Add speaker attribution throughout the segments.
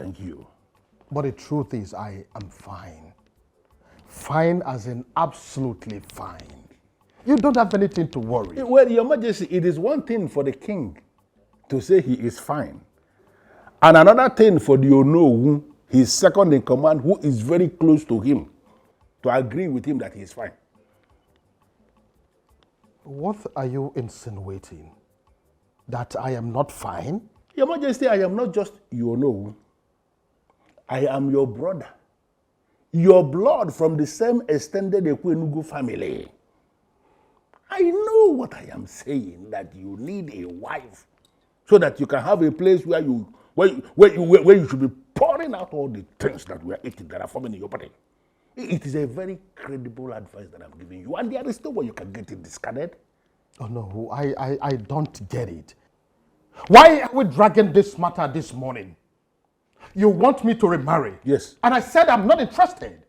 Speaker 1: Thank you.
Speaker 2: But the truth is, I am fine. Fine as in absolutely fine. You don't have anything to worry.
Speaker 1: Well, Your Majesty, it is one thing for the king to say he is fine. And another thing for the Onowu, his second in command, who is very close to him, to agree with him that he is fine.
Speaker 2: What are you insinuating? That I am not fine?
Speaker 1: Your Majesty, I am not just your Onowu. I am your brother. Your blood from the same extended Ekwenugu family. I know what I am saying, that you need a wife so that you can have a place where you should be pouring out all the things that we are eating that are forming in your body. It is a very credible advice that I'm giving you, and there is no way you can get it discarded.
Speaker 2: Oh no, I don't get it. Why are we dragging this matter this morning? You want me to remarry?
Speaker 1: Yes.
Speaker 2: And I said I'm not interested.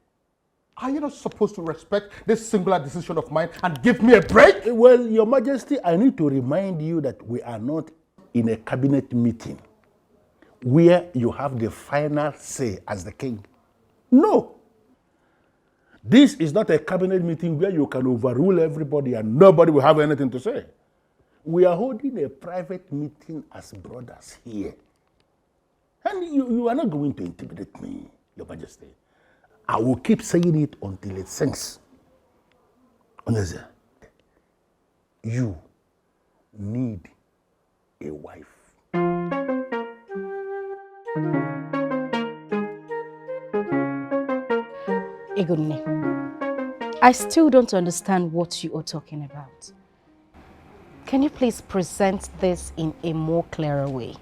Speaker 2: Are you not supposed to respect this singular decision of mine and give me a break?
Speaker 1: Well, Your Majesty, I need to remind you that we are not in a cabinet meeting where you have the final say as the king. No. This is not a cabinet meeting where you can overrule everybody and nobody will have anything to say. We are holding a private meeting as brothers here. And you are not going to intimidate me, Your Majesty. I will keep saying it until it sinks. Honestly, you need a wife.
Speaker 3: Egunne, I still don't understand what you are talking about. Can you please present this in a more clearer way?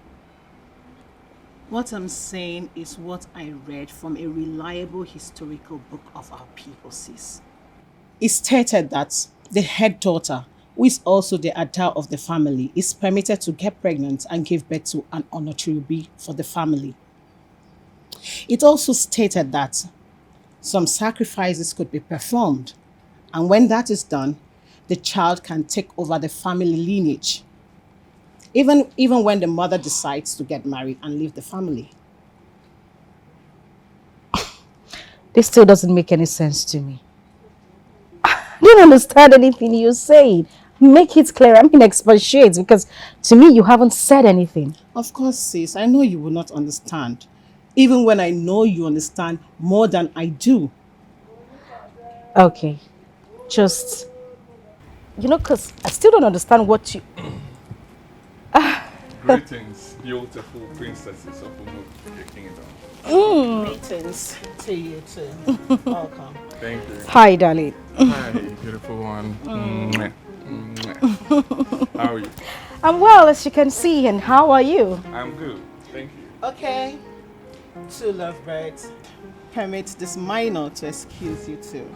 Speaker 4: What I'm saying is what I read from a reliable historical book of our people, sis. It stated that the head daughter, who is also the Ada of the family, is permitted to get pregnant and give birth to an Onotriubi for the family. It also stated that some sacrifices could be performed, and when that is done, the child can take over the family lineage. Even when the mother decides to get married and leave the family.
Speaker 3: This still doesn't make any sense to me. I don't understand anything you're saying. Make it clear. I mean, expatiate, because to me, you haven't said anything.
Speaker 4: Of course, sis. I know you will not understand. Even when I know you understand more than I do.
Speaker 3: Okay. Just, because I still don't understand what you...
Speaker 5: Greetings, beautiful princesses of the kingdom.
Speaker 4: Greetings to you too. Welcome.
Speaker 5: Thank you.
Speaker 3: Hi, darling.
Speaker 5: Hi, beautiful one. How are you?
Speaker 3: I'm well, as you can see, and how are you?
Speaker 5: I'm good, thank you.
Speaker 4: Okay. Two lovebirds. Permit this minor to excuse you too.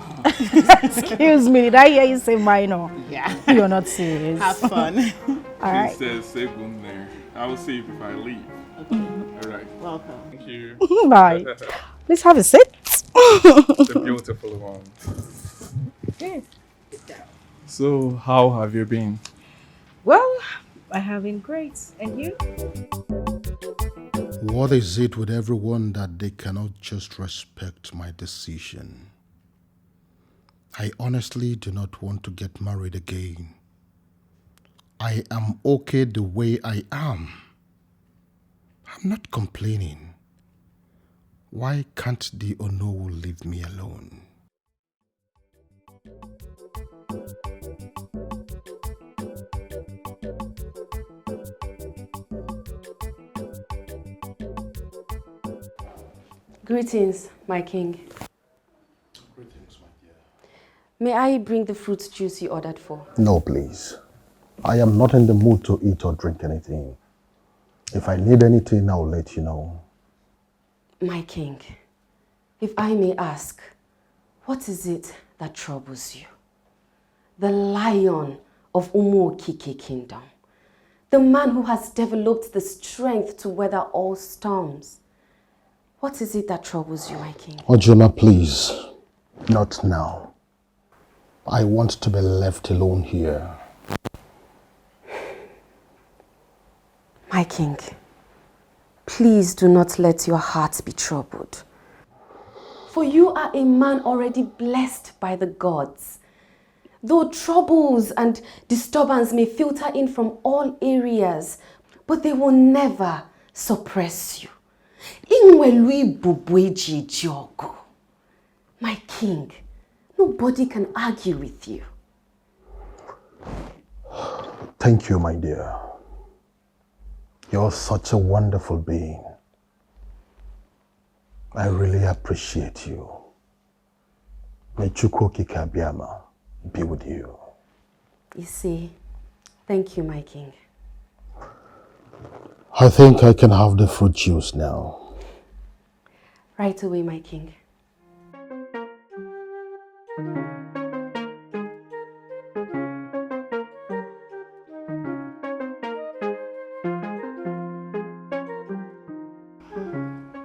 Speaker 3: Excuse me, did I hear you say minor?
Speaker 4: Yeah.
Speaker 3: You're not serious.
Speaker 4: Have fun.
Speaker 3: All right.
Speaker 5: She says save one there. I will see you if I leave.
Speaker 4: Okay.
Speaker 5: All right.
Speaker 4: Welcome.
Speaker 5: Thank you.
Speaker 3: Bye. Let's have a sit.
Speaker 5: The beautiful one.
Speaker 3: Yes.
Speaker 5: So, how have you been?
Speaker 3: Well, I have been great. And you?
Speaker 2: What is it with everyone that they cannot just respect my decision? I honestly do not want to get married again. I am okay the way I am. I'm not complaining. Why can't the Onowu leave me alone?
Speaker 6: Greetings, my king.
Speaker 2: Greetings, my dear.
Speaker 6: May I bring the fruit juice you ordered for?
Speaker 2: No, please. I am not in the mood to eat or drink anything. If I need anything, I'll let you know.
Speaker 6: My king, if I may ask, what is it that troubles you? The lion of Umu Okike kingdom. The man who has developed the strength to weather all storms. What is it that troubles you, my king?
Speaker 2: Ojuna, please. Not now. I want to be left alone here.
Speaker 6: My king, please do not let your heart be troubled. For you are a man already blessed by the gods. Though troubles and disturbance may filter in from all areas, but they will never suppress you. My king, nobody can argue with you.
Speaker 2: Thank you, my dear. You're such a wonderful being. I really appreciate you. May Chukwu Kikabiama be with you.
Speaker 6: You see, thank you, my king.
Speaker 2: I think I can have the fruit juice now.
Speaker 6: Right away, my king.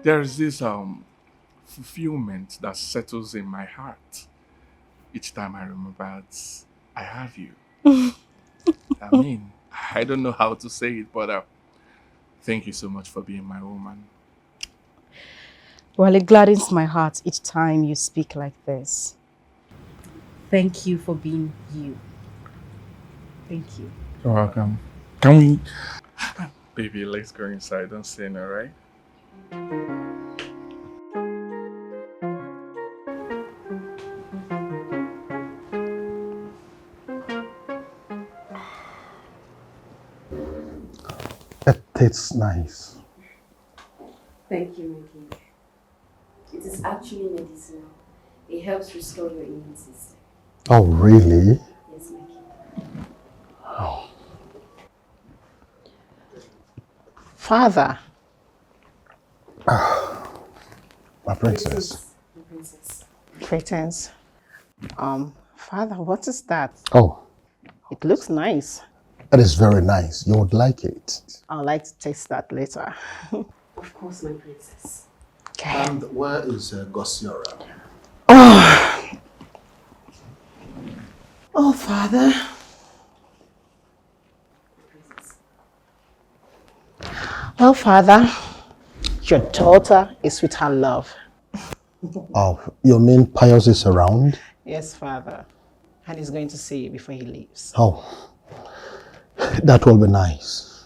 Speaker 5: There's this fulfillment that settles in my heart each time I remember I have you. I mean, I don't know how to say it, but thank you so much for being my woman.
Speaker 3: Well, it gladdens my heart each time you speak like this. Thank you for being you. Thank you.
Speaker 5: You're welcome. Can we... Baby, let's go inside. Don't say no, right?
Speaker 2: It tastes nice.
Speaker 6: Thank you, my king. It is actually medicinal. It helps restore your immune system.
Speaker 2: Oh, really?
Speaker 6: Yes, my king.
Speaker 2: Oh.
Speaker 4: Father.
Speaker 2: My princess.
Speaker 6: My princess.
Speaker 4: Greetings. Father, what is that?
Speaker 2: Oh,
Speaker 4: It looks nice.
Speaker 2: it is very nice. You would like it.
Speaker 4: I'd like to taste that later.
Speaker 6: Of course, my princess.
Speaker 4: Okay.
Speaker 2: And where is Godson?
Speaker 4: Oh, Father. Well, Father, your daughter is with her love.
Speaker 2: Oh, you mean Pius is around?
Speaker 4: Yes, Father. And he's going to see you before he leaves.
Speaker 2: Oh, that will be nice.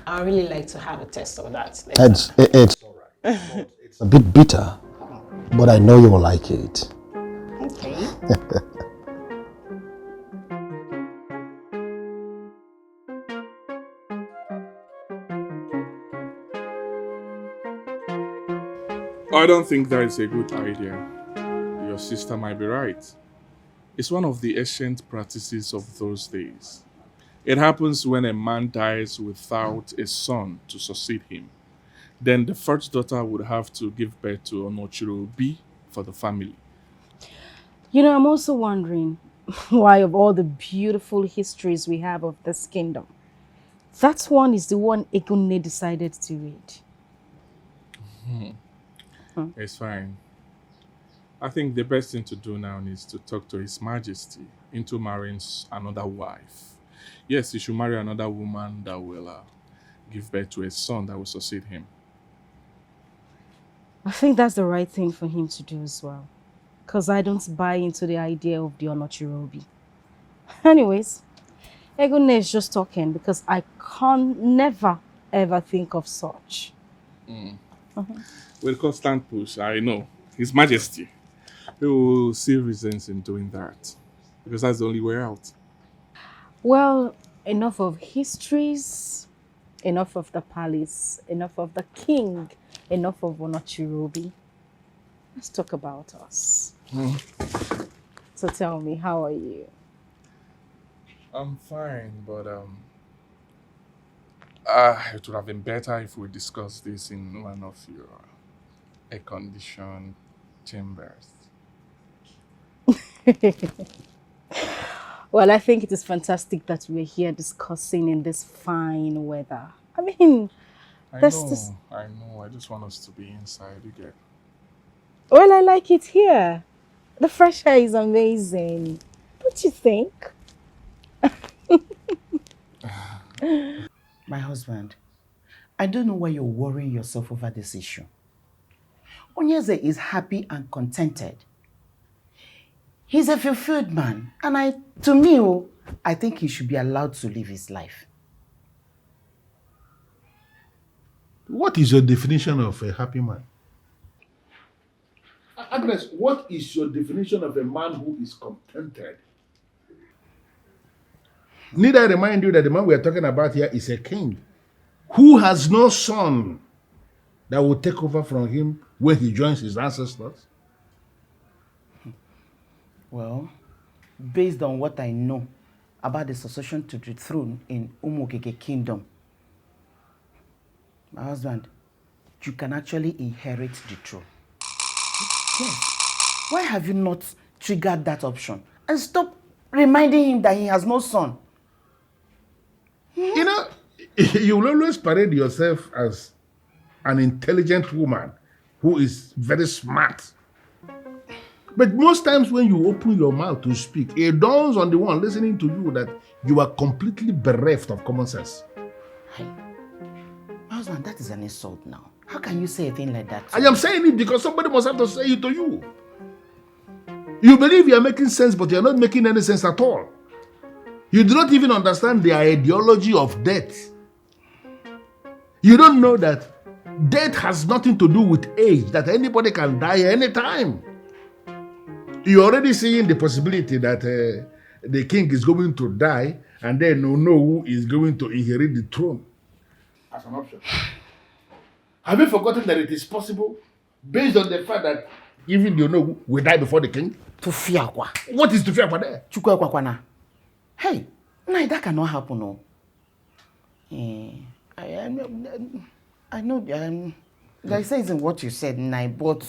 Speaker 4: I really like to have a taste of that later.
Speaker 2: It's all right. It's a bit bitter, but I know you will like it.
Speaker 4: Okay.
Speaker 5: I don't think that is a good idea. Your sister might be right. It's one of the ancient practices of those days. It happens when a man dies without a son to succeed him. Then the first daughter would have to give birth to Onochiro for the family.
Speaker 3: You know, I'm also wondering why, of all the beautiful histories we have of this kingdom, that one is the one Egunne decided to read.
Speaker 5: It's fine. I think the best thing to do now is to talk to His Majesty into marrying another wife. Yes, he should marry another woman that will give birth to a son that will succeed him.
Speaker 3: I think that's the right thing for him to do as well. Because I don't buy into the idea of the Onochirobi. Anyways, Egunne is just talking because I can never ever think of such.
Speaker 5: With constant push, I know. His Majesty, he will see reasons in doing that. Because that's the only way out.
Speaker 3: Well, enough of histories, enough of the palace, enough of the king, enough of Onochirobi. Let's talk about us. So tell me, how are you?
Speaker 5: I'm fine, but it would have been better if we discussed this in one of your air-conditioned chambers.
Speaker 3: Well, I think it is fantastic that we're here discussing in this fine weather. I mean,
Speaker 5: I
Speaker 3: there's
Speaker 5: know,
Speaker 3: this...
Speaker 5: I know. I just want us to be inside, you get.
Speaker 3: Well, I like it here. The fresh air is amazing. Don't you think?
Speaker 4: My husband,
Speaker 7: I don't know why you're worrying yourself over this issue. Onyeze is happy and contented. He's a fulfilled man, and I think he should be allowed to live his life.
Speaker 1: What is your definition of a happy man? Agnes, what is your definition of a man who is contented? Need I remind you that the man we are talking about here is a king who has no son that will take over from him when he joins his ancestors?
Speaker 7: Well, based on what I know about the succession to the throne in Umokeke kingdom, my husband, you can actually inherit the throne. Yes. Why have you not triggered that option? And stop reminding him that he has no son.
Speaker 1: You know, you will always parade yourself as an intelligent woman who is very smart. But most times when you open your mouth to speak, it dawns on the one listening to you that you are completely bereft of common sense.
Speaker 7: Hey, my husband, that is an insult now. How can you say a thing like that?
Speaker 1: I am saying it because somebody must have to say it to you. You believe you are making sense, but you are not making any sense at all. You do not even understand the ideology of death. You don't know that death has nothing to do with age, that anybody can die anytime. You're already seeing the possibility that the king is going to die and then no who is going to inherit the throne as an option. Have you forgotten that it is possible based on the fact that even you know will die before the king?
Speaker 7: Tufiakwa.
Speaker 1: What is Tufiakwa there?
Speaker 7: Chukwakwana. Hey, no, that cannot happen, no. I know there is sense in what you said, Nai, but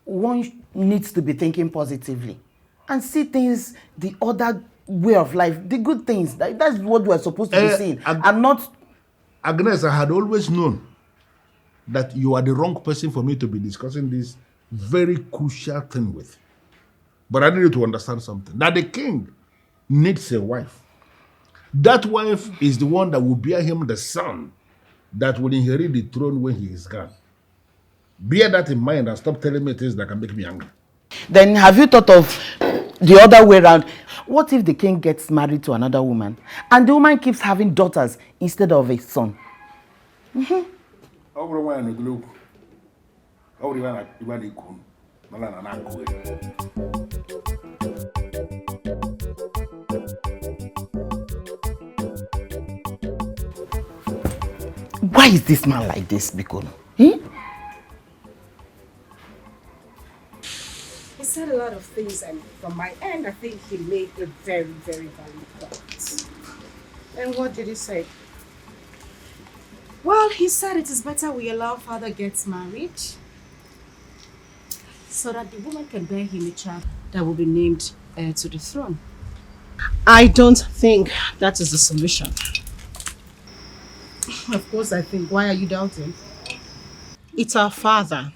Speaker 7: one needs to be thinking positively and see things the other way of life, the good things. That's what we're supposed to be seeing, and not...
Speaker 1: Agnes, I had always known that you are the wrong person for me to be discussing this very crucial thing with. But I need you to understand something. That the king needs a wife. That wife is the one that will bear him the son that will inherit the throne when he is gone. Bear that in mind and stop telling me things that can make me angry.
Speaker 7: Then have you thought of the other way around? What if the king gets married to another woman and the woman keeps having daughters instead of a son? Why is this man like this, Bikono?
Speaker 4: He said a lot of things, and from my end, I think he made a very, very valid point. And what did he say? Well, he said it is better we allow father gets married so that the woman can bear him a child that will be named heir to the throne. I don't think that is the solution. Of course, I think. Why are you doubting? It's our father.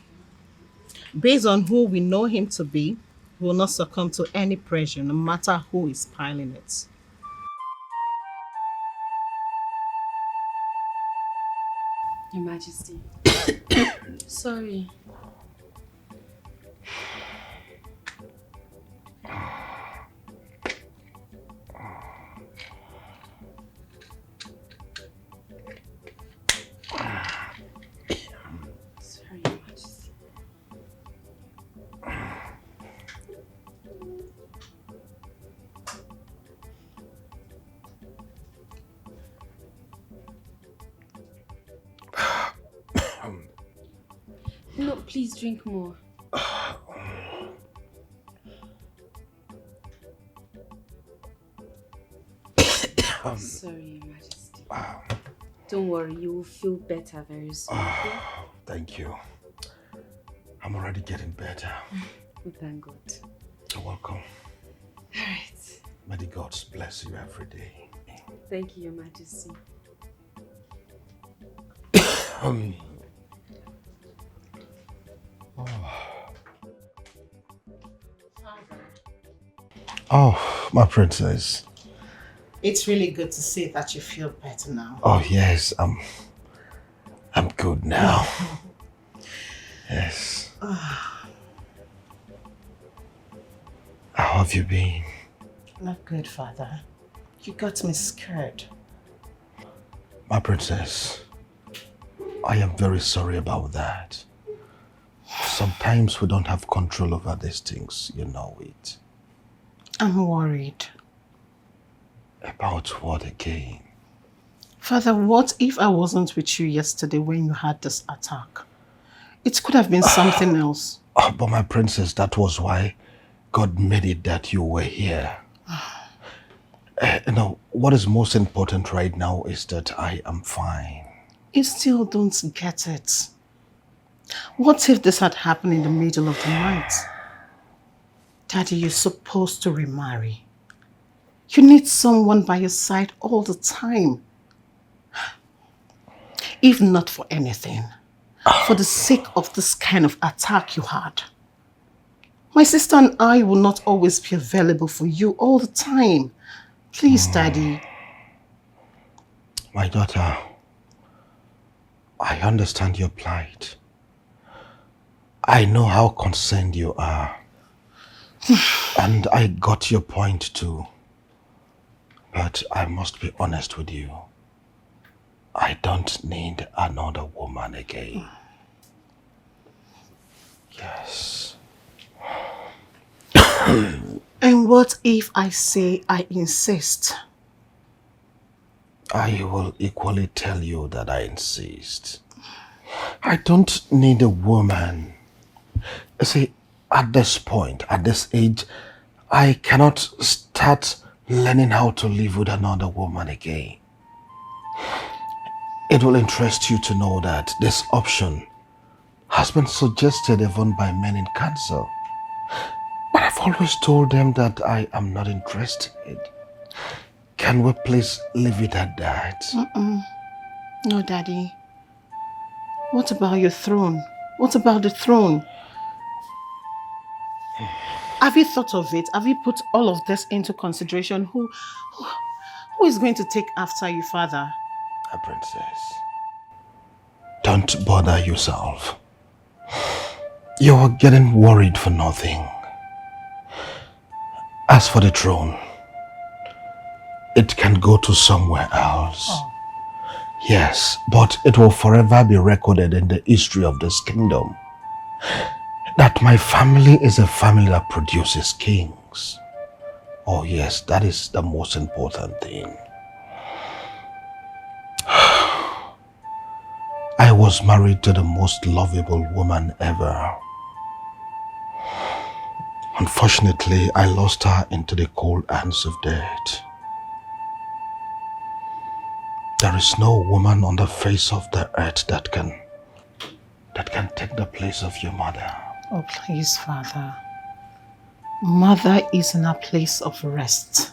Speaker 4: Based on who we know him to be, we will not succumb to any pressure, no matter who is piling it.
Speaker 6: Your Majesty. Sorry. Sorry, Your Majesty. No, please drink more. Sorry, Your Majesty. Don't worry, you will feel better very soon.
Speaker 2: Thank you. I'm already getting better.
Speaker 6: Oh, thank God.
Speaker 2: You're welcome.
Speaker 6: All right.
Speaker 2: May the gods bless you every day.
Speaker 6: Thank you, Your Majesty.
Speaker 2: Oh, my princess.
Speaker 4: It's really good to see that you feel better now.
Speaker 2: Oh, yes. good now. Yes. How have you been?
Speaker 4: Not good, Father. You got me scared.
Speaker 2: My princess, I am very sorry about that. Sometimes we don't have control over these things, you know it.
Speaker 4: I'm worried.
Speaker 2: About what again?
Speaker 4: Father, what if I wasn't with you yesterday when you had this attack? It could have been something else.
Speaker 2: Oh, but my princess, that was why God made it that you were here. What is most important right now is that I am fine.
Speaker 4: You still don't get it. What if this had happened in the middle of the night? Daddy, you're supposed to remarry. You need someone by your side all the time. If not for anything, for the sake of this kind of attack you had. My sister and I will not always be available for you all the time. Please, Daddy.
Speaker 2: My daughter, I understand your plight. I know how concerned you are. And I got your point too. But I must be honest with you. I don't need another woman again. Yes.
Speaker 4: And what if I say I insist?
Speaker 2: I will equally tell you that I insist. I don't need a woman. See, at this point, at this age, I cannot start learning how to live with another woman again. It will interest you to know that this option has been suggested even by men in council. But I've always told them that I am not interested. Can we please leave it at that?
Speaker 4: No, Daddy. What about your throne? What about the throne? Have you thought of it? Have you put all of this into consideration? Who is going to take after you, Father?
Speaker 2: A princess. Don't bother yourself. You're getting worried for nothing. As for the throne, it can go to somewhere else. Yes, but it will forever be recorded in the history of this kingdom that my family is a family that produces kings. Oh yes, that is the most important thing. I was married to the most lovable woman ever. Unfortunately, I lost her into the cold hands of death. There is no woman on the face of the earth that can take the place of your mother.
Speaker 4: Oh, please, Father. Mother is in a place of rest.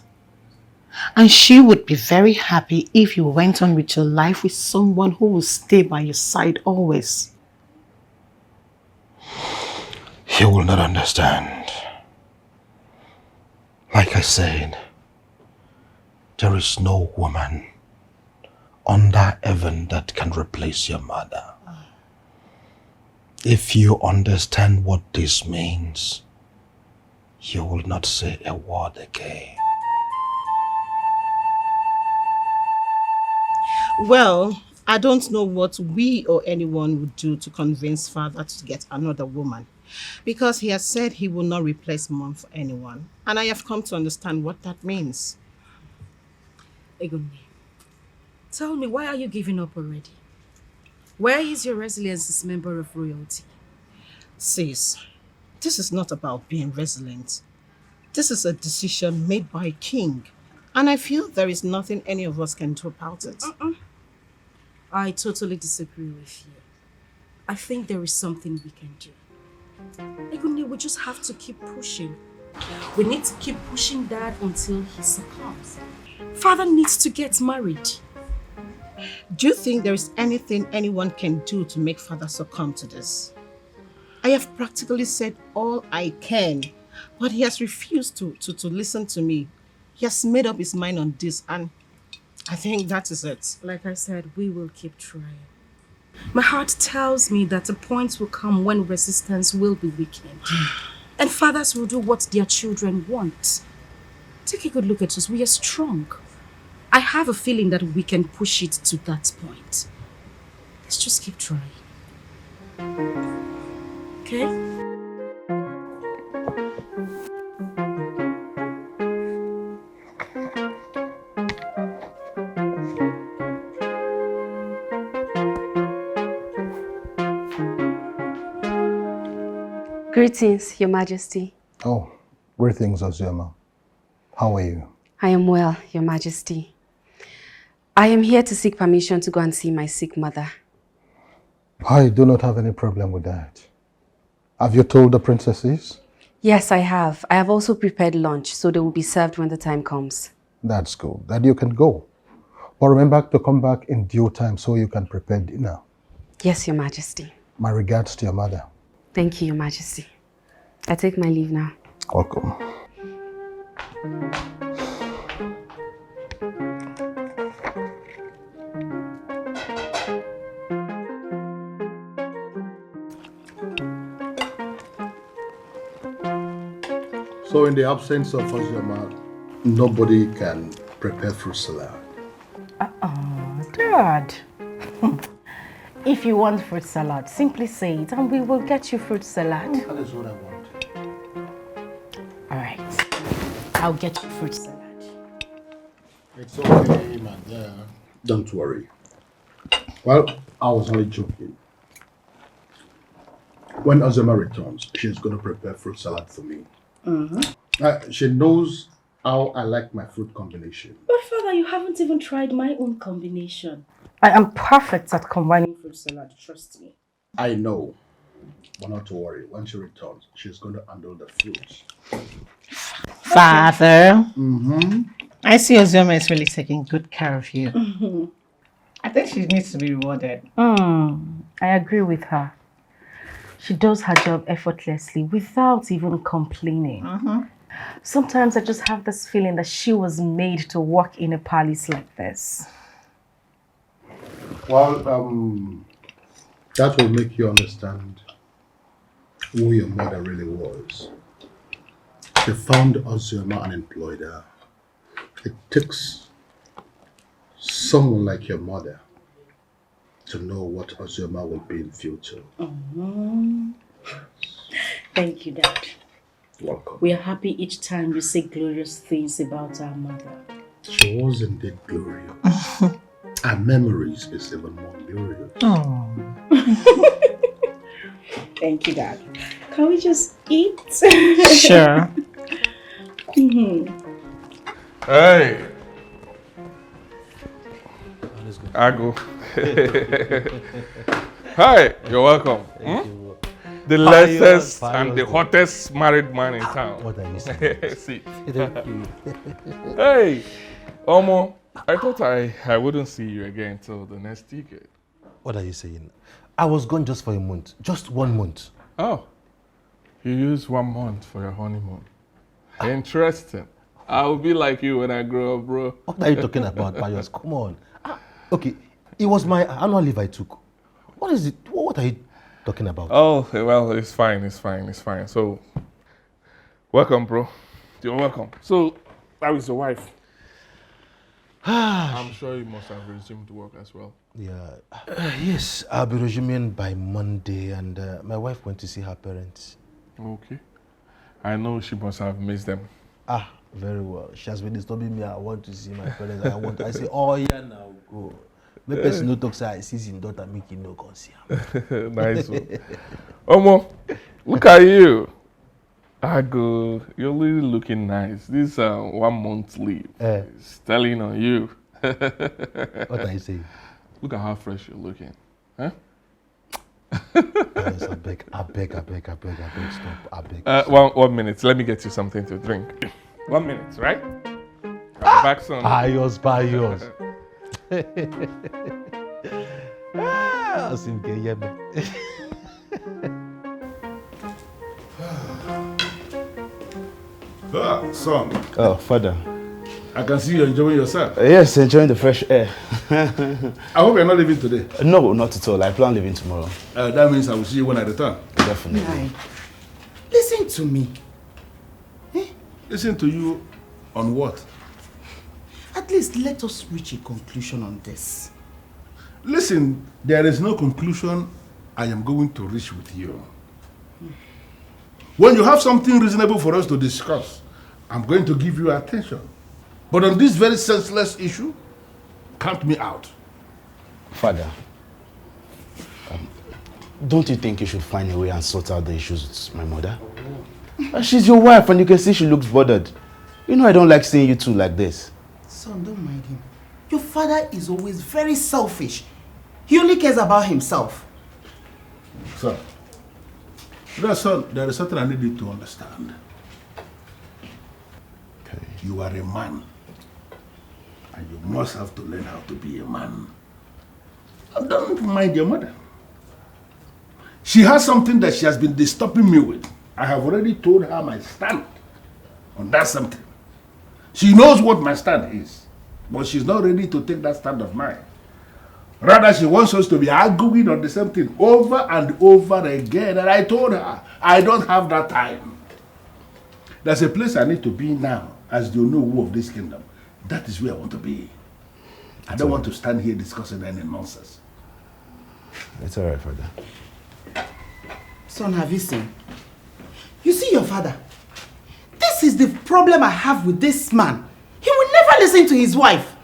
Speaker 4: And she would be very happy if you went on with your life with someone who will stay by your side always.
Speaker 2: You will not understand. Like I said, there is no woman under heaven that can replace your mother. If you understand what this means, you will not say a word again.
Speaker 4: Well, I don't know what we or anyone would do to convince Father to get another woman. Because he has said he will not replace Mom for anyone. And I have come to understand what that means.
Speaker 8: Egunne, tell me, why are you giving up already? Where is your resilience as member of royalty?
Speaker 4: Sis, this is not about being resilient. This is a decision made by a king. And I feel there is nothing any of us can do about it.
Speaker 8: I totally disagree with you. I think there is something we can do. Egunne, we just have to keep pushing. We need to keep pushing Dad until he succumbs. Father needs to get married.
Speaker 4: Do you think there is anything anyone can do to make Father succumb to this? I have practically said all I can, but he has refused to listen to me. He has made up his mind on this, and I think that is it.
Speaker 8: Like I said, we will keep trying. My heart tells me that a point will come when resistance will be weakened. And fathers will do what their children want. Take a good look at us. We are strong. I have a feeling that we can push it to that point. Let's just keep trying. Okay?
Speaker 6: Greetings, Your Majesty.
Speaker 2: Oh, greetings, Ozioma. How are you?
Speaker 6: I am well, Your Majesty. I am here to seek permission to go and see my sick mother.
Speaker 2: I do not have any problem with that. Have you told the princesses?
Speaker 6: Yes, I have. I have also prepared lunch, so they will be served when the time comes.
Speaker 2: That's good. Then you can go. But remember to come back in due time so you can prepare dinner.
Speaker 6: Yes, Your Majesty.
Speaker 2: My regards to your mother.
Speaker 6: Thank you, Your Majesty. I take my leave now.
Speaker 2: Welcome. So in the absence of Ozioma, nobody can prepare fruit salad.
Speaker 3: Dad. If you want fruit salad, simply say it and we will get you fruit salad.
Speaker 2: That is what I want.
Speaker 3: All right. I'll get you fruit salad.
Speaker 2: It's okay, my dear. Don't worry. Well, I was only joking. When Ozioma returns, she's going to prepare fruit salad for me. She knows how I like my fruit combination.
Speaker 8: But father, you haven't even tried my own combination.
Speaker 3: I am perfect at combining fruit salad, trust me.
Speaker 2: I know. But not to worry. When she returns, she's going to handle the fruits.
Speaker 4: Father, I see Ozioma is really taking good care of you. I think she needs to be rewarded.
Speaker 3: I agree with her. She does her job effortlessly without even complaining. Sometimes I just have this feeling that she was made to work in a palace like this.
Speaker 2: Well, that will make you understand who your mother really was. She found Ozioma and employed her. It takes someone like your mother to know what Ozioma will be in future.
Speaker 8: Thank you, Dad.
Speaker 2: Welcome.
Speaker 8: We are happy each time you say glorious things about our mother.
Speaker 2: She was indeed glorious. Our memories is even more glorious.
Speaker 8: Thank you, Dad. Can we just eat?
Speaker 4: Sure.
Speaker 5: Hey! I go. Hi, you're welcome. The latest and the hottest married man in town.
Speaker 9: What are you saying?
Speaker 5: See.
Speaker 9: Thank you.
Speaker 5: Hey, Omo, I thought I wouldn't see you again till the next decade.
Speaker 9: What are you saying? I was gone just for a month. Just 1 month.
Speaker 5: Oh, you used 1 month for your honeymoon. Interesting. I'll be like you when I grow up, bro.
Speaker 9: What are you talking about, Pius? Come on. Okay, it was my annual leave I took. What is it? What are you talking about?
Speaker 5: Oh, well, it's fine, it's fine, it's fine. So, welcome, bro. You're welcome. So, how is your wife? I'm sure you must have resumed work as well.
Speaker 9: Yeah. Yes, I'll be resuming by Monday, and my wife went to see her parents.
Speaker 5: Okay. I know she must have missed them.
Speaker 9: Very well. She has been disturbing me. I want to see my parents. I say, oh yeah, now go. The person who talks, I see his daughter making no concern.
Speaker 5: Nice one. Omo, look at you. Ago, you're really looking nice. This 1 month leave is telling on you.
Speaker 9: What are you saying?
Speaker 5: Look at how fresh you're looking. Huh?
Speaker 9: Yes, I beg, stop, I beg.
Speaker 5: 1 minute. Let me get you something to drink. 1 minute, right? I'll be back soon.
Speaker 9: Pius.
Speaker 2: Son.
Speaker 9: Oh, father.
Speaker 1: I can see you enjoying yourself.
Speaker 10: Yes, enjoying the fresh air.
Speaker 1: I hope you're not leaving today.
Speaker 10: No, not at all. I plan leaving tomorrow.
Speaker 1: That means I will see you when I return.
Speaker 10: Definitely.
Speaker 7: Nai, listen to me.
Speaker 1: Listen to you on what?
Speaker 7: At least let us reach a conclusion on this.
Speaker 1: Listen, there is no conclusion I am going to reach with you. When you have something reasonable for us to discuss, I'm going to give you attention. But on this very senseless issue, count me out.
Speaker 10: Father, don't you think you should find a way and sort out the issues with my mother? She's your wife and you can see she looks bothered. You know I don't like seeing you two like this.
Speaker 7: Son, don't mind him. Your father is always very selfish. He only cares about himself.
Speaker 1: Son, there is something I need you to understand.
Speaker 10: Okay.
Speaker 1: You are a man. And you must have to learn how to be a man. And don't mind your mother. She has something that she has been disturbing me with. I have already told her my stand on that something. She knows what my stand is. But she's not ready to take that stand of mine. Rather, she wants us to be arguing on the same thing over and over again. And I told her, I don't have that time. There's a place I need to be now as the Onowu of this kingdom. That is where I want to be. I don't want to stand here discussing any nonsense.
Speaker 10: It's all right, Father.
Speaker 7: Son, have you seen? You see your father? This is the problem I have with this man. He will never listen to his wife.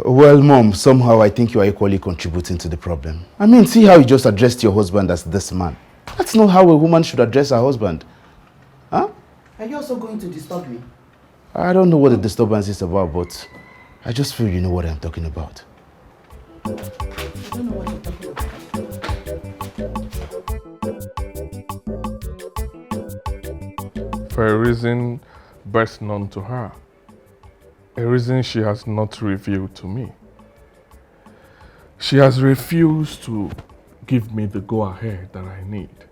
Speaker 10: Well, Mom, somehow I think you are equally contributing to the problem. I mean, see how you just addressed your husband as this man. That's not how a woman should address her husband. Huh?
Speaker 7: Are you also going to disturb me?
Speaker 10: I don't know what the disturbance is about, but I just feel you know what I'm talking about.
Speaker 7: I don't know what you're talking about.
Speaker 5: For a reason best known to her. A reason she has not revealed to me. She has refused to give me the go-ahead that I need.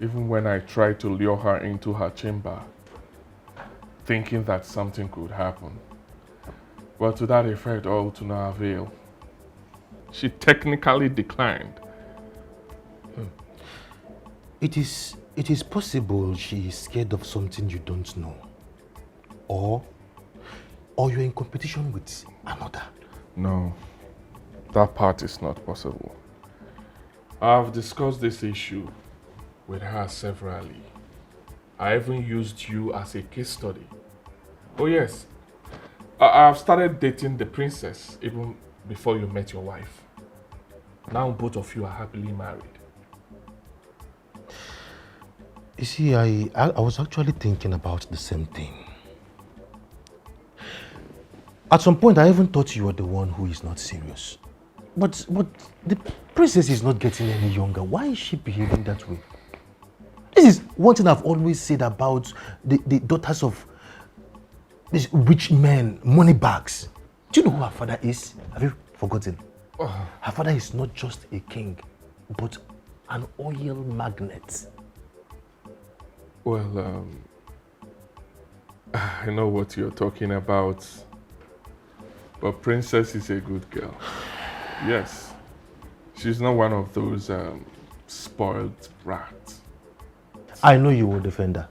Speaker 5: Even when I try to lure her into her chamber, thinking that something could happen. But to that effect, all to no avail. She technically declined.
Speaker 9: It is possible she is scared of something you don't know. Or you're in competition with another.
Speaker 5: No, that part is not possible. I've discussed this issue with her severally. I even used you as a case study. Oh yes, I've started dating the princess even before you met your wife. Now both of you are happily married.
Speaker 9: You see, I was actually thinking about the same thing. At some point, I even thought you were the one who is not serious. But the princess is not getting any younger. Why is she behaving that way? This is one thing I've always said about the daughters of these rich men, money bags. Do you know who her father is? Have you forgotten? Oh. Her father is not just a king, but an oil magnate.
Speaker 5: Well, I know what you're talking about. But Princess is a good girl. Yes. She's not one of those spoiled brats.
Speaker 9: I know you will defend her.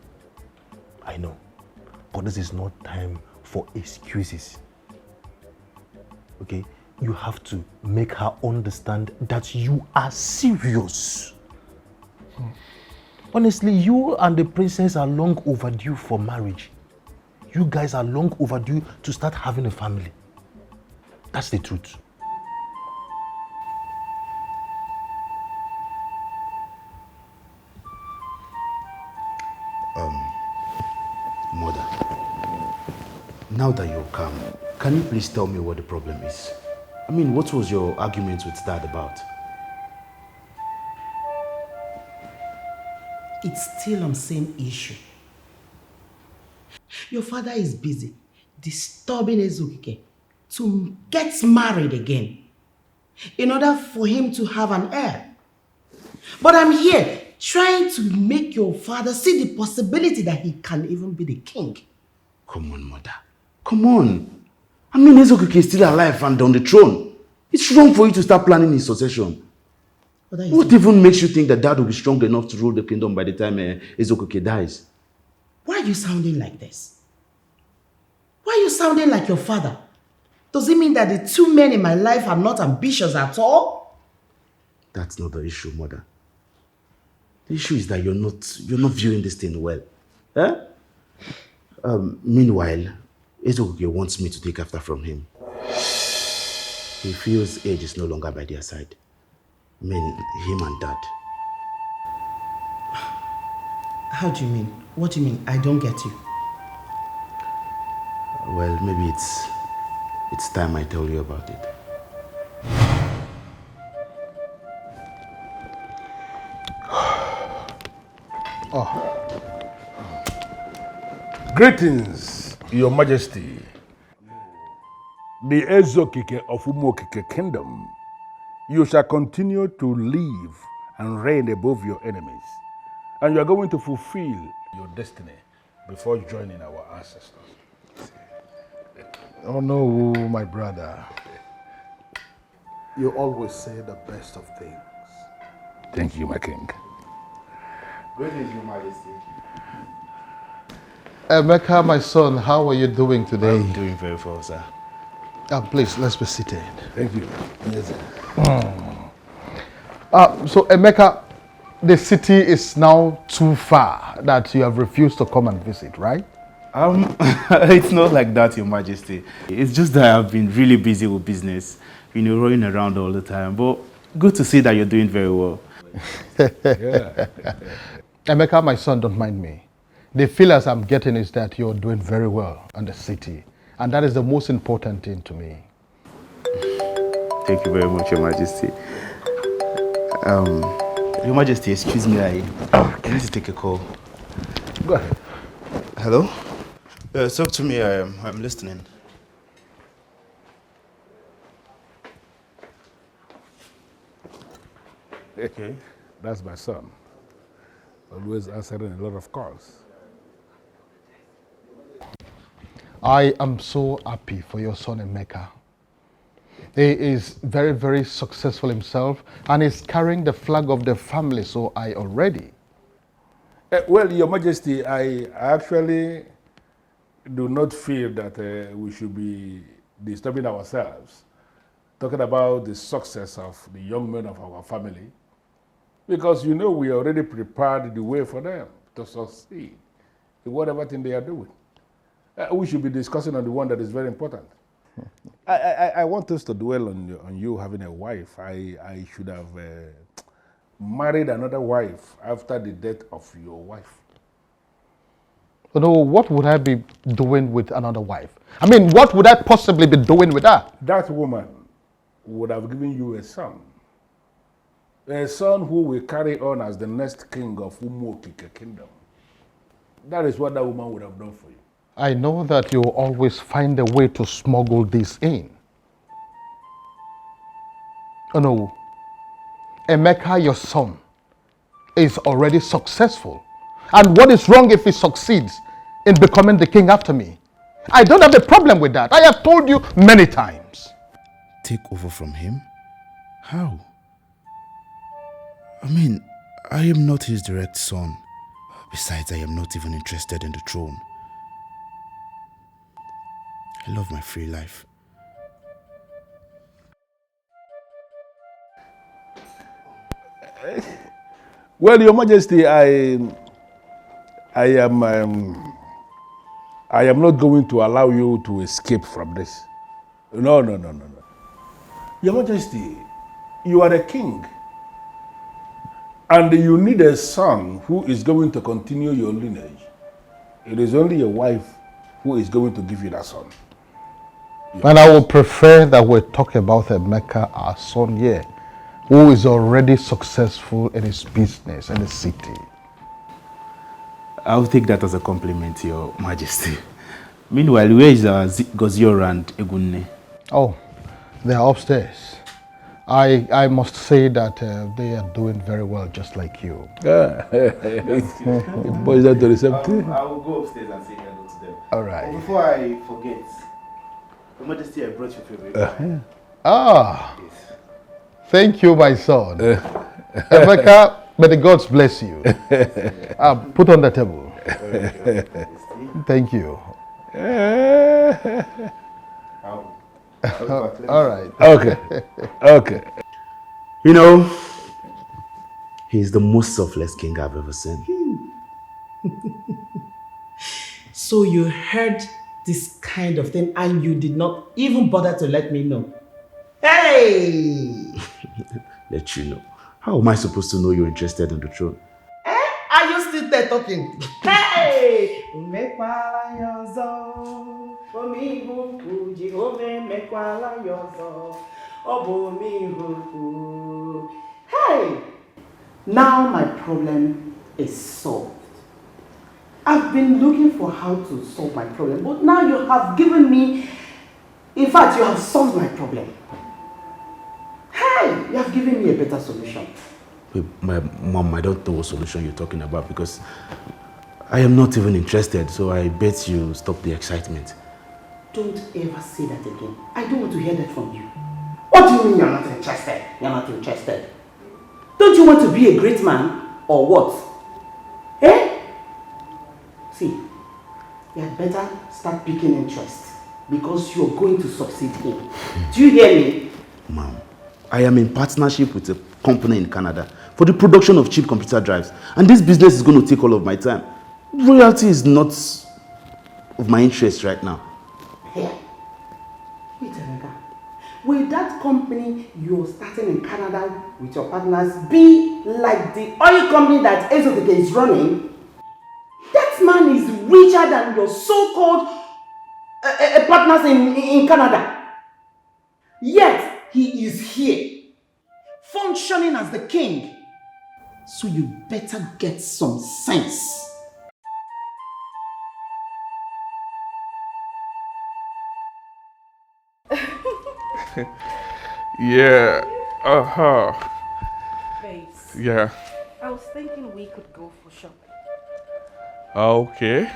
Speaker 9: I know. But this is not time for excuses. Okay? You have to make her understand that you are serious. Honestly, you and the princess are long overdue for marriage. You guys are long overdue to start having a family. That's the truth.
Speaker 10: Mother, now that you're calm, can you please tell me what the problem is? I mean, what was your argument with Dad about?
Speaker 7: It's still on same issue. Your father is busy disturbing Ejike to get married again in order for him to have an heir. But I'm here trying to make your father see the possibility that he can even be the king.
Speaker 10: Come on, mother. Come on. I mean, Edochie is still alive and on the throne. It's wrong for you to start planning his succession. What even makes you think that dad will be strong enough to rule the kingdom by the time Edochie dies?
Speaker 7: Why are you sounding like this? Why are you sounding like your father? Does it mean that the two men in my life are not ambitious at all?
Speaker 10: That's not the issue, mother. The issue is that you're not viewing this thing well. Eh? Meanwhile, Edochie wants me to take after from him. He feels age is no longer by their side. I mean, him and dad.
Speaker 7: How do you mean? What do you mean? I don't get you.
Speaker 10: Well, maybe it's time I tell you about it.
Speaker 1: Greetings, Your Majesty. The Edochie of Umokike Kingdom, you shall continue to live and reign above your enemies, and you are going to fulfill your destiny before joining our ancestors.
Speaker 2: Oh no, my brother. You always say the best of things.
Speaker 1: Thank you, my king.
Speaker 10: Greetings, Your Majesty.
Speaker 2: Emeka, my son, how are you doing today?
Speaker 10: I'm doing very well, sir.
Speaker 2: Please, let's be seated.
Speaker 1: Thank you. Yes, sir.
Speaker 2: So, Emeka, the city is now too far that you have refused to come and visit, right?
Speaker 10: It's not like that, Your Majesty. It's just that I've been really busy with business, running around all the time. But good to see that you're doing very well.
Speaker 1: Yeah.
Speaker 2: Emeka, my son, don't mind me. The feelers I'm getting is that you're doing very well in the city. And that is the most important thing to me.
Speaker 10: Thank you very much, Your Majesty. Your Majesty, excuse me, I need to take a call.
Speaker 1: Go ahead.
Speaker 10: Hello? Talk to me, I'm listening.
Speaker 1: Okay. That's my son. Always answering a lot of calls.
Speaker 2: I am so happy for your son Emeka. He is very, very successful himself and is carrying the flag of the family, so I already.
Speaker 1: Well, Your Majesty, I actually do not feel that we should be disturbing ourselves, talking about the success of the young men of our family, because we already prepared the way for them to succeed in whatever thing they are doing. We should be discussing on the one that is very important. I want us to dwell on you having a wife. I should have married another wife after the death of your wife.
Speaker 2: No, what would I be doing with another wife? I mean, what would I possibly be doing with her?
Speaker 1: That woman would have given you a son who will carry on as the next king of Umokike Kingdom. That is what that woman would have done for you.
Speaker 2: I know that you always find a way to smuggle this in. Oh no, Emeka, your son, is already successful. And what is wrong if he succeeds in becoming the king after me? I don't have a problem with that. I have told you many times.
Speaker 10: Take over from him? How? I mean, I am not his direct son. Besides, I am not even interested in the throne. I love my free life.
Speaker 1: Well, Your Majesty, I am not going to allow you to escape from this. No. Your Majesty, you are a king. And you need a son who is going to continue your lineage. It is only your wife who is going to give you that son.
Speaker 2: And I would prefer that we talk about Emeka, our son here, who is already successful in his business in the city.
Speaker 10: I'll take that as a compliment, Your Majesty. Meanwhile, where is Gozio and Egunne?
Speaker 2: Oh, they are upstairs. I must say that they are doing very well, just like you.
Speaker 1: Boys are the receptive.
Speaker 10: I will go upstairs and say hello to them. system.
Speaker 9: All right.
Speaker 10: But before I forget, Your Majesty, I brought your favorite wine.
Speaker 9: Ah,
Speaker 10: Yes.
Speaker 9: thank you, my son. Emeka, may the gods bless you. Put on the table. Thank you. All right.
Speaker 1: Okay. Okay.
Speaker 10: You know, he's the most selfless king I've ever seen.
Speaker 7: So you heard this kind of thing and you did not even bother to let me know. Hey!
Speaker 10: Let you know. How am I supposed to know you're interested in the throne?
Speaker 7: Are you still there talking? Hey! Hey! Now my problem is solved. I've been looking for how to solve my problem, but now you have given me, in fact, you have solved my problem. Hey! You have given me a better solution.
Speaker 10: Wait, Mom, I don't know what solution you're talking about because I am not even interested, so I bet you stop the excitement.
Speaker 7: Don't ever say that again. I don't want to hear that from you. What do you mean you're not interested? You're not interested. Don't you want to be a great man or what? Eh? See, you had better start picking interest because you're going to succeed here. Do you hear me?
Speaker 10: Mom, I am in partnership with a company in Canada for the production of cheap computer drives, and this business is going to take all of my time. Royalty is not of my interest right now.
Speaker 7: Here. Wait a minute. Will that company you're starting in Canada with your partners be like the oil company that Ejike is running? That man is richer than your so-called partners in Canada. Yet, he is here, functioning as the king. So you better get some sense.
Speaker 5: Yeah.
Speaker 8: Babes,
Speaker 5: Yeah.
Speaker 8: I was thinking we could go for shopping.
Speaker 5: Okay.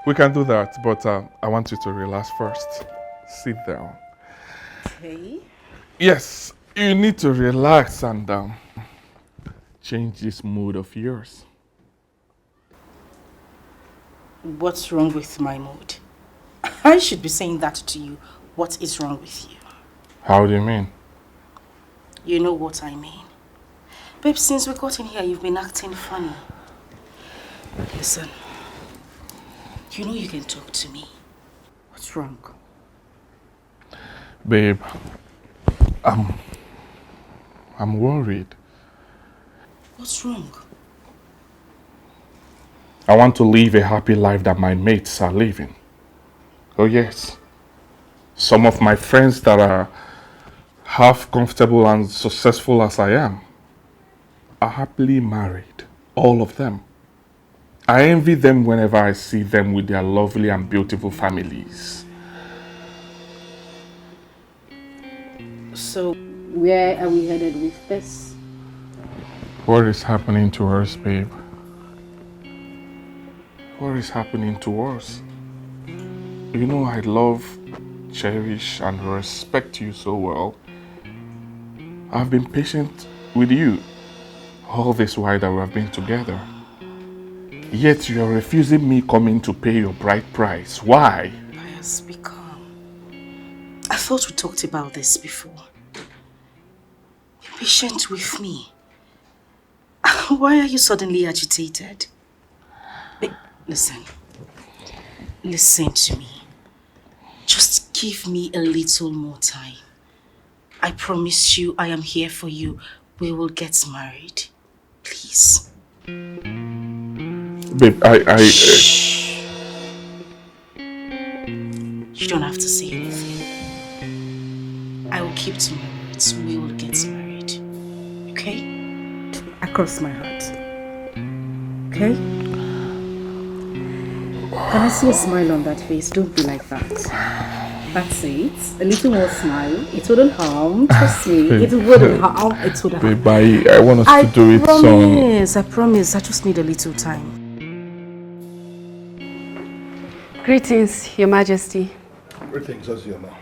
Speaker 5: We can do that, but I want you to relax first. Sit down.
Speaker 8: Okay.
Speaker 5: Yes, you need to relax and change this mood of yours.
Speaker 8: What's wrong with my mood? I should be saying that to you. What is wrong with you?
Speaker 5: How do you mean?
Speaker 8: You know what I mean. Babe, since we got in here, you've been acting funny. Listen, you know you can talk to me. What's wrong?
Speaker 5: Babe, I'm worried.
Speaker 8: What's wrong?
Speaker 5: I want to live a happy life that my mates are living. Oh yes. Some of my friends that are half comfortable and successful as I am are happily married. All of them. I envy them whenever I see them with their lovely and beautiful families.
Speaker 8: So, where are we headed with this?
Speaker 5: What is happening to us, babe? What is happening to us? You know I love, cherish, and respect you so well. I've been patient with you all this while that we have been together. Yet you're refusing me coming to pay your bride price. Why?
Speaker 8: Pius, be calm. I thought we talked about this before. Be patient with me. Why are you suddenly agitated? Listen. Listen to me. Just give me a little more time. I promise you I am here for you. We will get married. Please.
Speaker 5: Babe,
Speaker 8: Shh. You don't have to say anything. I will keep to my words. We will get married. Okay? Across my heart. Okay? Can I see a smile on that face? Don't be like that. That's it. A little more smile. It wouldn't harm. Trust me. It wouldn't harm. It wouldn't harm.
Speaker 5: Babe, I want us to do it
Speaker 8: I promise. I just need a little time.
Speaker 6: Greetings, Your Majesty.
Speaker 2: Greetings, Ozioma.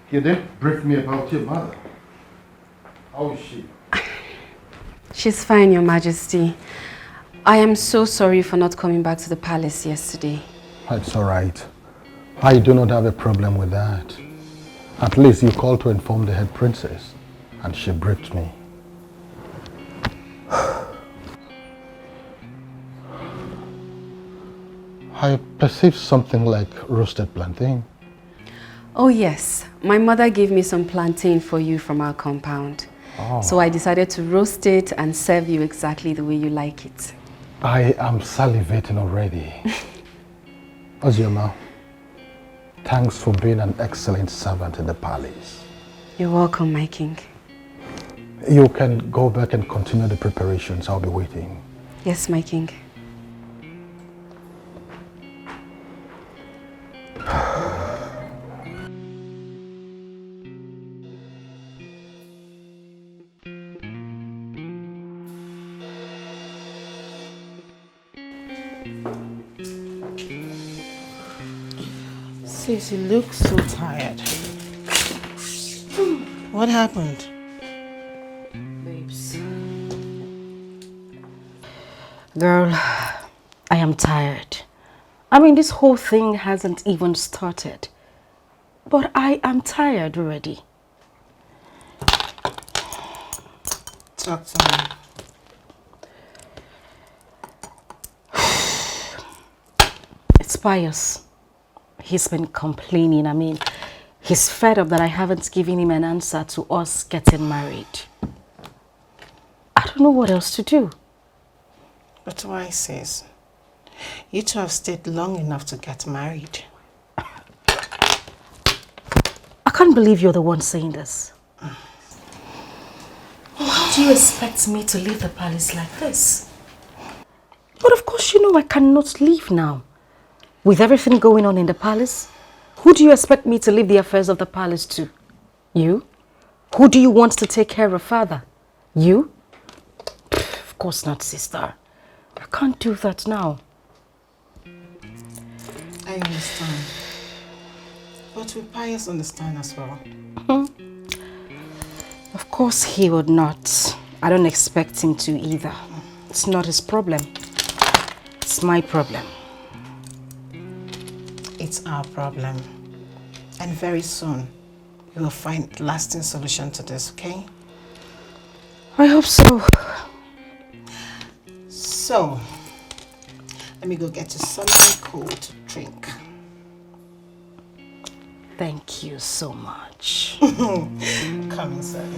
Speaker 2: You did brief me about your mother. How is she?
Speaker 6: She's fine, Your Majesty. I am so sorry for not coming back to the palace yesterday.
Speaker 2: That's all right. I do not have a problem with that. At least you called to inform the head princess, and she briefed me. I perceive something like roasted plantain.
Speaker 6: Oh yes, my mother gave me some plantain for you from our compound.
Speaker 2: Oh.
Speaker 6: So I decided to roast it and serve you exactly the way you like it.
Speaker 2: I am salivating already. Ozioma, thanks for being an excellent servant in the palace.
Speaker 6: You're welcome, my king.
Speaker 2: You can go back and continue the preparations. I'll be waiting.
Speaker 6: Yes, my king.
Speaker 4: Sis, you look so tired. What happened?
Speaker 8: Babes. Girl, I am tired. I mean, this whole thing hasn't even started. But I am tired already.
Speaker 4: Talk to me.
Speaker 8: It's Pius. He's been complaining. I mean, he's fed up that I haven't given him an answer to us getting married. I don't know what else to do.
Speaker 4: But why, sis? You two have stayed long enough to get married.
Speaker 8: I can't believe you're the one saying this. How do you expect me to leave the palace like this? But of course you know I cannot leave now. With everything going on in the palace, who do you expect me to leave the affairs of the palace to? You? Who do you want to take care of father? You? Of course not, sister. I can't do that now.
Speaker 4: I understand. But will Pius understand as well?
Speaker 8: Of course he would not. I don't expect him to either. It's not his problem. It's my problem.
Speaker 4: It's our problem. And very soon, we will find a lasting solution to this, okay?
Speaker 8: I hope so.
Speaker 4: So, let me go get you something cool to drink.
Speaker 8: Thank you so much.
Speaker 4: Come inside.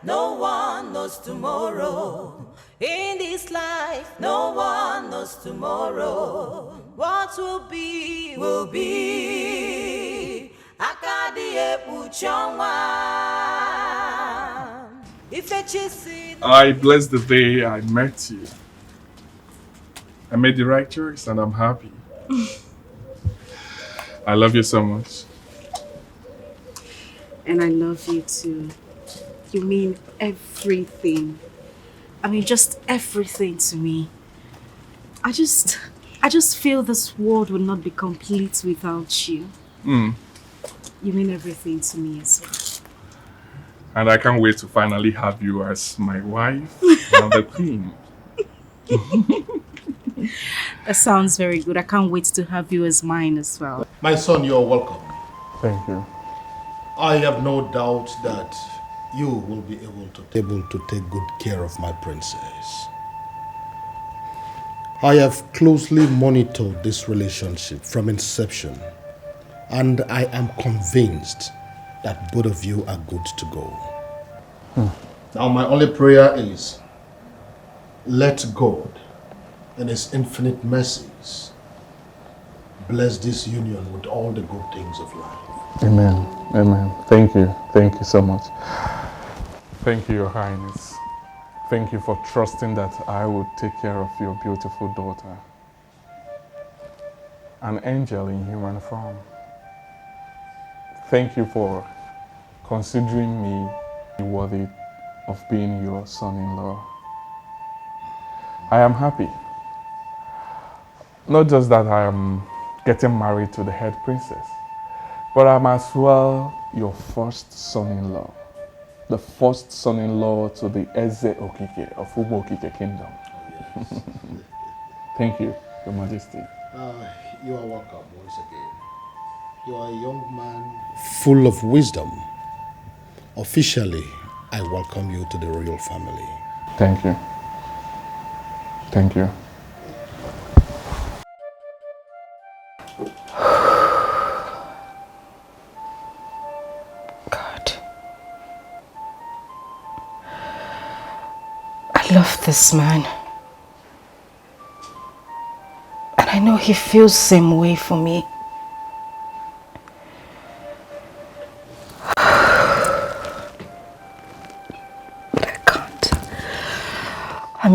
Speaker 11: No one knows tomorrow. In this life, no one knows tomorrow. What will be, will be.
Speaker 5: I bless the day I met you. I made the right choice and I'm happy. I love you so much.
Speaker 8: And I love you too. You mean everything. I mean, just everything to me. I just feel this world would not be complete without you. You mean everything to me as well.
Speaker 5: And I can't wait to finally have you as my wife and the queen.
Speaker 8: That sounds very good. I can't wait to have you as mine as well.
Speaker 2: My son, you're welcome.
Speaker 5: Thank you.
Speaker 2: I have no doubt that you will be able to take good care of my princess. I have closely monitored this relationship from inception, and I am convinced that both of you are good to go. Now my only prayer is, let God in His infinite mercies bless this union with all the good things of life.
Speaker 5: Amen. Amen. Thank you. Thank you so much. Thank you, Your Highness. Thank you for trusting that I would take care of your beautiful daughter. an angel in human form. Thank you for considering me worthy of being your son-in-law. I am happy. Not just that I am getting married to the head princess, but I'm as well your first son-in-law. The first son-in-law to the Eze Okike of Ugbo Okike Kingdom. Yes. Thank you, Your Majesty.
Speaker 2: You are welcome once again. You are a young man full of wisdom. Officially, I welcome you to the royal family.
Speaker 5: Thank you. Thank you.
Speaker 3: God. I love this man. And I know he feels the same way for me.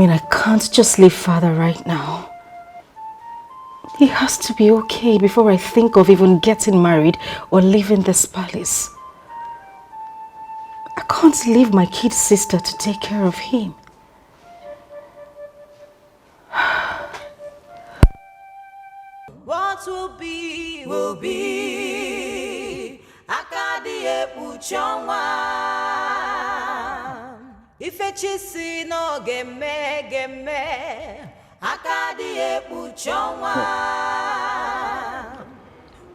Speaker 3: I can't just leave father right now. He has to be okay before I think of even getting married or leaving this palace. I can't leave my kid sister to take care of him.
Speaker 11: What will be, will be. Akadi epuchonwa. Ifechi si no geme. Akadi epuchonwa.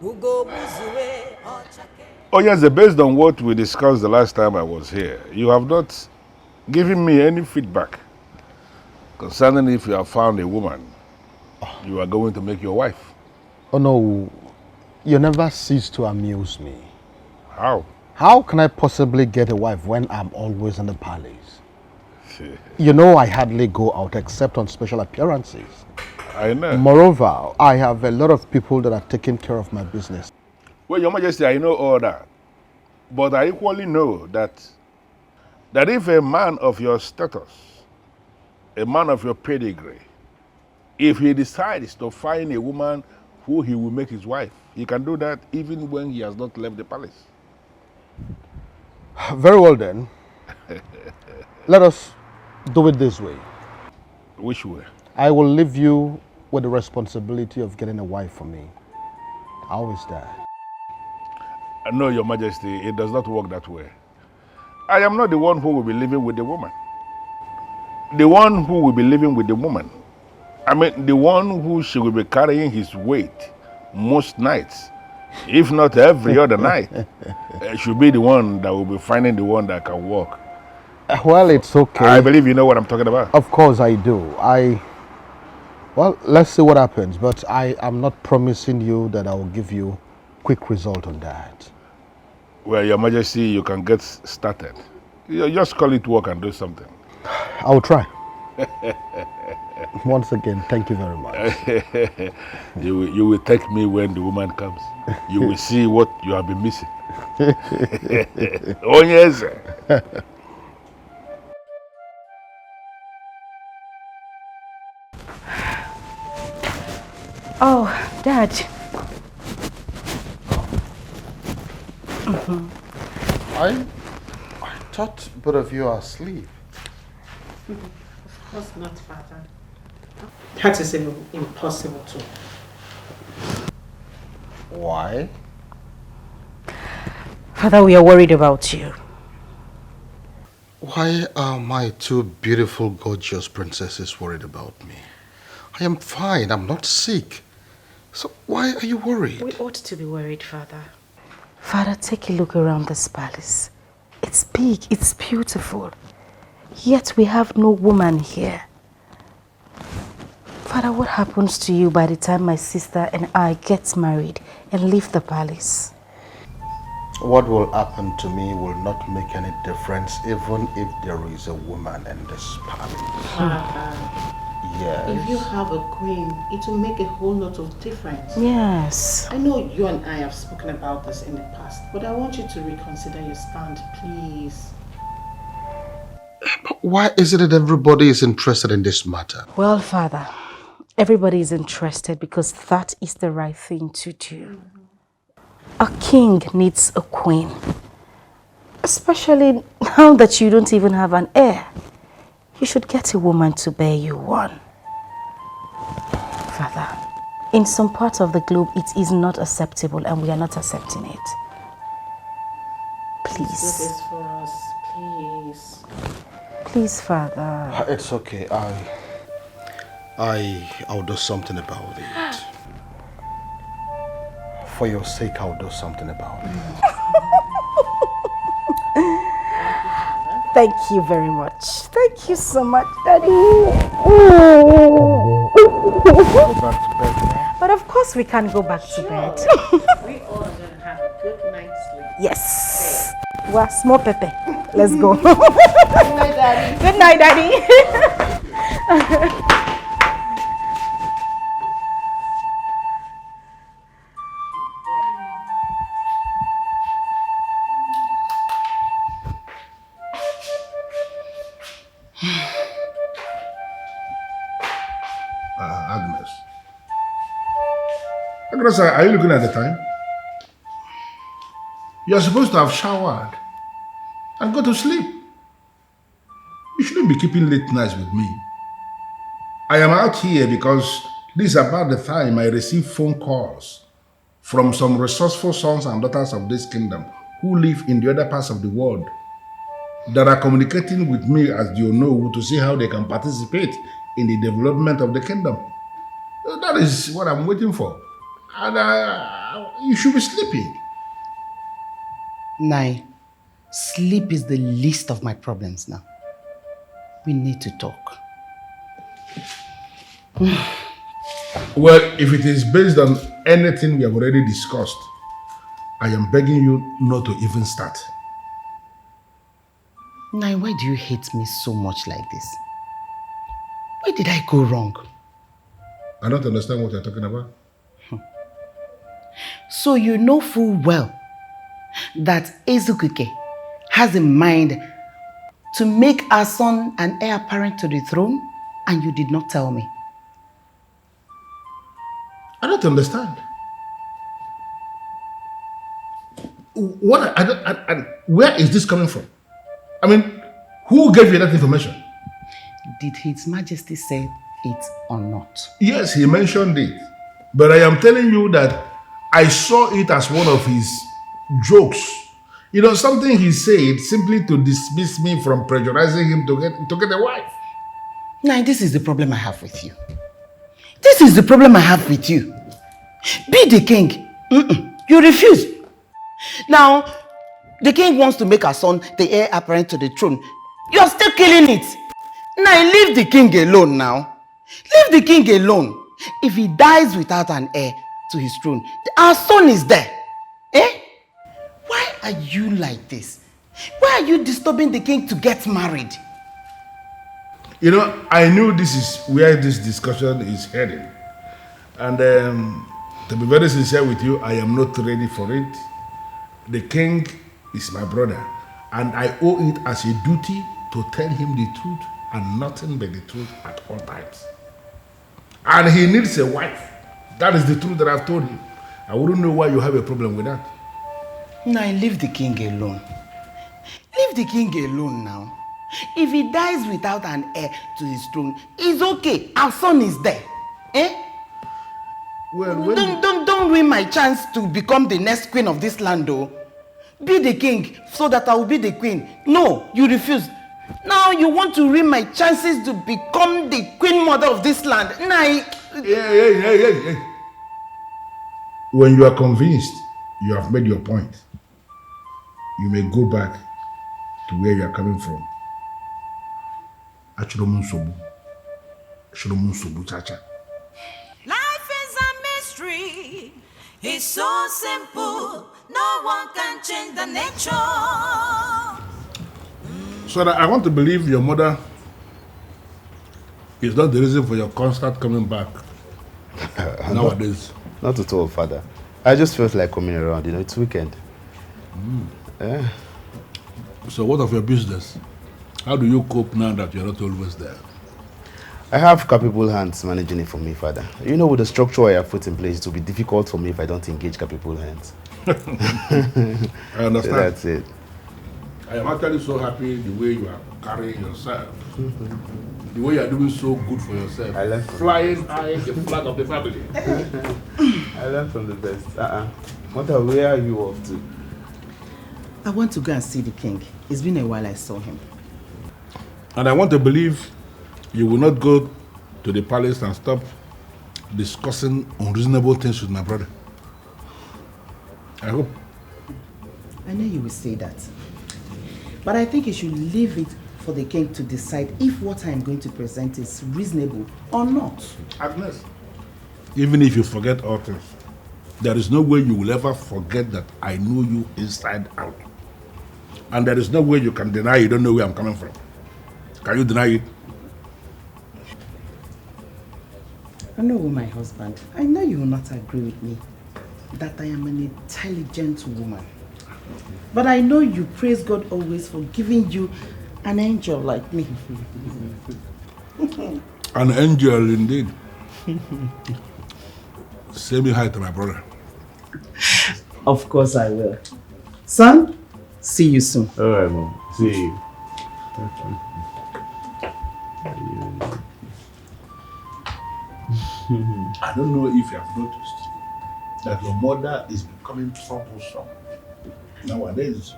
Speaker 11: Ugo buzue ochake.
Speaker 1: Oh yes, based on what we discussed the last time I was here, you have not given me any feedback concerning if you have found a woman you are going to make your wife.
Speaker 2: Oh no, you never cease to amuse me.
Speaker 1: How?
Speaker 2: How can I possibly get a wife when I'm always in the palace? You know I hardly go out except on special appearances.
Speaker 1: I know.
Speaker 2: Moreover, I have a lot of people that are taking care of my business.
Speaker 1: Well, Your Majesty, I know all that. But I equally know that if a man of your status, a man of your pedigree, if he decides to find a woman who he will make his wife, he can do that even when he has not left the palace.
Speaker 2: Very well then. Let us do it this way.
Speaker 1: Which way?
Speaker 2: I will leave you with the responsibility of getting a wife for me. How is that?
Speaker 1: No, Your Majesty, it does not work that way. I am not the one who will be living with the woman. The one who will be living with the woman, the one who she will be carrying his weight most nights, if not every other night, should be the one that will be finding the one that can walk.
Speaker 2: Well, it's okay.
Speaker 1: I believe you know what I'm talking about.
Speaker 2: Of course I do. Well, let's see what happens, but I am not promising you that I will give you quick result on that.
Speaker 1: Well, Your Majesty, you can get started. You just call it work and do something.
Speaker 2: I will try. Once again, thank you very much.
Speaker 1: You will take me when the woman comes. You will see what you have been missing. Oh, yes.
Speaker 3: Oh, Dad.
Speaker 2: I thought both of you are asleep.
Speaker 4: Of course not, Father. That is impossible too.
Speaker 2: Why?
Speaker 3: Father, we are worried about you.
Speaker 2: Why are my two beautiful, gorgeous princesses worried about me? I am fine. I'm not sick. So why are you worried?
Speaker 3: We ought to be worried, Father. Father, take a look around this palace. It's big, it's beautiful. Yet we have no woman here. Father, what happens to you by the time my sister and I get married and leave the palace?
Speaker 2: What will happen to me will not make any difference even if there is a woman in this palace. Yes.
Speaker 4: If you have a queen, it will make a whole lot of difference.
Speaker 3: Yes.
Speaker 4: I know you and I have spoken about this in the past, but I want you to reconsider your stand, please.
Speaker 2: But why is it that everybody is interested in this matter?
Speaker 3: Well, Father, Everybody is interested because that is the right thing to do. A king needs a queen. Especially now that you don't even have an heir. You should get a woman to bear you one. Father, in some parts of the globe, it is not acceptable and we are not accepting it. Please.
Speaker 4: This is for us, please.
Speaker 3: Please, Father.
Speaker 2: It's okay. I'll do something about it. For your sake, I'll do something about it.
Speaker 3: Thank you very much. Thank you so much, Daddy.
Speaker 2: Go back to bed now.
Speaker 3: But of course we can go back to bed.
Speaker 4: We all gonna have a good night's sleep.
Speaker 3: Yes. Well, small Pepe. Let's go.
Speaker 4: Good night, Daddy.
Speaker 3: Good night, Daddy.
Speaker 1: Agnes, are you looking at the time? You're supposed to have showered and go to sleep. You shouldn't be keeping late nights with me. I am out here because this is about the time I receive phone calls from some resourceful sons and daughters of this kingdom who live in the other parts of the world that are communicating with me as you know to see how they can participate in the development of the kingdom. That is what I'm waiting for. And you should be sleeping.
Speaker 7: Nai, sleep is the least of my problems now. We need to talk.
Speaker 1: Well, if it is based on anything we have already discussed, I am begging you not to even start.
Speaker 7: Nai, why do you hate me so much like this? Where did I go wrong?
Speaker 1: I don't understand what you're talking about.
Speaker 7: So you know full well that Ejike has in mind to make our son an heir apparent to the throne, and you did not tell me.
Speaker 1: I don't understand. Where is this coming from? I mean, who gave you that information?
Speaker 7: Did His Majesty say it or not?
Speaker 1: Yes, he mentioned it. But I am telling you that I saw it as one of his jokes. You know, something he said simply to dismiss me from pressurizing him to get a wife.
Speaker 7: Nah, this is the problem I have with you. This is the problem I have with you. Be the king. You refuse. Now, the king wants to make our son the heir apparent to the throne. You're still killing it. Now, leave the king alone now. Leave the king alone. If he dies without an heir to his throne, our son is there. Eh? Why are you like this? Why are you disturbing the king to get married?
Speaker 1: You know, I knew this is where this discussion is heading. And to be very sincere with you, I am not ready for it. The king is my brother, and I owe it as a duty to tell him the truth and nothing but the truth at all times. And he needs a wife. That is the truth that I've told him. I wouldn't know why you have a problem with that.
Speaker 7: Now, leave the king alone. Leave the king alone now. If he dies without an heir to his throne, it's okay. Our son is there. Eh?
Speaker 1: Well,
Speaker 7: don't ruin my chance to become the next queen of this land, though. Be the king so that I will be the queen. No, you refuse. Now you want to ruin my chances to become the queen mother of this land.
Speaker 1: Hey. When you are convinced you have made your point, you may go back to where you are coming from.
Speaker 11: Life is a mystery. It's so simple. No one can change the nature.
Speaker 1: So that I want to believe your mother is not the reason for your constant coming back nowadays.
Speaker 10: Not at all, Father. I just felt like coming around. You know, it's weekend. Yeah.
Speaker 1: So what of your business? How do you cope now that you're not always there?
Speaker 10: I have capable hands managing it for me, Father. You know, with the structure I have put in place, it will be difficult for me if I don't engage capable hands.
Speaker 12: I understand.
Speaker 10: So that's it.
Speaker 12: I am actually so happy the way you are carrying yourself. The way you are doing so good for yourself.
Speaker 10: I learned
Speaker 12: flying high the flag of the family.
Speaker 10: I learned from the best. Mother, where are you off to?
Speaker 7: I want to go and see the king. It's been a while I saw him.
Speaker 12: And I want to believe you will not go to the palace and stop discussing unreasonable things with my brother. I hope.
Speaker 7: I know you will say that. But I think you should leave it for the king to decide if what I am going to present is reasonable or not.
Speaker 12: Agnes, even if you forget all things, there is no way you will ever forget that I know you inside out. And there is no way you can deny you don't know where I'm coming from. Can you deny it?
Speaker 7: I know, my husband, I know you will not agree with me that I am an intelligent woman. But I know you praise God always for giving you an angel like me.
Speaker 12: An angel indeed. Say me hi to my brother.
Speaker 7: Of course I will. Son, see you soon.
Speaker 10: All right, Mom. See you.
Speaker 12: I don't know if you have noticed that your mother is becoming troublesome nowadays.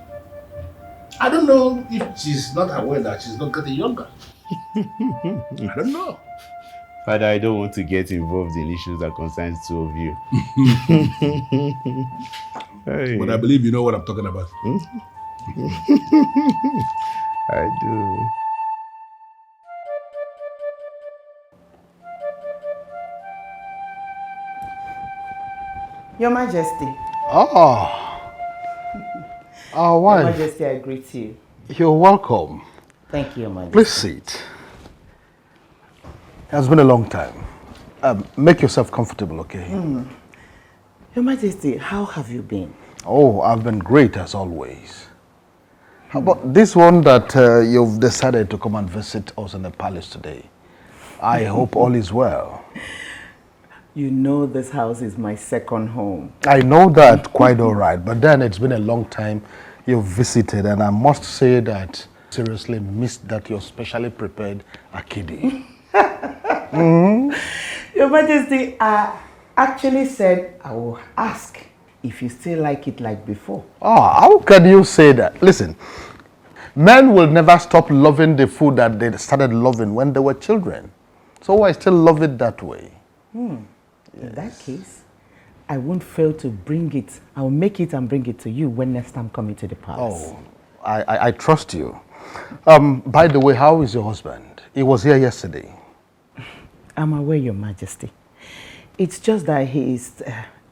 Speaker 12: I don't know if she's not aware that she's not getting younger. I don't know.
Speaker 10: Father, I don't want to get involved in issues that concerns two of you. Hey.
Speaker 12: But I believe you know what I'm talking about.
Speaker 10: I do.
Speaker 7: Your Majesty.
Speaker 9: Oh, why?
Speaker 7: Your Majesty, I greet you.
Speaker 9: You're welcome.
Speaker 7: Thank you, Your Majesty.
Speaker 9: Please sit. It has been a long time. Make yourself comfortable, okay?
Speaker 7: Your Majesty, how have you been?
Speaker 9: Oh, I've been great as always. How about this one that you've decided to come and visit us in the palace today? I hope all is well.
Speaker 7: You know this house is my second home.
Speaker 9: I know that quite all right, but then it's been a long time you've visited, and I must say that seriously missed that your specially prepared akidi.
Speaker 7: Your Majesty, I actually said I will ask if you still like it like before.
Speaker 9: Oh, how can you say that? Listen, men will never stop loving the food that they started loving when they were children. So I still love it that way.
Speaker 7: In that case, I won't fail to bring it. I'll make it and bring it to you when next I'm coming to the palace.
Speaker 9: Oh, I trust you. By the way, how is your husband? He was here yesterday.
Speaker 7: I'm aware, Your Majesty. It's just that he is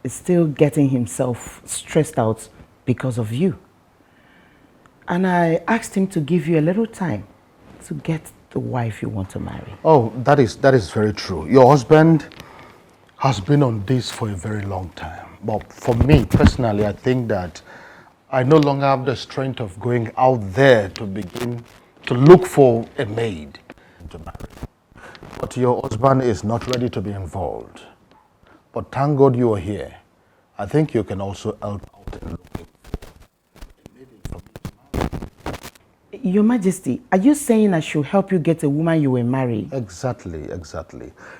Speaker 7: still getting himself stressed out because of you. And I asked him to give you a little time to get the wife you want to marry.
Speaker 9: Oh, that is very true. Your husband has been on this for a very long time. But for me, personally, I think that I no longer have the strength of going out there to begin to look for a maid to marry. But your husband is not ready to be involved. But thank God you are here. I think you can also help out in looking for a lady.
Speaker 7: Your Majesty, are you saying I should help you get a woman you will marry?
Speaker 9: Exactly.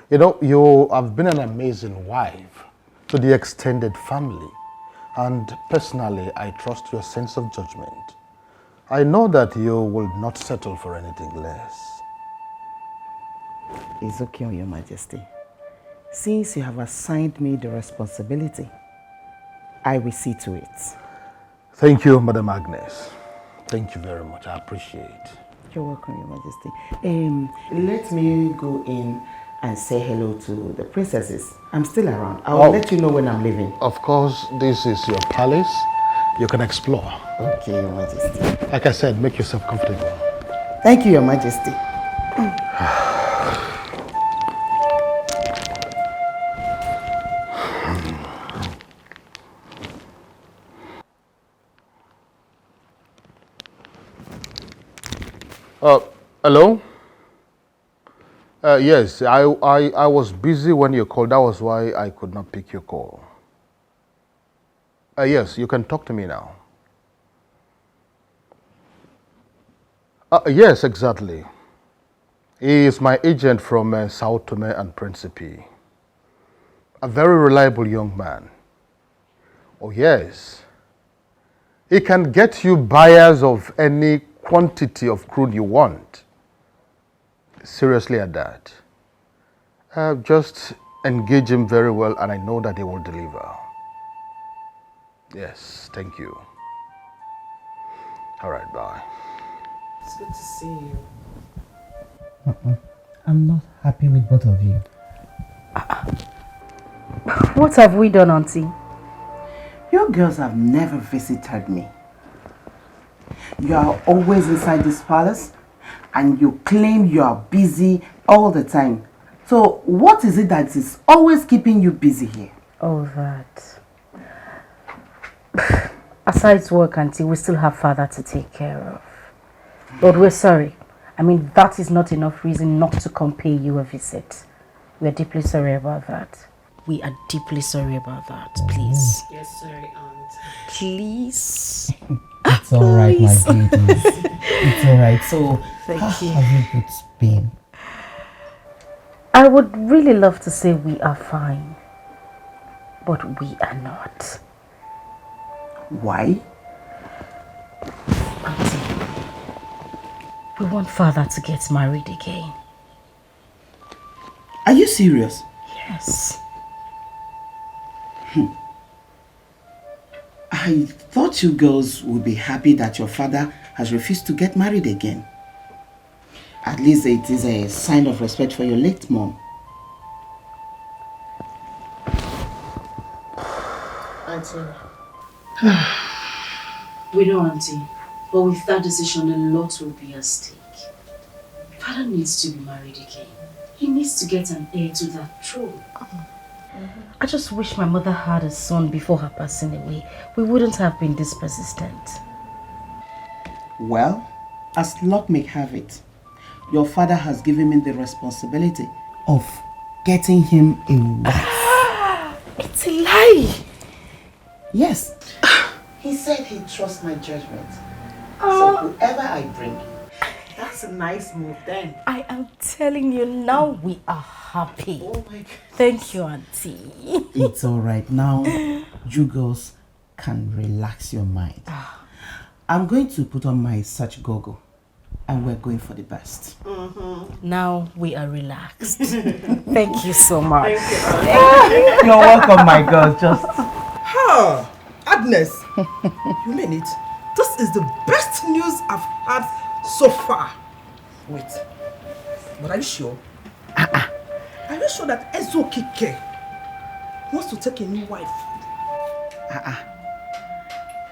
Speaker 9: You know, you have been an amazing wife to the extended family. And personally, I trust your sense of judgment. I know that you will not settle for anything less.
Speaker 7: It's okay, Your Majesty. Since you have assigned me the responsibility, I will see to it.
Speaker 9: Thank you, Madam Agnes. Thank you very much. I appreciate it.
Speaker 7: You're welcome, Your Majesty. Let me go in and say hello to the princesses. I'm still around. I'll let you know when I'm leaving.
Speaker 9: Of course, this is your palace. You can explore.
Speaker 7: Okay, Your Majesty.
Speaker 9: Like I said, make yourself comfortable.
Speaker 7: Thank you, Your Majesty.
Speaker 9: Hello?
Speaker 2: Yes, I was busy when you called. That was why I could not pick your call. Yes, you can talk to me now. Yes, exactly. He is my agent from Sao Tome and Principe. A very reliable young man. Oh, yes. He can get you buyers of any quantity of crude you want. Seriously at that. Just engage him very well and I know that he will deliver. Yes, thank you. All right, bye.
Speaker 4: It's good to see you.
Speaker 7: I'm not happy with both of you.
Speaker 3: What have we done, Auntie?
Speaker 7: You girls have never visited me. You are always inside this palace and you claim you are busy all the time. So what is it that is always keeping you busy here?
Speaker 3: Oh, that. Aside work, Auntie, we still have father to take care of. But we're sorry. I mean, that is not enough reason not to come pay you a visit. We're deeply sorry about that.
Speaker 8: We are deeply sorry about that, please.
Speaker 4: Yes, sorry, Aunt.
Speaker 8: Please.
Speaker 7: It's alright, my babies. It's alright. So,
Speaker 3: Thank
Speaker 7: how
Speaker 3: you.
Speaker 7: have you both been?
Speaker 3: I would really love to say we are fine, but we are not.
Speaker 7: Why?
Speaker 3: Auntie, we want father to get married again.
Speaker 7: Are you serious?
Speaker 3: Yes.
Speaker 7: I thought you girls would be happy that your father has refused to get married again. At least it is a sign of respect for your late mom.
Speaker 8: Auntie. We know, Auntie. But with that decision, a lot will be at stake. Father needs to be married again. He needs to get an heir to that throne.
Speaker 3: I just wish my mother had a son before her passing away. We wouldn't have been this persistent.
Speaker 7: Well, as luck may have it, your father has given me the responsibility of getting him a wife.
Speaker 3: It's a lie!
Speaker 7: Yes. He said he trusts my judgment. So whoever I bring,
Speaker 4: That's a nice move then.
Speaker 3: I am telling you now, we are happy.
Speaker 7: oh my God.
Speaker 3: Thank you, Auntie.
Speaker 7: It's alright now. You girls can relax your mind. I'm going to put on my search goggle and we're going for the best.
Speaker 3: Now we are relaxed. Thank you so much.
Speaker 7: You're welcome, my girl. Just
Speaker 13: Ha! Agnes, you mean it? This is the best news I've had so far. Wait, but are you sure? Are you sure that Ejike wants to take a new wife?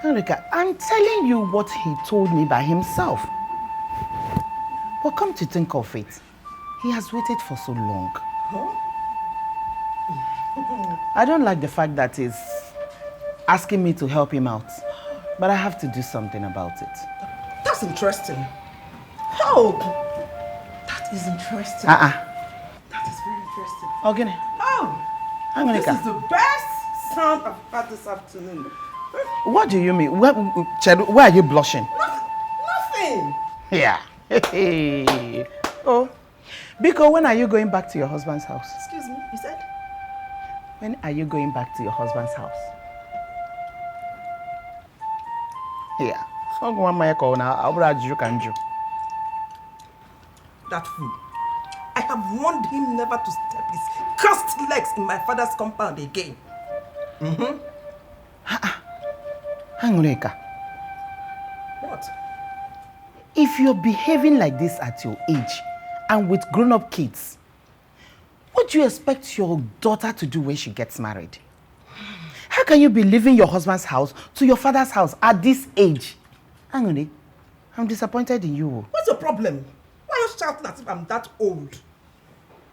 Speaker 7: Erika, I'm telling you what he told me by himself. But come to think of it, he has waited for so long.
Speaker 13: Huh?
Speaker 7: I don't like the fact that he's asking me to help him out. But I have to do something about it.
Speaker 13: That's interesting. How? That is interesting. That is very interesting.
Speaker 7: Okay.
Speaker 13: Oh, this
Speaker 7: Angelica,
Speaker 13: is the best sound I've had this afternoon.
Speaker 7: what do you mean? Why are you blushing?
Speaker 13: Nothing.
Speaker 7: Yeah. Oh, Biko, when are you going back to your husband's house?
Speaker 13: Excuse me, you said?
Speaker 7: When are you going back to your husband's house? Yeah.
Speaker 13: That fool. I have warned him never to step his cursed legs in my father's compound again.
Speaker 7: Angelica,
Speaker 13: What?
Speaker 7: if you're behaving like this at your age and with grown-up kids, what do you expect your daughter to do when she gets married? How can you be leaving your husband's house to your father's house at this age? Angeli, I'm disappointed in you.
Speaker 13: What's your problem? Why are you shouting as if I'm that old?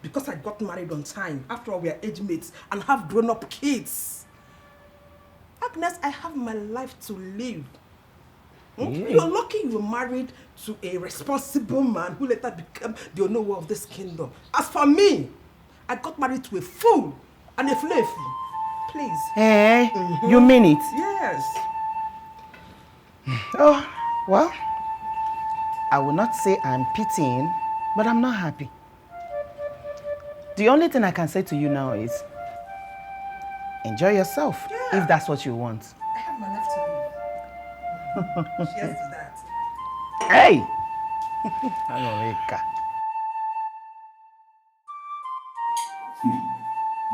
Speaker 13: Because I got married on time. After all, we are age mates and have grown-up kids. Agnes, I have my life to live. You're lucky you were married to a responsible man who later became the owner of this kingdom. As for me, I got married to a fool and a slave. Please.
Speaker 7: Hey, you mean it?
Speaker 13: Yes.
Speaker 7: Oh, well, I will not say I'm pitying, but I'm not happy. The only thing I can say to you now is enjoy yourself, if that's what you want.
Speaker 13: I have my life to live. Cheers to that.
Speaker 7: Hey! Angoleka.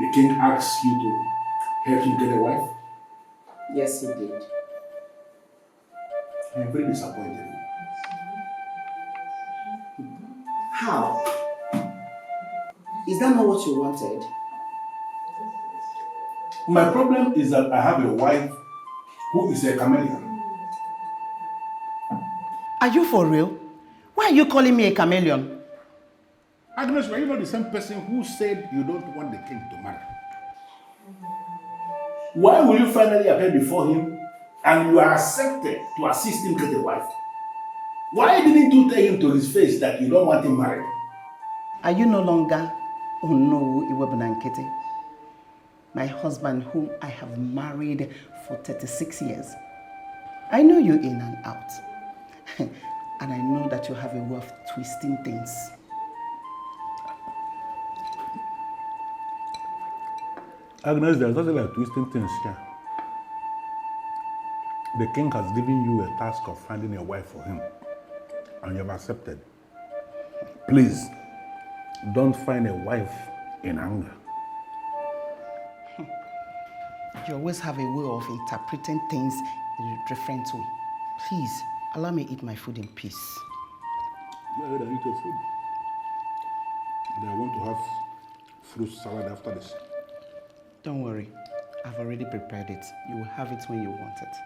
Speaker 12: The king asked you to help him get a wife?
Speaker 14: Yes, he did.
Speaker 12: I'm very disappointed.
Speaker 14: How? Is that not what you wanted?
Speaker 12: My problem is that I have a wife who is a chameleon.
Speaker 7: Are you for real? Why are you calling me a chameleon?
Speaker 12: Agnes, were you not the same person who said you don't want the king to marry? Why will you finally appear before him and you are accepted to assist him get a wife? Why didn't you tell him to his face that you don't want him married?
Speaker 7: Are you no longer Onowu Iwebunankete? My husband whom I have married for 36 years. I know you in and out. And I know that you have a way of twisting things.
Speaker 1: Agnes, there's nothing like twisting things here. The king has given you a task of finding a wife for him, and you have accepted. Please, don't find a wife in anger.
Speaker 7: You always have a way of interpreting things in a different way. Please, allow me eat my food in peace.
Speaker 1: Go ahead and eat your food. And I want to have fruit salad after this.
Speaker 7: Don't worry, I've already prepared it. You will have it when you want it.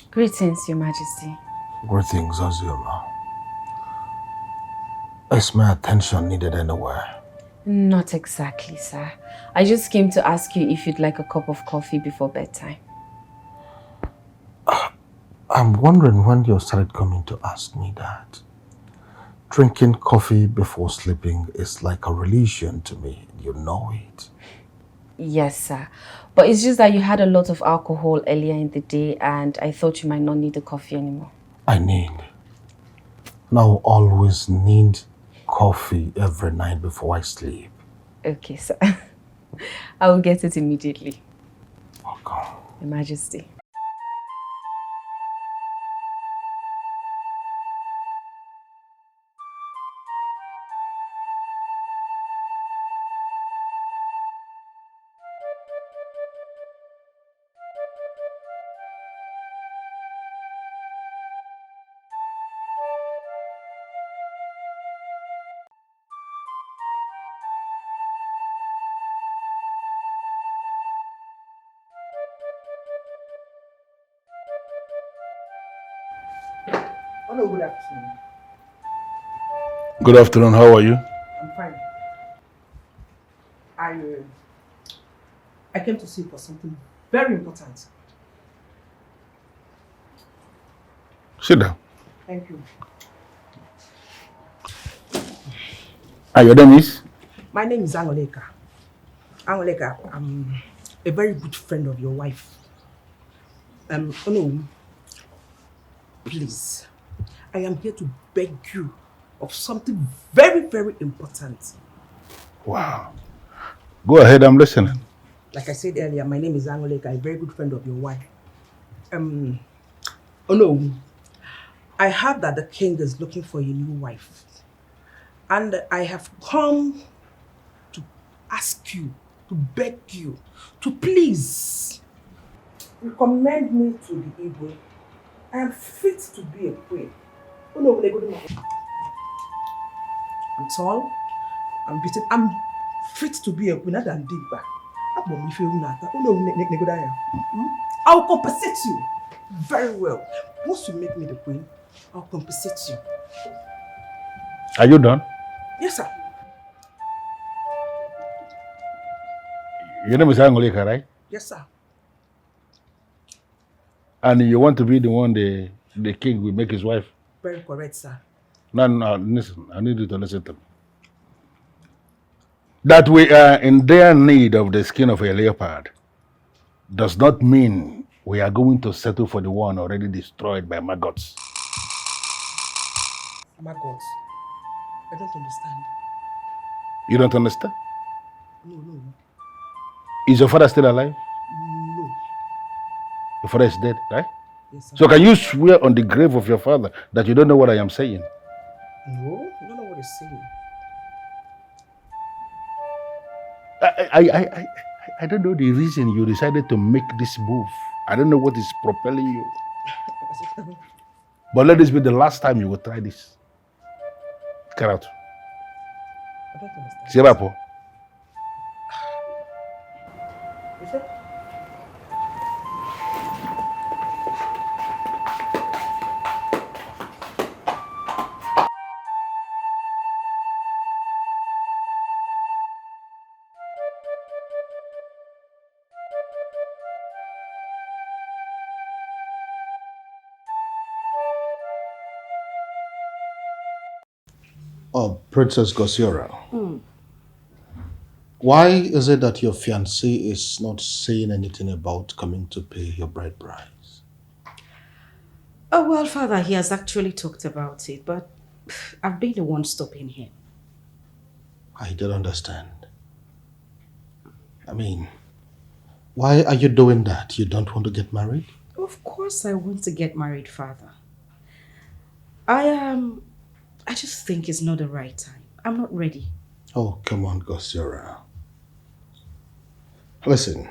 Speaker 3: Greetings, Your Majesty.
Speaker 2: Greetings, Azuma. Is my attention needed anywhere?
Speaker 3: Not exactly, sir. I just came to ask you if you'd like a cup of coffee before bedtime.
Speaker 2: I'm wondering when you started coming to ask me that. Drinking coffee before sleeping is like a religion to me. You know it.
Speaker 3: Yes, sir. But it's just that you had a lot of alcohol earlier in the day and I thought you might not need the coffee anymore.
Speaker 2: I always need coffee every night before I sleep.
Speaker 3: Okay, sir. I will get it immediately.
Speaker 2: Welcome.
Speaker 3: Your Majesty.
Speaker 13: Hello, good afternoon.
Speaker 1: Good afternoon, how are you?
Speaker 13: I'm fine. I came to see you for something very important.
Speaker 1: Sit down.
Speaker 13: Thank you.
Speaker 1: And your name is?
Speaker 13: My name is Angoleka. Angoleka, I'm a very good friend of your wife. No, please. I am here to beg you of something very, very important.
Speaker 1: Wow. Go ahead, I'm listening.
Speaker 13: Like I said earlier, my name is Angoleka, a very good friend of your wife. No, I heard that the king is looking for a new wife. And I have come to ask you, to beg you, to please recommend me to the Igwe. I am fit to be a queen. I'm tall, I'm fit to be a queen, not than Digba. I'll compensate you very well. Once you make me the queen, I'll compensate you.
Speaker 1: Are you done?
Speaker 13: Yes, sir.
Speaker 12: Your name is Angolika, right?
Speaker 13: Yes, sir.
Speaker 12: And you want to be the one the king will make his wife?
Speaker 13: Very correct, sir.
Speaker 12: No, listen. I need you to listen to me. That we are in dire need of the skin of a leopard does not mean we are going to settle for the one already destroyed by maggots.
Speaker 13: Maggots? I don't understand.
Speaker 12: You don't understand?
Speaker 13: No.
Speaker 12: Is your father still alive?
Speaker 13: No.
Speaker 12: Your father is dead, right?
Speaker 13: Yes, sir.
Speaker 12: So can you swear on the grave of your father that you don't know what I am saying?
Speaker 13: No, I don't know what you're saying.
Speaker 12: I don't know the reason you decided to make this move. I don't know what is propelling you. But let this be the last time you will try this. Get out.
Speaker 13: I don't understand.
Speaker 12: Siabapo.
Speaker 13: Is it?
Speaker 2: Oh, Princess Gosiora. Why is it that your fiancé is not saying anything about coming to pay your bride price?
Speaker 8: Oh, well, Father, he has actually talked about it, but I've been the one stopping him.
Speaker 2: I don't understand. I mean, why are you doing that? You don't want to get married?
Speaker 8: Of course I want to get married, Father. I just think it's not the right time. I'm not ready.
Speaker 2: Oh, come on, Gosiora. Listen,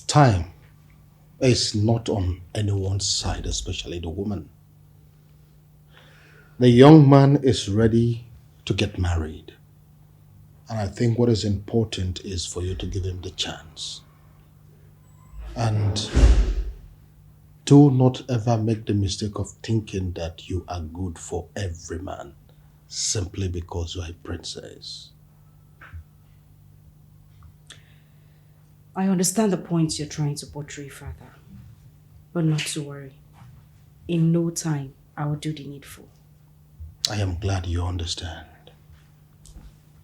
Speaker 2: time is not on anyone's side, especially the woman. The young man is ready to get married. And I think what is important is for you to give him the chance. And do not ever make the mistake of thinking that you are good for every man simply because you are a princess.
Speaker 8: I understand the points you're trying to portray, Father. But not to worry. In no time, I will do the needful.
Speaker 2: I am glad you understand.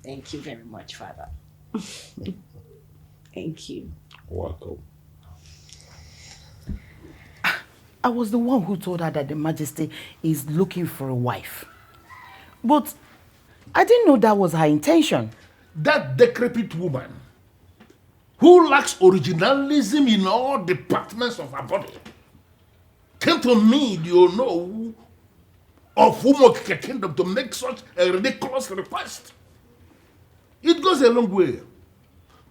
Speaker 8: Thank you very much, Father. Thank you.
Speaker 2: Welcome.
Speaker 7: I was the one who told her that the Majesty is looking for a wife. But I didn't know that was her intention.
Speaker 12: That decrepit woman who lacks originalism in all departments of her body came to me, do you know, of Umokike Kingdom to make such a ridiculous request. It goes a long way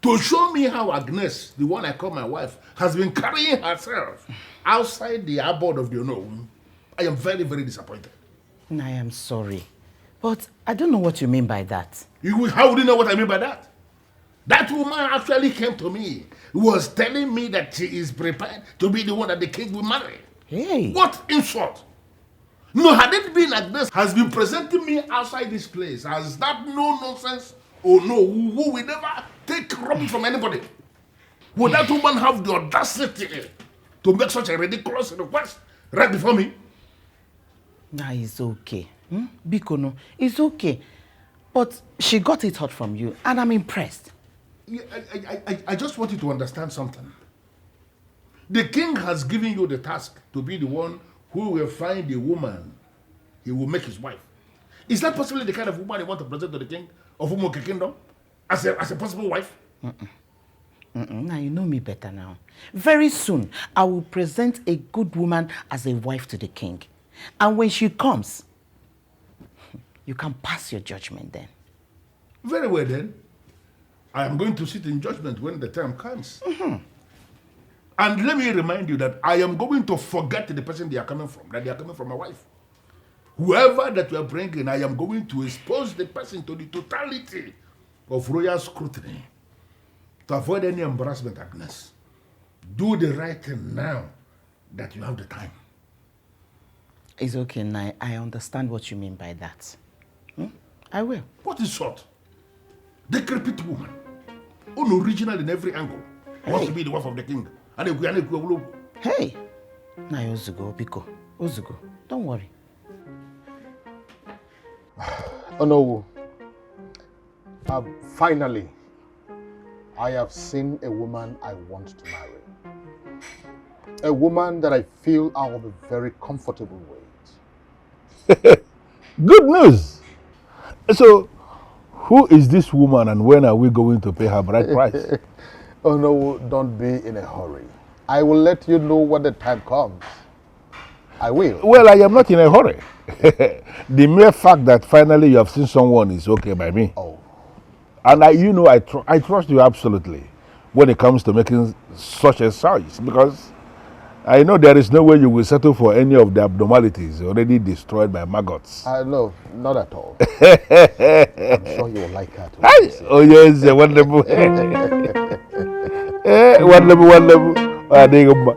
Speaker 12: to show me how Agnes, the one I call my wife, has been carrying herself outside the abode of the unknown. I am very, very disappointed.
Speaker 7: I am sorry, but I don't know what you mean by that.
Speaker 12: How would you know what I mean by that? That woman actually came to me, was telling me that she is prepared to be the one that the king will marry.
Speaker 7: Hey!
Speaker 12: What insult! No, had it been Agnes has been presenting me outside this place, has that no nonsense? Oh no, who will never take rubbish from anybody? Would that woman have the audacity to make such a ridiculous request right before me?
Speaker 7: Nah, it's okay. Bikono, it's okay. But she got it hot from you, and I'm impressed.
Speaker 12: Yeah, I just want you to understand something. The king has given you the task to be the one who will find a woman he will make his wife. Is that possibly the kind of woman you want to present to the king of Umoke Kingdom as a possible wife?
Speaker 7: Now you know me better now. Very soon, I will present a good woman as a wife to the king. And when she comes, you can pass your judgment then.
Speaker 12: Very well then. I am going to sit in judgment when the time comes. And let me remind you that I am going to forget the person they are coming from, that they are coming from my wife. Whoever that you are bringing, I am going to expose the person to the totality of royal scrutiny to avoid any embarrassment, Agnes. Do the right thing now that you have the time.
Speaker 7: It's okay, Nai. I understand what you mean by that. I will.
Speaker 12: What is short? Decrepit woman.
Speaker 1: Unoriginal in every angle. Wants to be the wife of the king.
Speaker 7: Hey! Now Ozugo, Biko. Ozugo, don't worry.
Speaker 2: Oh no. Finally, I have seen a woman I want to marry. A woman that I feel I will be very comfortable with.
Speaker 1: Good news! So, who is this woman and when are we going to pay her bride price?
Speaker 2: Oh no, don't be in a hurry. I will let you know when the time comes. I will.
Speaker 1: Well, I am not in a hurry. The mere fact that finally you have seen someone is okay by me.
Speaker 2: Oh.
Speaker 1: And I trust you absolutely when it comes to making such a choice, because I know there is no way you will settle for any of the abnormalities already destroyed by maggots.
Speaker 2: No, not at all. I'm sure you will like her too.
Speaker 1: Oh yes, wonderful. Wonderful. Adigumba.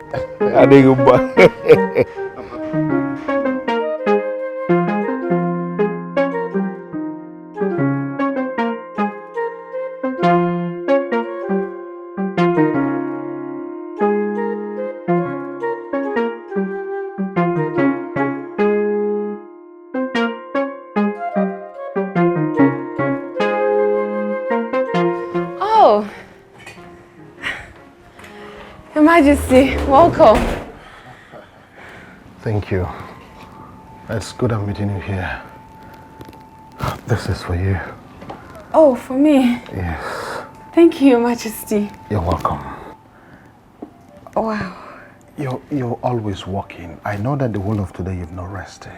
Speaker 6: Your Majesty, welcome.
Speaker 9: Thank you. It's good I'm meeting you here. This is for you.
Speaker 6: Oh, for me?
Speaker 9: Yes.
Speaker 6: Thank you, Your Majesty.
Speaker 9: You're welcome.
Speaker 6: Wow.
Speaker 9: You're always working. I know that the whole of today you've not rested.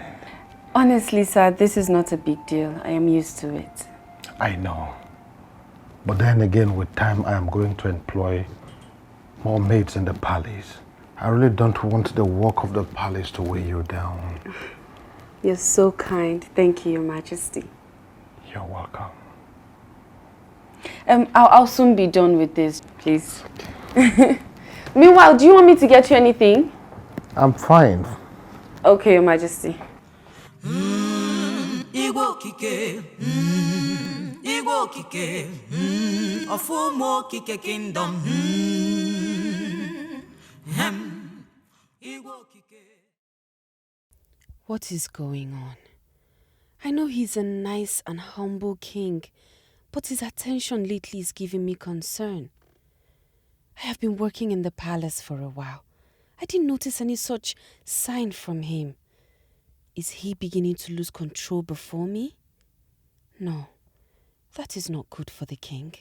Speaker 6: Honestly, sir, this is not a big deal. I am used to it.
Speaker 9: I know. But then again, with time, I am going to employ more maids in the palace. I really don't want the work of the palace to weigh you down.
Speaker 6: You're so kind. Thank you, Your Majesty.
Speaker 9: You're welcome.
Speaker 6: I'll soon be done with this, please. Meanwhile, do you want me to get you anything?
Speaker 9: I'm fine.
Speaker 6: Okay, Your Majesty.
Speaker 11: Igbo kike, Igbo kike, Ofumo kike kingdom, Igbo kike.
Speaker 6: What is going on? I know he's a nice and humble king, but his attention lately is giving me concern. I have been working in the palace for a while. I didn't notice any such sign from him. Is he beginning to lose control before me? No, that is not good for the king.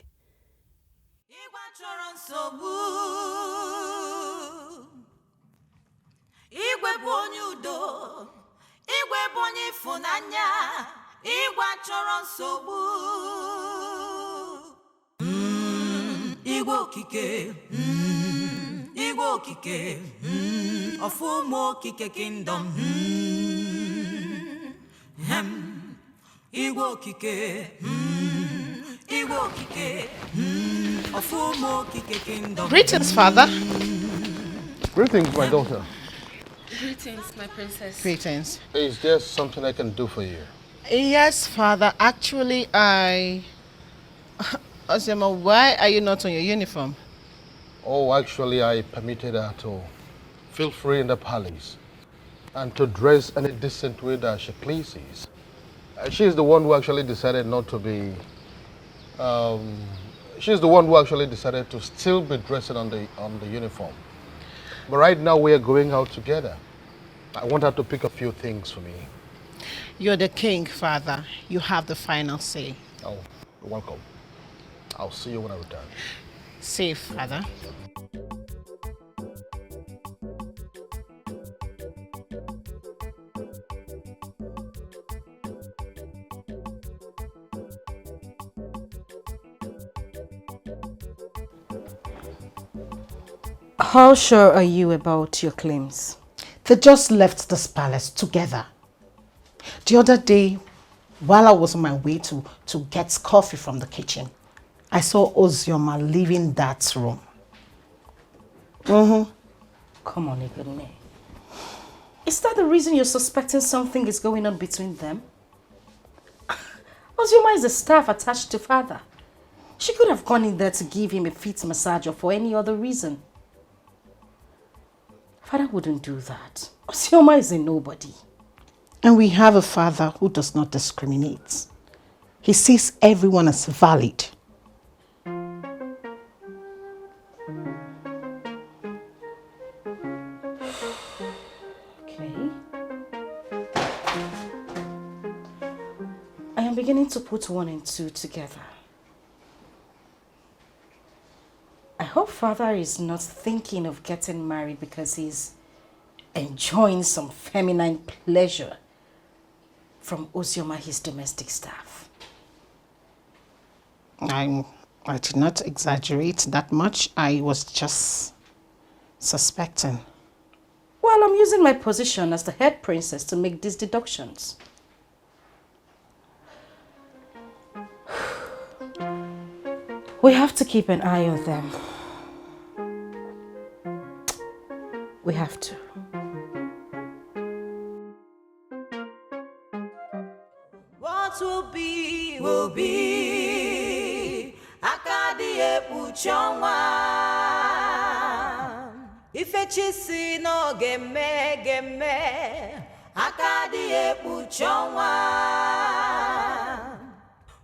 Speaker 11: Igbo kike, Igbo kike, Ofumo kike kingdom, Igbo kike, Igbo kike, Ofumo kike kingdom.
Speaker 7: Greetings, father.
Speaker 2: Greetings, my daughter.
Speaker 6: Greetings, my princess.
Speaker 7: Greetings.
Speaker 2: Is there something I can do for you?
Speaker 7: Yes, father. Actually, Osema, why are you not on your uniform?
Speaker 2: Oh, actually, I permitted her to feel free in the palace and to dress any decent way that she pleases. She's the one who actually decided not to be... she's the one who actually decided to still be dressing on the uniform. But right now, we are going out together. I want her to pick a few things for me.
Speaker 7: You're the king, father. You have the final say.
Speaker 2: Oh, you're welcome. I'll see you when I return.
Speaker 7: Safe, father.
Speaker 4: How sure are you about your claims?
Speaker 7: They just left this palace together. The other day, while I was on my way to get coffee from the kitchen, I saw Ozioma leaving that room.
Speaker 4: Come on, Ebele. Is that the reason you're suspecting something is going on between them? Ozioma is a staff attached to father.
Speaker 8: She could have gone in there to give him a feet massage or for any other reason. Father wouldn't do that. Osioma is a nobody.
Speaker 4: And we have a father who does not discriminate. He sees everyone as valid.
Speaker 8: Okay. I am beginning to put 1 and 2 together. I hope father is not thinking of getting married because he's enjoying some feminine pleasure from Osioma, his domestic staff.
Speaker 4: I did not exaggerate that much. I was just suspecting.
Speaker 8: Well, I'm using my position as the head princess to make these deductions. We have to keep an eye on them. We have to.
Speaker 11: What will be, will be. Akadi epuchonwa. Ife chisi no geme. Akadi epuchonwa.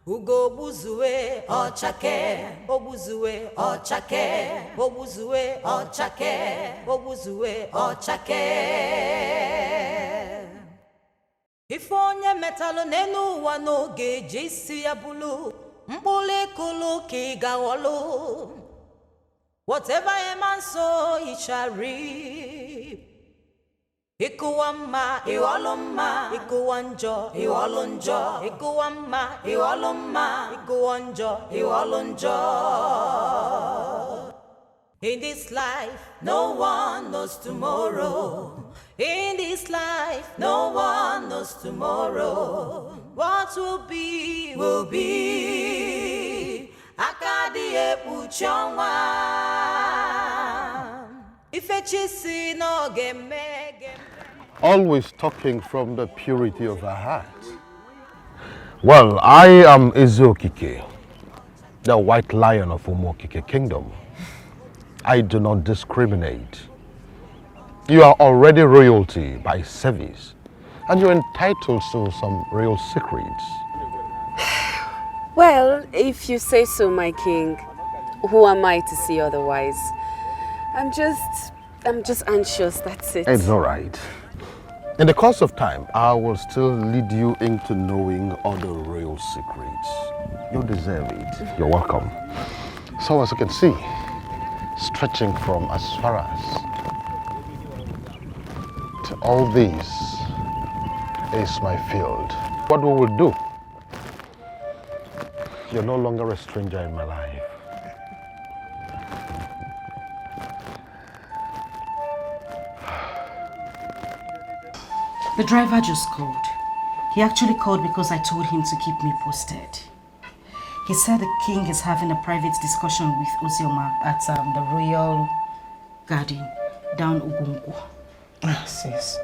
Speaker 11: Ugo buzue ochake, obuzue ochake, obuzue ochake, obuzue ochake. Ifonye metalo nenu wano gejisi ya bulu, mbule kulu kigawolu. Whatever a man sow, he shall reap. Ikuwama, iwaloma, ikuwanjo, iwalonjo, ikuwama, iwaloma, ikuwanjo, iwalonjo. In this life, no one knows tomorrow. In this life, no one knows tomorrow. What will be, will be. Akadi epuchonwa. Ife chisi no geme.
Speaker 9: Always talking from the purity of her heart. Well, I am Edochie, the white lion of Umokike kingdom. I do not discriminate. You are already royalty by service, and you're entitled to some royal secrets.
Speaker 6: Well, if you say so, my king, who am I to see otherwise? I'm just anxious, that's it.
Speaker 9: It's all right. In the course of time, I will still lead you into knowing all the royal secrets. You deserve it. You're welcome. So as you can see, stretching from as far as to all this is my field. What we will do, you're no longer a stranger in my life.
Speaker 8: The driver just called. He actually called because I told him to keep me posted. He said the king is having a private discussion with Osioma at the royal garden down Ugungu.
Speaker 4: Sis,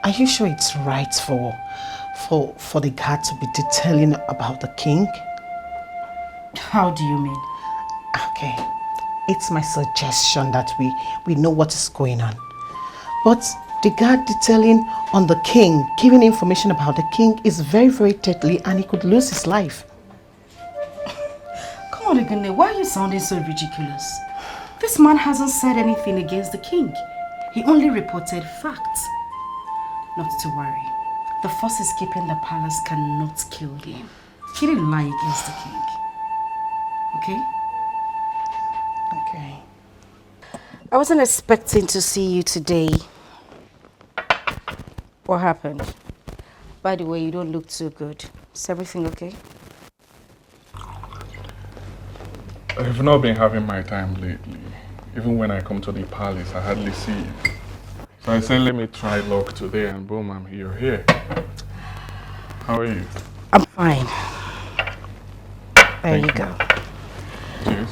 Speaker 4: are you sure it's right for the guard to be detailing about the king?
Speaker 8: How do you mean?
Speaker 4: Okay, it's my suggestion that we know what is going on. But the guard detailing on the king, giving information about the king is very, very deadly and he could lose his life.
Speaker 8: Come on, Ejike, why are you sounding so ridiculous? This man hasn't said anything against the king. He only reported facts. Not to worry. The forces keeping the palace cannot kill him. He didn't lie against the king. Okay?
Speaker 4: Okay.
Speaker 8: I wasn't expecting to see you today. What happened? By the way, you don't look too good. Is everything okay?
Speaker 5: I've not been having my time lately. Even when I come to the palace, I hardly see you. So I said, let me try luck today, and boom, you're here. How are you?
Speaker 8: I'm fine. There you go.
Speaker 5: Cheers.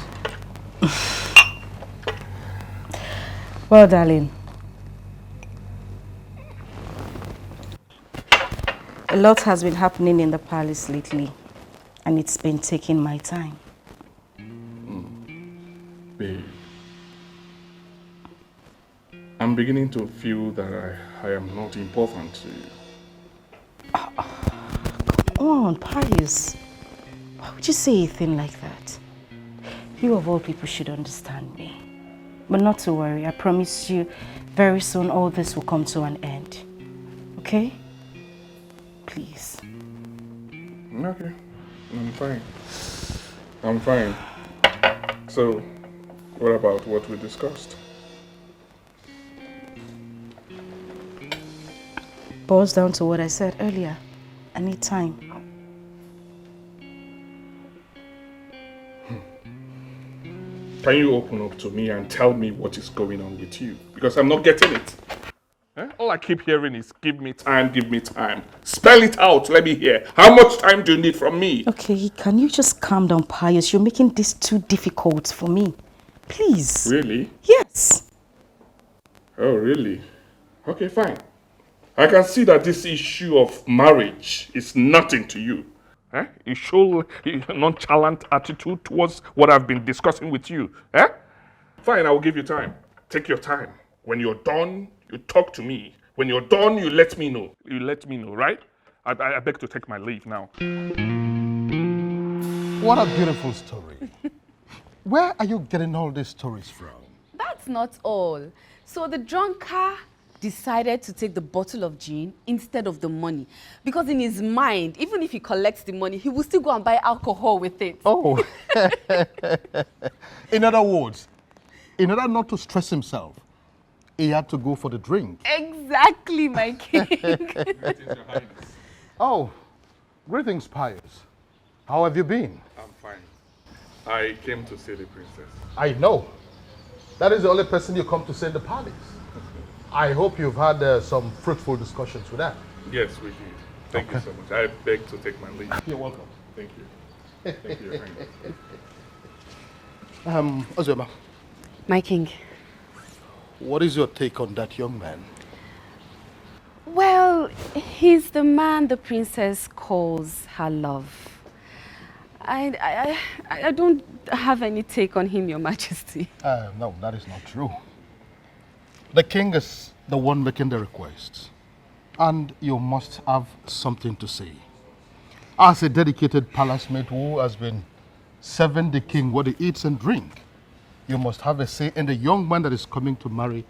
Speaker 8: Well, darling. A lot has been happening in the palace lately, and it's been taking my time.
Speaker 5: beginning to feel that I am not important to you.
Speaker 3: Come on, Pius. Why would you say a thing like that? You of all people should understand me. But not to worry, I promise you, very soon all this will come to an end. Okay? Please.
Speaker 5: Okay, I'm fine. I'm fine. So, what about what we discussed?
Speaker 3: Boils down to what I said earlier. I need time.
Speaker 5: Can you open up to me and tell me what is going on with you? Because I'm not getting it. All I keep hearing is give me time, give me time. Spell it out, let me hear. How much time do you need from me?
Speaker 3: Okay, can you just calm down, Pius? You're making this too difficult for me. Please.
Speaker 5: Really?
Speaker 3: Yes.
Speaker 5: Oh, really? Okay, fine. I can see that this issue of marriage is nothing to you. You show a nonchalant attitude towards what I've been discussing with you. Fine, I will give you time. Take your time. When you're done, you talk to me. When you're done, you let me know. You let me know, right? I beg to take my leave now.
Speaker 2: What a beautiful story. Where are you getting all these stories from?
Speaker 6: That's not all. So the drunkard decided to take the bottle of gin instead of the money. Because in his mind, even if he collects the money, he will still go and buy alcohol with it.
Speaker 2: Oh. In other words, in order not to stress himself, he had to go for the drink.
Speaker 6: Exactly, my king.
Speaker 2: Oh, greetings, Pius. How have you been?
Speaker 5: I'm fine. I came to see the princess.
Speaker 2: I know. That is the only person you come to see in the palace. I hope you've had some fruitful discussions with her.
Speaker 5: Yes, we did. Thank you so much. I beg to take my leave.
Speaker 2: You're welcome.
Speaker 5: Thank you. Thank you, Your Highness.
Speaker 2: Ozema.
Speaker 6: My king.
Speaker 2: What is your take on that young man?
Speaker 6: Well, he's the man the princess calls her love. I don't have any take on him, Your Majesty.
Speaker 2: No, that is not true. The king is the one making the requests, and you must have something to say. As a dedicated palace mate who has been serving the king what he eats and drink, you must have a say in the young man that is coming to marry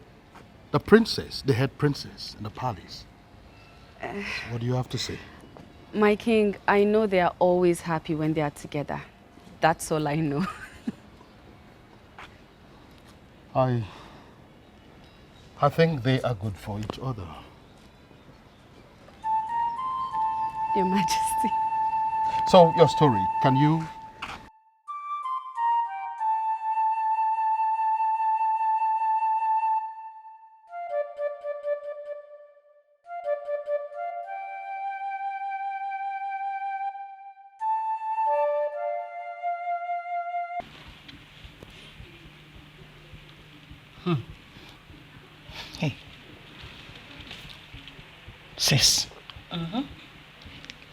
Speaker 2: the princess, the head princess in the palace. What do you have to say?
Speaker 6: My king, I know they are always happy when they are together. That's all I know.
Speaker 2: I think they are good for each other.
Speaker 6: Your Majesty.
Speaker 2: So, your story, can you...
Speaker 7: Hey. Sis.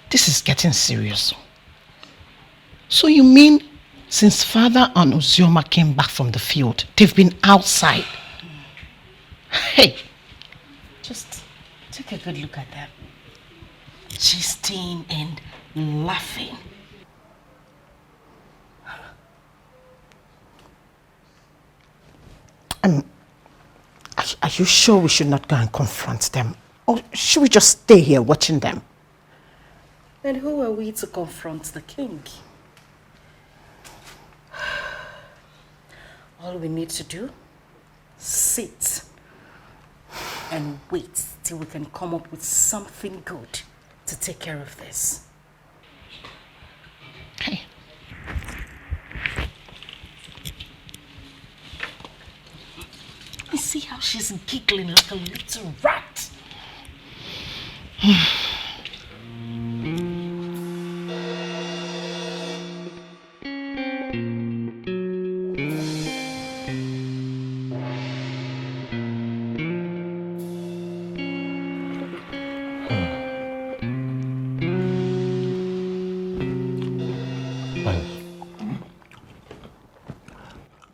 Speaker 7: This is getting serious. So you mean since Father and Uzioma came back from the field, they've been outside? Hey. Just take a good look at them. Gisting and laughing. Are you sure we should not go and confront them? Or should we just stay here watching them?
Speaker 3: Then who are we to confront the king? All we need to do, sit and wait till we can come up with something good to take care of this.
Speaker 7: Hey. You see how she's giggling like a little rat?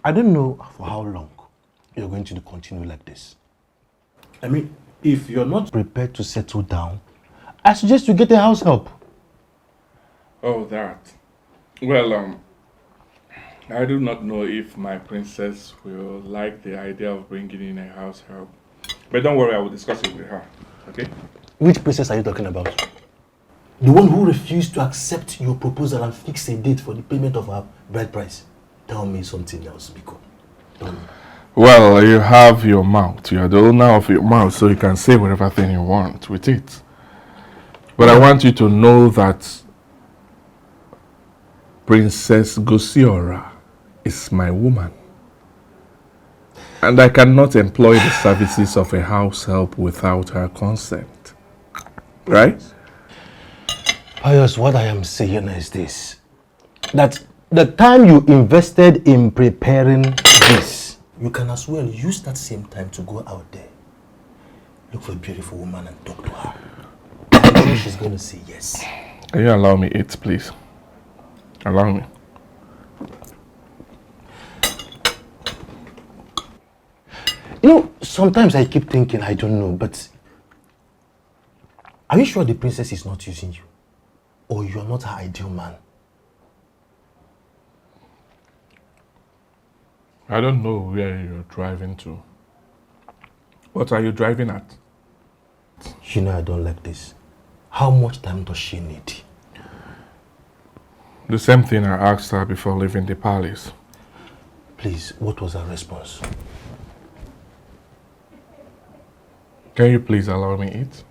Speaker 9: I don't know for how long you're going to continue like this. I mean, if you're not prepared to settle down, I suggest you get a house help.
Speaker 5: Oh, that. Well, I do not know if my princess will like the idea of bringing in a house help. But don't worry, I will discuss it with her. Okay?
Speaker 9: Which princess are you talking about? The one who refused to accept your proposal and fix a date for the payment of our bride price. Tell me something else, Biko. Tell me.
Speaker 5: Well, you have your mouth. You are the owner of your mouth, so you can say whatever thing you want with it. But I want you to know that Princess Gosiora is my woman. And I cannot employ the services of a house help without her consent. Right?
Speaker 9: Pius, what I am saying is this. That the time you invested in preparing this, you can as well use that same time to go out there. Look for a beautiful woman and talk to her. I know she's going to say yes.
Speaker 5: Can you allow me it, please? Allow me.
Speaker 9: You know, sometimes I keep thinking, I don't know, but are you sure the princess is not using you? Or you're not her ideal man?
Speaker 5: I don't know where you're driving to. What are you driving at?
Speaker 9: You know I don't like this. How much time does she need?
Speaker 5: The same thing I asked her before leaving the palace.
Speaker 9: Please, what was her response?
Speaker 5: Can you please allow me it?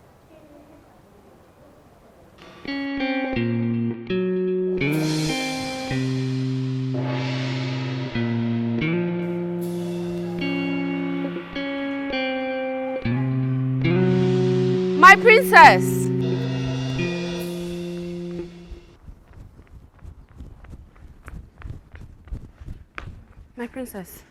Speaker 6: My princess! My princess.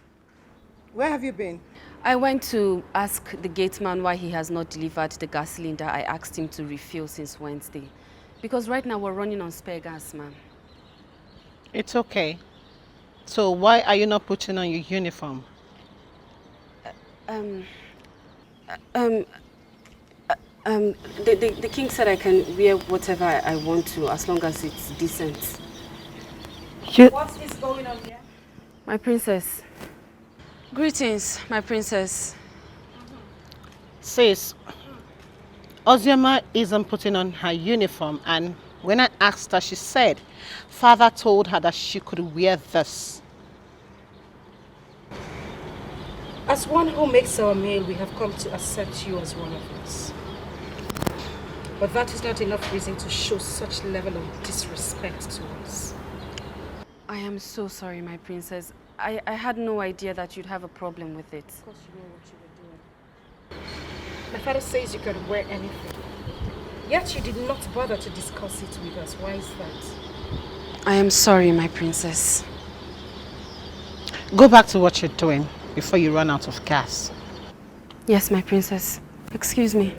Speaker 4: Where have you been?
Speaker 6: I went to ask the gateman why he has not delivered the gas cylinder I asked him to refill since Wednesday. Because right now we're running on spare gas, ma'am.
Speaker 4: It's okay. So why are you not putting on your uniform?
Speaker 6: The king said I can wear whatever I want to as long as it's decent.
Speaker 8: What is going on here?
Speaker 6: My princess. Greetings, my princess.
Speaker 4: Sis, Ozioma isn't putting on her uniform, and when I asked her, she said father told her that she could wear this.
Speaker 8: As one who makes our meal, we have come to accept you as one of us. But that is not enough reason to show such level of disrespect to us.
Speaker 6: I am so sorry, my princess. I had no idea that you'd have a problem with it.
Speaker 8: Of course you know what you were doing. My father says you can wear anything. Yet you did not bother to discuss it with us. Why is that?
Speaker 6: I am sorry, my princess.
Speaker 4: Go back to what you're doing before you run out of gas.
Speaker 6: Yes, my princess. Excuse me.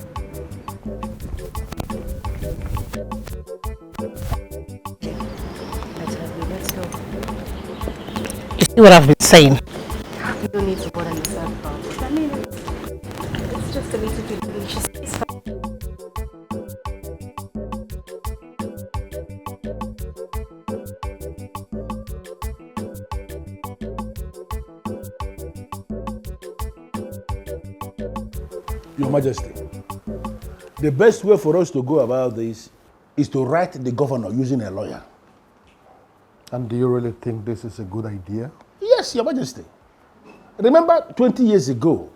Speaker 8: Let's go.
Speaker 4: You see what I've been saying?
Speaker 6: You don't need to bother yourself about it.
Speaker 8: I mean, it's just a little bit delicious. It's fine.
Speaker 1: Your Majesty, the best way for us to go about this is to write the governor using a lawyer.
Speaker 2: And do you really think this is a good idea?
Speaker 1: Yes, Your Majesty. Remember 20 years ago,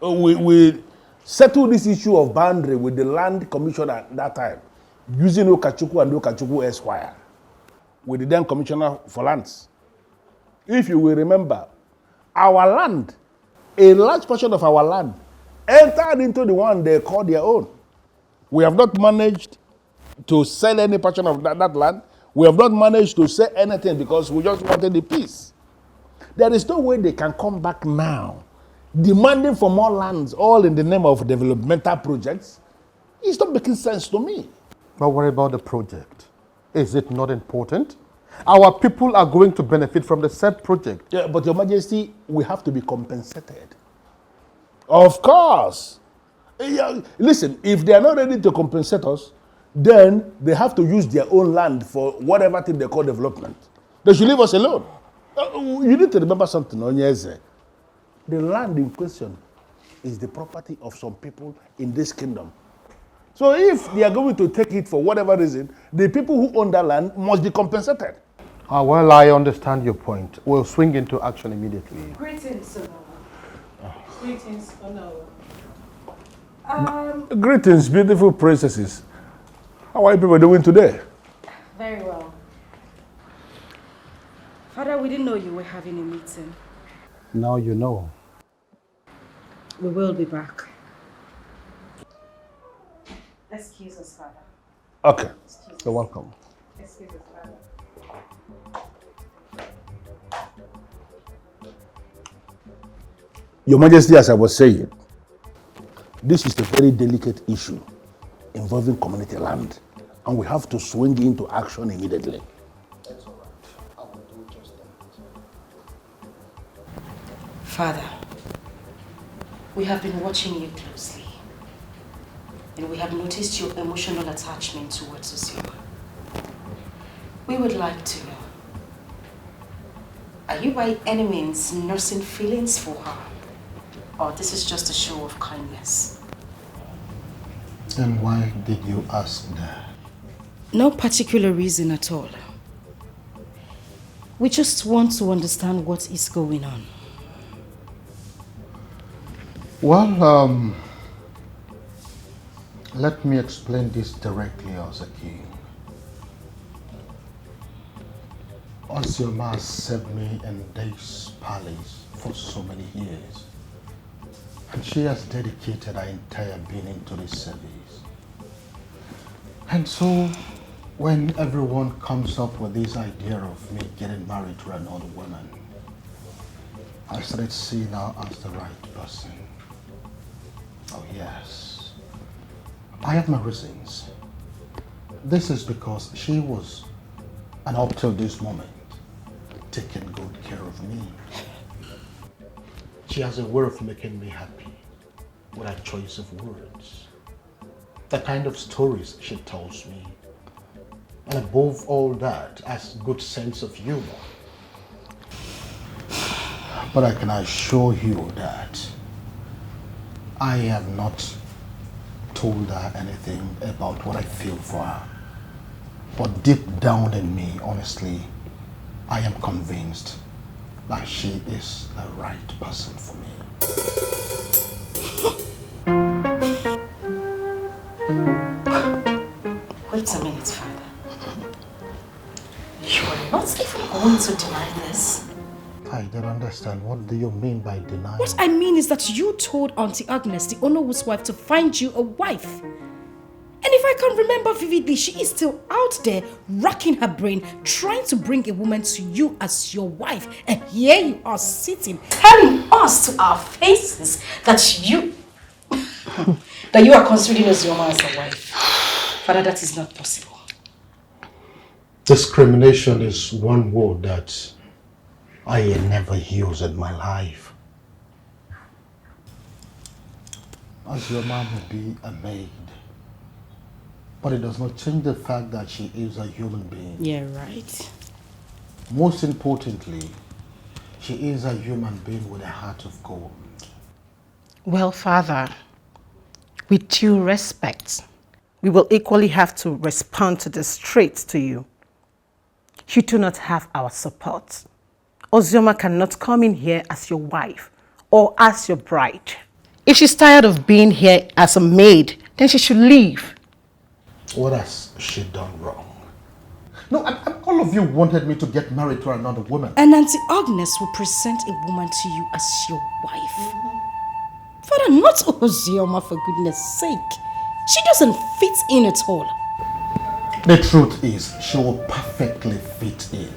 Speaker 1: we settled this issue of boundary with the land commissioner at that time, using Okachukwu and Okachukwu Esquire, with the then commissioner for lands. If you will remember, our land, a large portion of our land, entered into the one they call their own. We have not managed to sell any portion of that land. We have not managed to say anything because we just wanted the peace. There is no way they can come back now, demanding for more lands, all in the name of developmental projects. It's not making sense to me.
Speaker 2: But what about the project? Is it not important? Our people are going to benefit from the said project.
Speaker 1: Yeah, but Your Majesty, we have to be compensated. Of course. Yeah, listen, if they are not ready to compensate us, then they have to use their own land for whatever thing they call development. They should leave us alone. You need to remember something, Onyeze. The land in question is the property of some people in this kingdom. So if they are going to take it for whatever reason, the people who own that land must be compensated.
Speaker 9: Well, I understand your point. We'll swing into action immediately.
Speaker 8: Greetings, Greetings,
Speaker 1: Greetings, beautiful princesses. How are you people doing today?
Speaker 8: Very well. Father, we didn't know you were having a meeting.
Speaker 9: Now you know.
Speaker 8: We will be back. Excuse us, Father.
Speaker 1: Okay.
Speaker 9: You're welcome.
Speaker 8: Excuse us, Father.
Speaker 1: Your Majesty, as I was saying, this is a very delicate issue involving community land, and we have to swing into action immediately.
Speaker 9: That's all right. I will do just that.
Speaker 8: Father, we have been watching you closely, and we have noticed your emotional attachment towards Ugezu. We would like to know, are you by any means nursing feelings for her? Or this is just a show of kindness?
Speaker 2: And why did you ask that?
Speaker 8: No particular reason at all. We just want to understand what is going on.
Speaker 2: Well, let me explain this directly as a king. Ozioma served me in this palace for so many years. And she has dedicated her entire being into this service. And so, when everyone comes up with this idea of me getting married to another woman, I started seeing her as the right person. Oh yes, I have my reasons. This is because she was, and up till this moment, taking good care of me. She has a way of making me happy with her choice of words, the kind of stories she tells me, and above all that, has good sense of humor. But I can assure you that I have not told her anything about what I feel for her. But deep down in me, honestly, I am convinced that she is the right person for me.
Speaker 8: Wait a minute, Father. You are not even going to deny this.
Speaker 2: I don't understand. What do you mean by denying?
Speaker 8: What I mean is that you told Auntie Agnes, the Onowood's wife, to find you a wife. And if I can remember vividly, she is still out there racking her brain, trying to bring a woman to you as your wife. And here you are sitting, telling us to our faces that you are considering Ugezu as a wife. Father, that is not possible.
Speaker 2: Discrimination is one word that I had never used in my life. As your mom would be a maid, but it does not change the fact that she is a human being.
Speaker 8: Yeah, right.
Speaker 2: Most importantly, she is a human being with a heart of gold.
Speaker 7: Well, Father, with due respect, we will equally have to respond to this straight to you. You do not have our support. Ugezu cannot come in here as your wife or as your bride. If she's tired of being here as a maid, then she should leave.
Speaker 2: What has she done wrong? No, all of you wanted me to get married to another woman.
Speaker 8: And Auntie Agnes will present a woman to you as your wife. Father, not Ugezu, for goodness sake. She doesn't fit in at all.
Speaker 2: The truth is, she will perfectly fit in.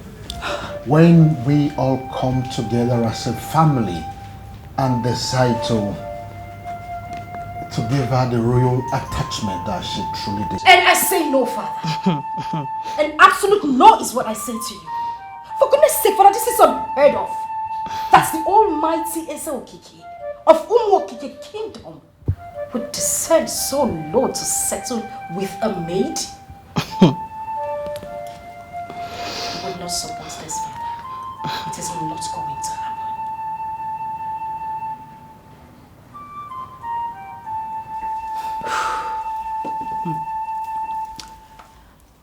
Speaker 2: When we all come together as a family and decide to give her the royal attachment that she truly deserves.
Speaker 8: And I say no, Father. An absolute no is what I say to you. For goodness sake, Father, this is unheard of. That's the almighty Eze Okike of Okike Kingdom would descend so low to settle with a maid? I would not support this, Father. It is not going to happen.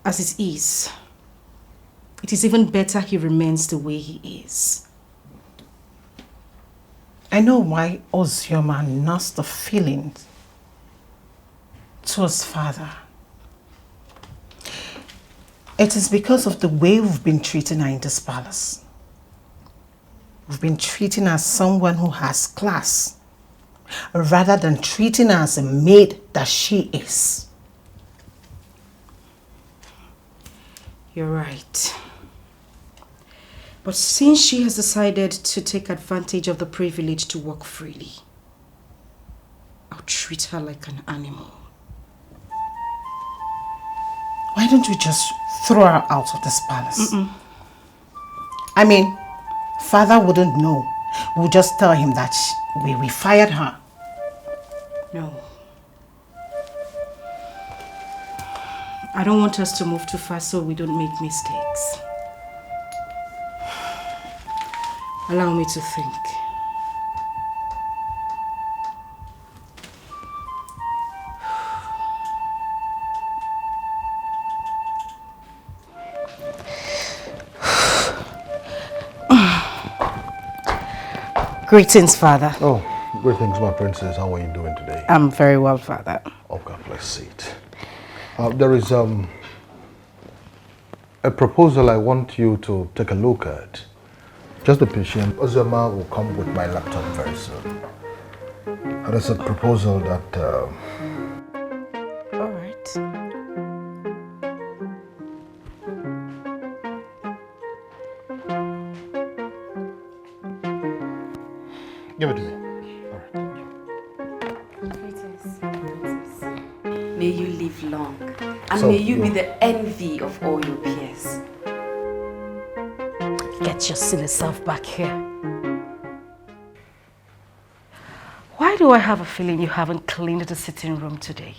Speaker 8: As it is even better he remains the way he is.
Speaker 4: I know why Ozioma nursed the feelings towards father. It is because of the way we've been treating her in this palace. We've been treating her as someone who has class, rather than treating her as a maid that she is.
Speaker 8: You're right. But since she has decided to take advantage of the privilege to walk freely, I'll treat her like an animal.
Speaker 4: Why don't we just throw her out of this palace? I mean, father wouldn't know. We'll just tell him that we fired her.
Speaker 8: No. I don't want us to move too fast so we don't make mistakes. Allow me to think. Greetings, Father.
Speaker 9: Oh, greetings, my princess. How are you doing today?
Speaker 8: I'm very well, Father.
Speaker 9: Okay, let's see it. There is a proposal I want you to take a look at. Just be patient. Ozema will come with my laptop very soon. There's a proposal that...
Speaker 8: All right.
Speaker 9: Give it to me.
Speaker 6: May you live long, and may you be the envy of all your peers.
Speaker 8: Get your silly self back here. Why do I have a feeling you haven't cleaned the sitting room today?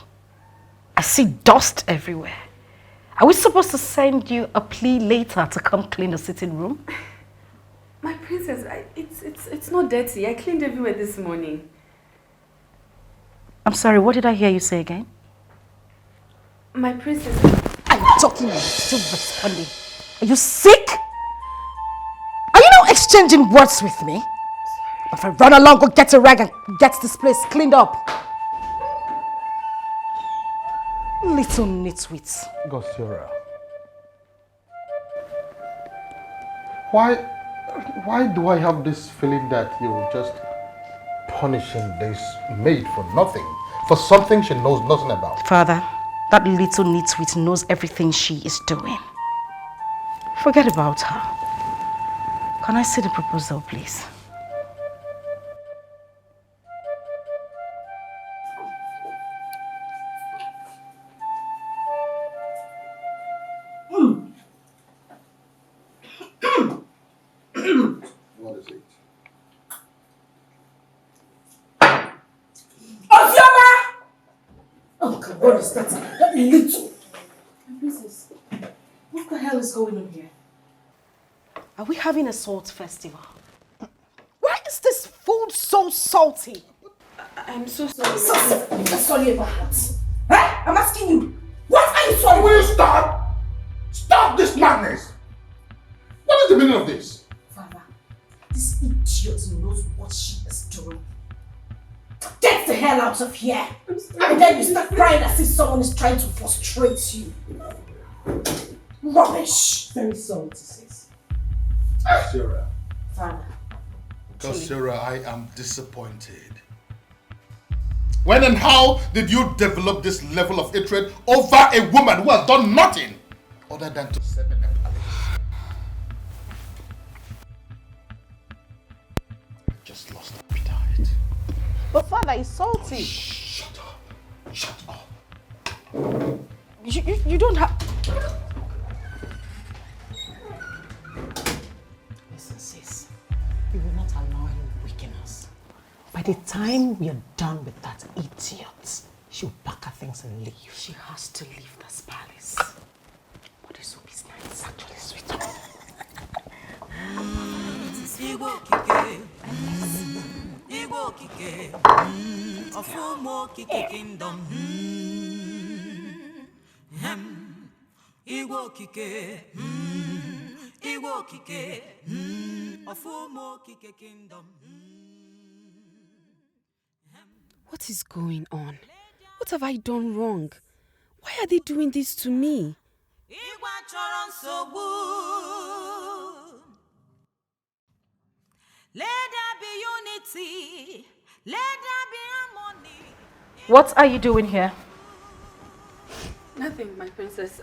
Speaker 8: I see dust everywhere. Are we supposed to send you a plea later to come clean the sitting room?
Speaker 6: My princess, it's not dirty. I cleaned everywhere this morning.
Speaker 8: I'm sorry, what did I hear you say again?
Speaker 6: My princess...
Speaker 8: I'm talking and you're still responding. Are you sick? Are you not exchanging words with me? If I run along, go get a rag and get this place cleaned up. Little nitwit.
Speaker 9: Gosira. Why do I have this feeling that you're just punishing this maid for nothing? For something she knows nothing about?
Speaker 8: Father, that little nitwit knows everything she is doing. Forget about her. Can I see the proposal, please?
Speaker 12: What is it?
Speaker 8: Oh God, what is that? That little... Princess, what the hell is going on here? Are we having a salt festival? Why is this food so salty?
Speaker 6: I'm so sorry.
Speaker 8: Sorry about what? Huh? I'm asking you, what are you sorry?
Speaker 12: Will you stop? Stop this madness! What is the meaning of this?
Speaker 8: Father, this idiot knows what she is doing. Get the hell out of here! And then you start crying as if someone is trying to frustrate you. Rubbish! Very sorry to say.
Speaker 12: Sarah.
Speaker 8: Father.
Speaker 2: Sarah, I am disappointed. When and how did you develop this level of hatred over a woman who has done nothing other than to serve in a palace? Just lost appetite.
Speaker 4: But father, it's salty.
Speaker 2: Shut up. Shut up.
Speaker 8: You don't have... Listen, sis. We will not allow him weaken us. By the
Speaker 4: the time we are done with that idiot, she'll pack her things and leave.
Speaker 3: She has to leave this palace. But this will be nice. It's actually sweet.
Speaker 11: Igbo kike, Igbo kike, Ofumo kike kingdom. Igbo kike, Igbo kike, Ofumo kike kingdom.
Speaker 6: What is going on? What have I done wrong? Why are they doing this to me?
Speaker 11: Let there be unity. Let there be harmony.
Speaker 3: What are you doing here?
Speaker 6: Nothing, my princess.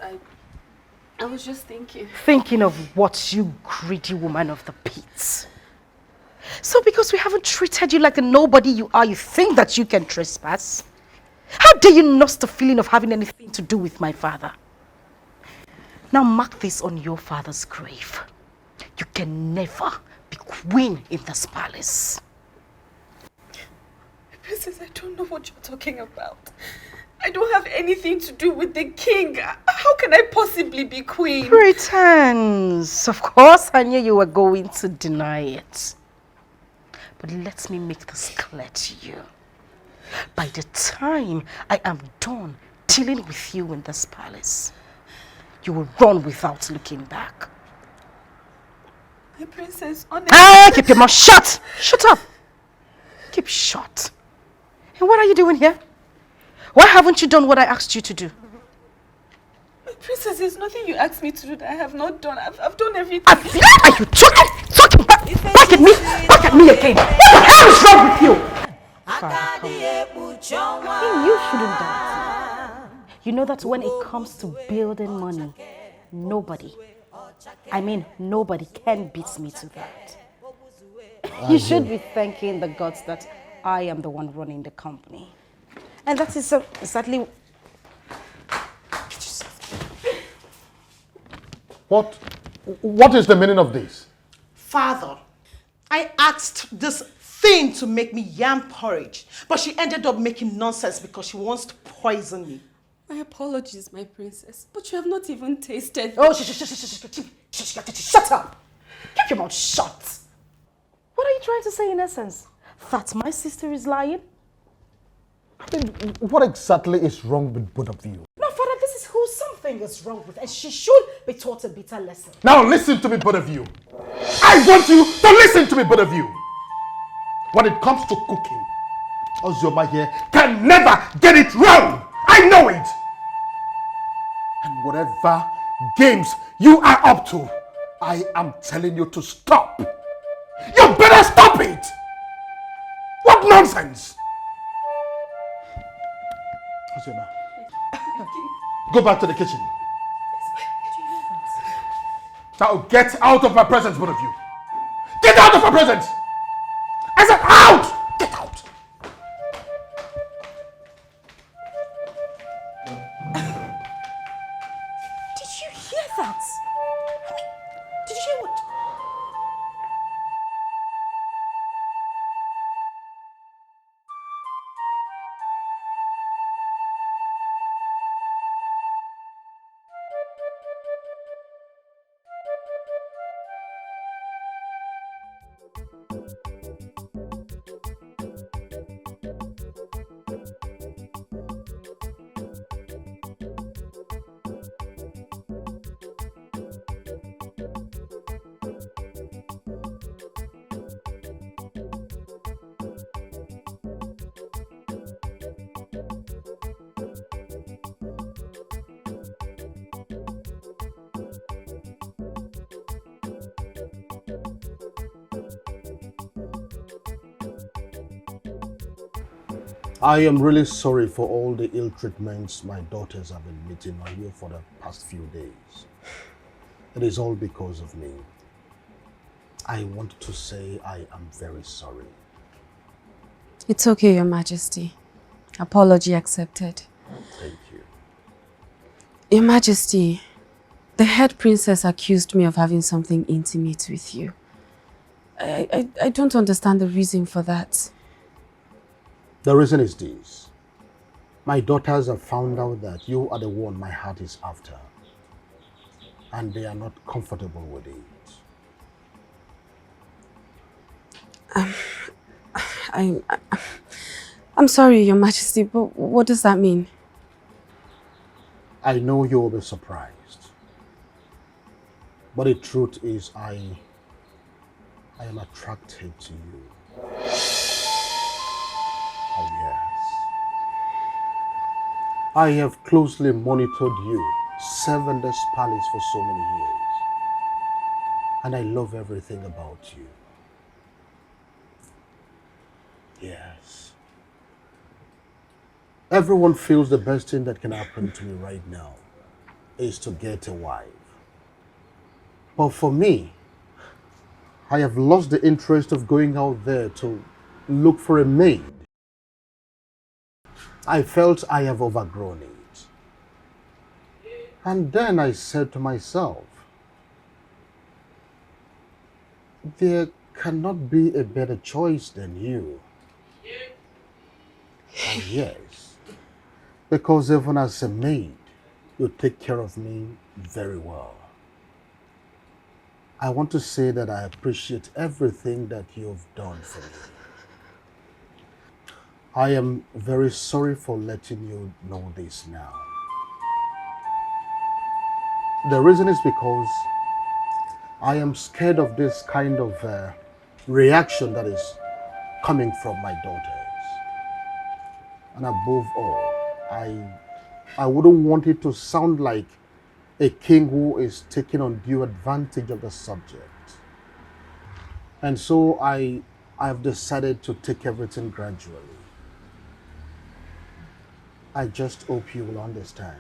Speaker 6: I was just thinking.
Speaker 3: Thinking of what, you greedy woman of the pits? So because we haven't treated you like the nobody you are, you think that you can trespass? How dare you nurse the feeling of having anything to do with my father? Now mark this on your father's grave. You can never be queen in this palace.
Speaker 6: Princess, I don't know what you're talking about. I don't have anything to do with the king. How can I possibly be queen?
Speaker 3: Pretense. Of course, I knew you were going to deny it. But let me make this clear to you. By the time I am done dealing with you in this palace, you will run without looking back.
Speaker 6: My princess, honestly...
Speaker 3: Hey, keep your mouth shut! Shut up! Keep shut. And what are you doing here? Why haven't you done what I asked you to do?
Speaker 6: My princess, there's nothing you asked me to do that I have not done. I've done everything.
Speaker 3: Are you talking back at me? Back at me again? What the hell is wrong with you? I think you shouldn't doubt me. You know that when it comes to building money, nobody can beat me to that. You should be thanking the gods that I am the one running the company. And that is exactly...
Speaker 1: What is the meaning of this?
Speaker 4: Father, I asked this thing to make me yam porridge, but she ended up making nonsense because she wants to poison me.
Speaker 6: My apologies, my princess, but you have not even tasted...
Speaker 3: Oh, shut up! Keep your mouth shut! What are you trying to say in essence? That my sister is lying?
Speaker 1: I mean, what exactly is wrong with both of you?
Speaker 3: No, Father, this is who something is wrong with, and she should be taught a bitter lesson.
Speaker 1: Now listen to me, both of you. I want you to listen to me, both of you. When it comes to cooking, Ozioma here can never get it wrong. I know it. And whatever games you are up to, I am telling you to stop. You better stop it. What nonsense. Ozioma, go back to the kitchen. Now get out of my presence, both of you. Get out of my presence. I said out! Get out!
Speaker 3: Did you hear that? I mean, did you hear what?
Speaker 1: I am really sorry for all the ill treatments my daughters have been meeting on you for the past few days. It is all because of me. I want to say I am very sorry.
Speaker 6: It's okay, Your Majesty. Apology accepted.
Speaker 1: Thank you.
Speaker 6: Your Majesty, the head princess accused me of having something intimate with you. I don't understand the reason for that.
Speaker 2: The reason is this. My daughters have found out that you are the one my heart is after, and they are not comfortable with it.
Speaker 6: I'm sorry, Your Majesty, but what does that mean?
Speaker 2: I know you will be surprised, but the truth is I am attracted to you. Oh yes. I have closely monitored you, serving this palace for so many years, and I love everything about you. Yes. Everyone feels the best thing that can happen to me right now is to get a wife. But for me, I have lost the interest of going out there to look for a maid. I felt I have overgrown it. And then I said to myself, there cannot be a better choice than you. Oh yes, because even as a maid, you take care of me very well. I want to say that I appreciate everything that you've done for me. I am very sorry for letting you know this now. The reason is because I am scared of this kind of reaction that is coming from my daughters. And above all, I wouldn't want it to sound like a king who is taking undue advantage of the subject. And so I've decided to take everything gradually. I just hope you will understand.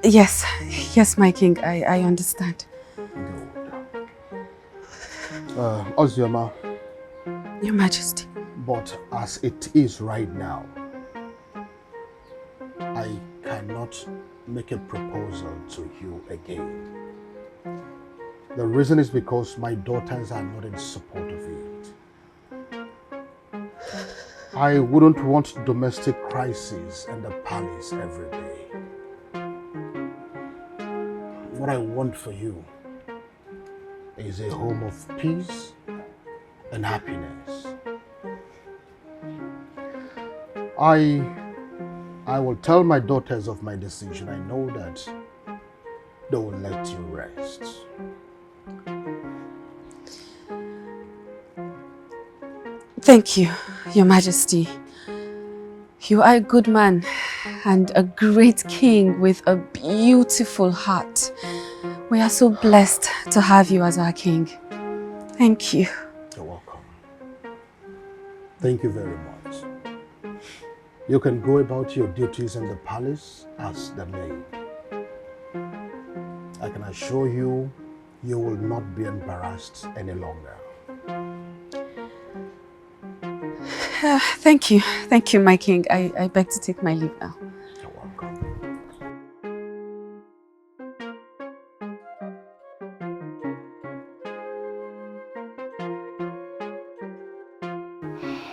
Speaker 6: Yes, my king, I understand.
Speaker 2: Ozioma.
Speaker 6: Your Majesty.
Speaker 2: But as it is right now, I cannot make a proposal to you again. The reason is because my daughters are not in support of it. I wouldn't want domestic crises in the palace every day. What I want for you is a home of peace and happiness. I will tell my daughters of my decision. I know that they will let you rest.
Speaker 6: Thank you, Your Majesty. You are a good man and a great king with a beautiful heart. We are so blessed to have you as our king. Thank you.
Speaker 2: You're welcome. Thank you very much. You can go about your duties in the palace as the maid. I can assure you, you will not be embarrassed any longer.
Speaker 6: Thank you, my king. I beg to take my leave now.
Speaker 2: You're welcome.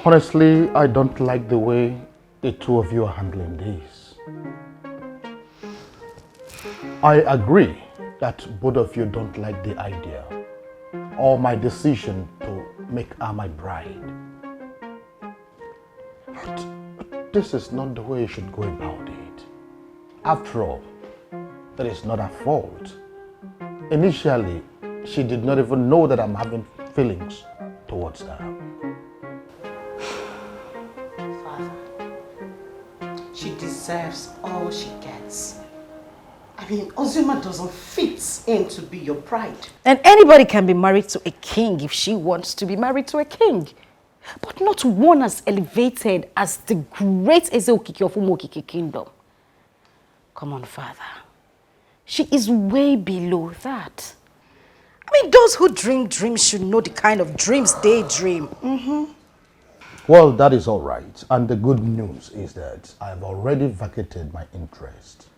Speaker 2: Honestly, I don't like the way the two of you are handling this. I agree that both of you don't like the idea or my decision to make her my bride. But this is not the way you should go about it. After all, that is not her fault. Initially, she did not even know that I'm having feelings towards her.
Speaker 4: She deserves all she gets. I mean, Ozima doesn't fit in to be your bride.
Speaker 3: And anybody can be married to a king if she wants to be married to a king. But not one as elevated as the great Edochie of Umokike kingdom. Come on, father. She is way below that. I mean, those who dream dreams should know the kind of dreams they dream.
Speaker 2: Well, that is all right. And the good news is that I have already vacated my interest.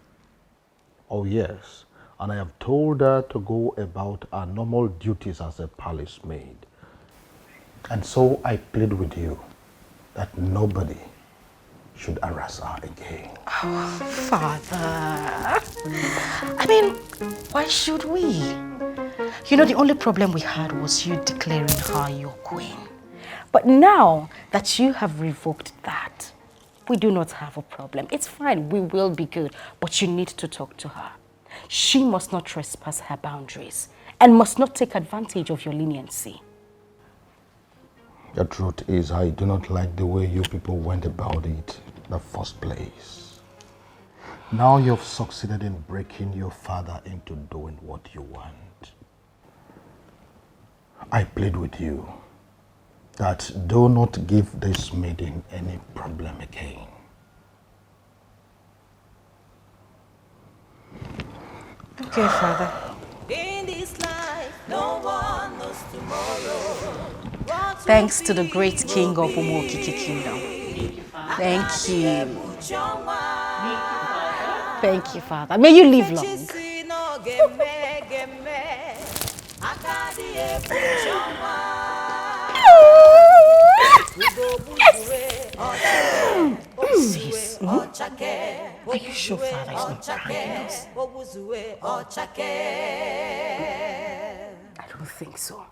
Speaker 2: Oh yes, and I have told her to go about her normal duties as a palace maid. And so I plead with you.
Speaker 1: that nobody should harass her again.
Speaker 6: Oh, Father. I mean, why should we? You know, the only problem we had was you declaring her your queen. But now that you have revoked that, we do not have a problem. It's fine, we will be good, but you need to talk to her. She must not trespass her boundaries and must not take advantage of your leniency.
Speaker 1: The truth is, I do not like the way you people went about it in the first place. Now you've succeeded in breaking your father into doing what you want. I plead with you that do not give this maiden any problem again.
Speaker 6: Okay, Father.
Speaker 11: In this life, no one knows tomorrow.
Speaker 6: Thanks to the great king of Umokiki Kingdom. Thank you. Thank you, Father. May you live long. Sis, are you sure Father is not pranking us? I don't think so.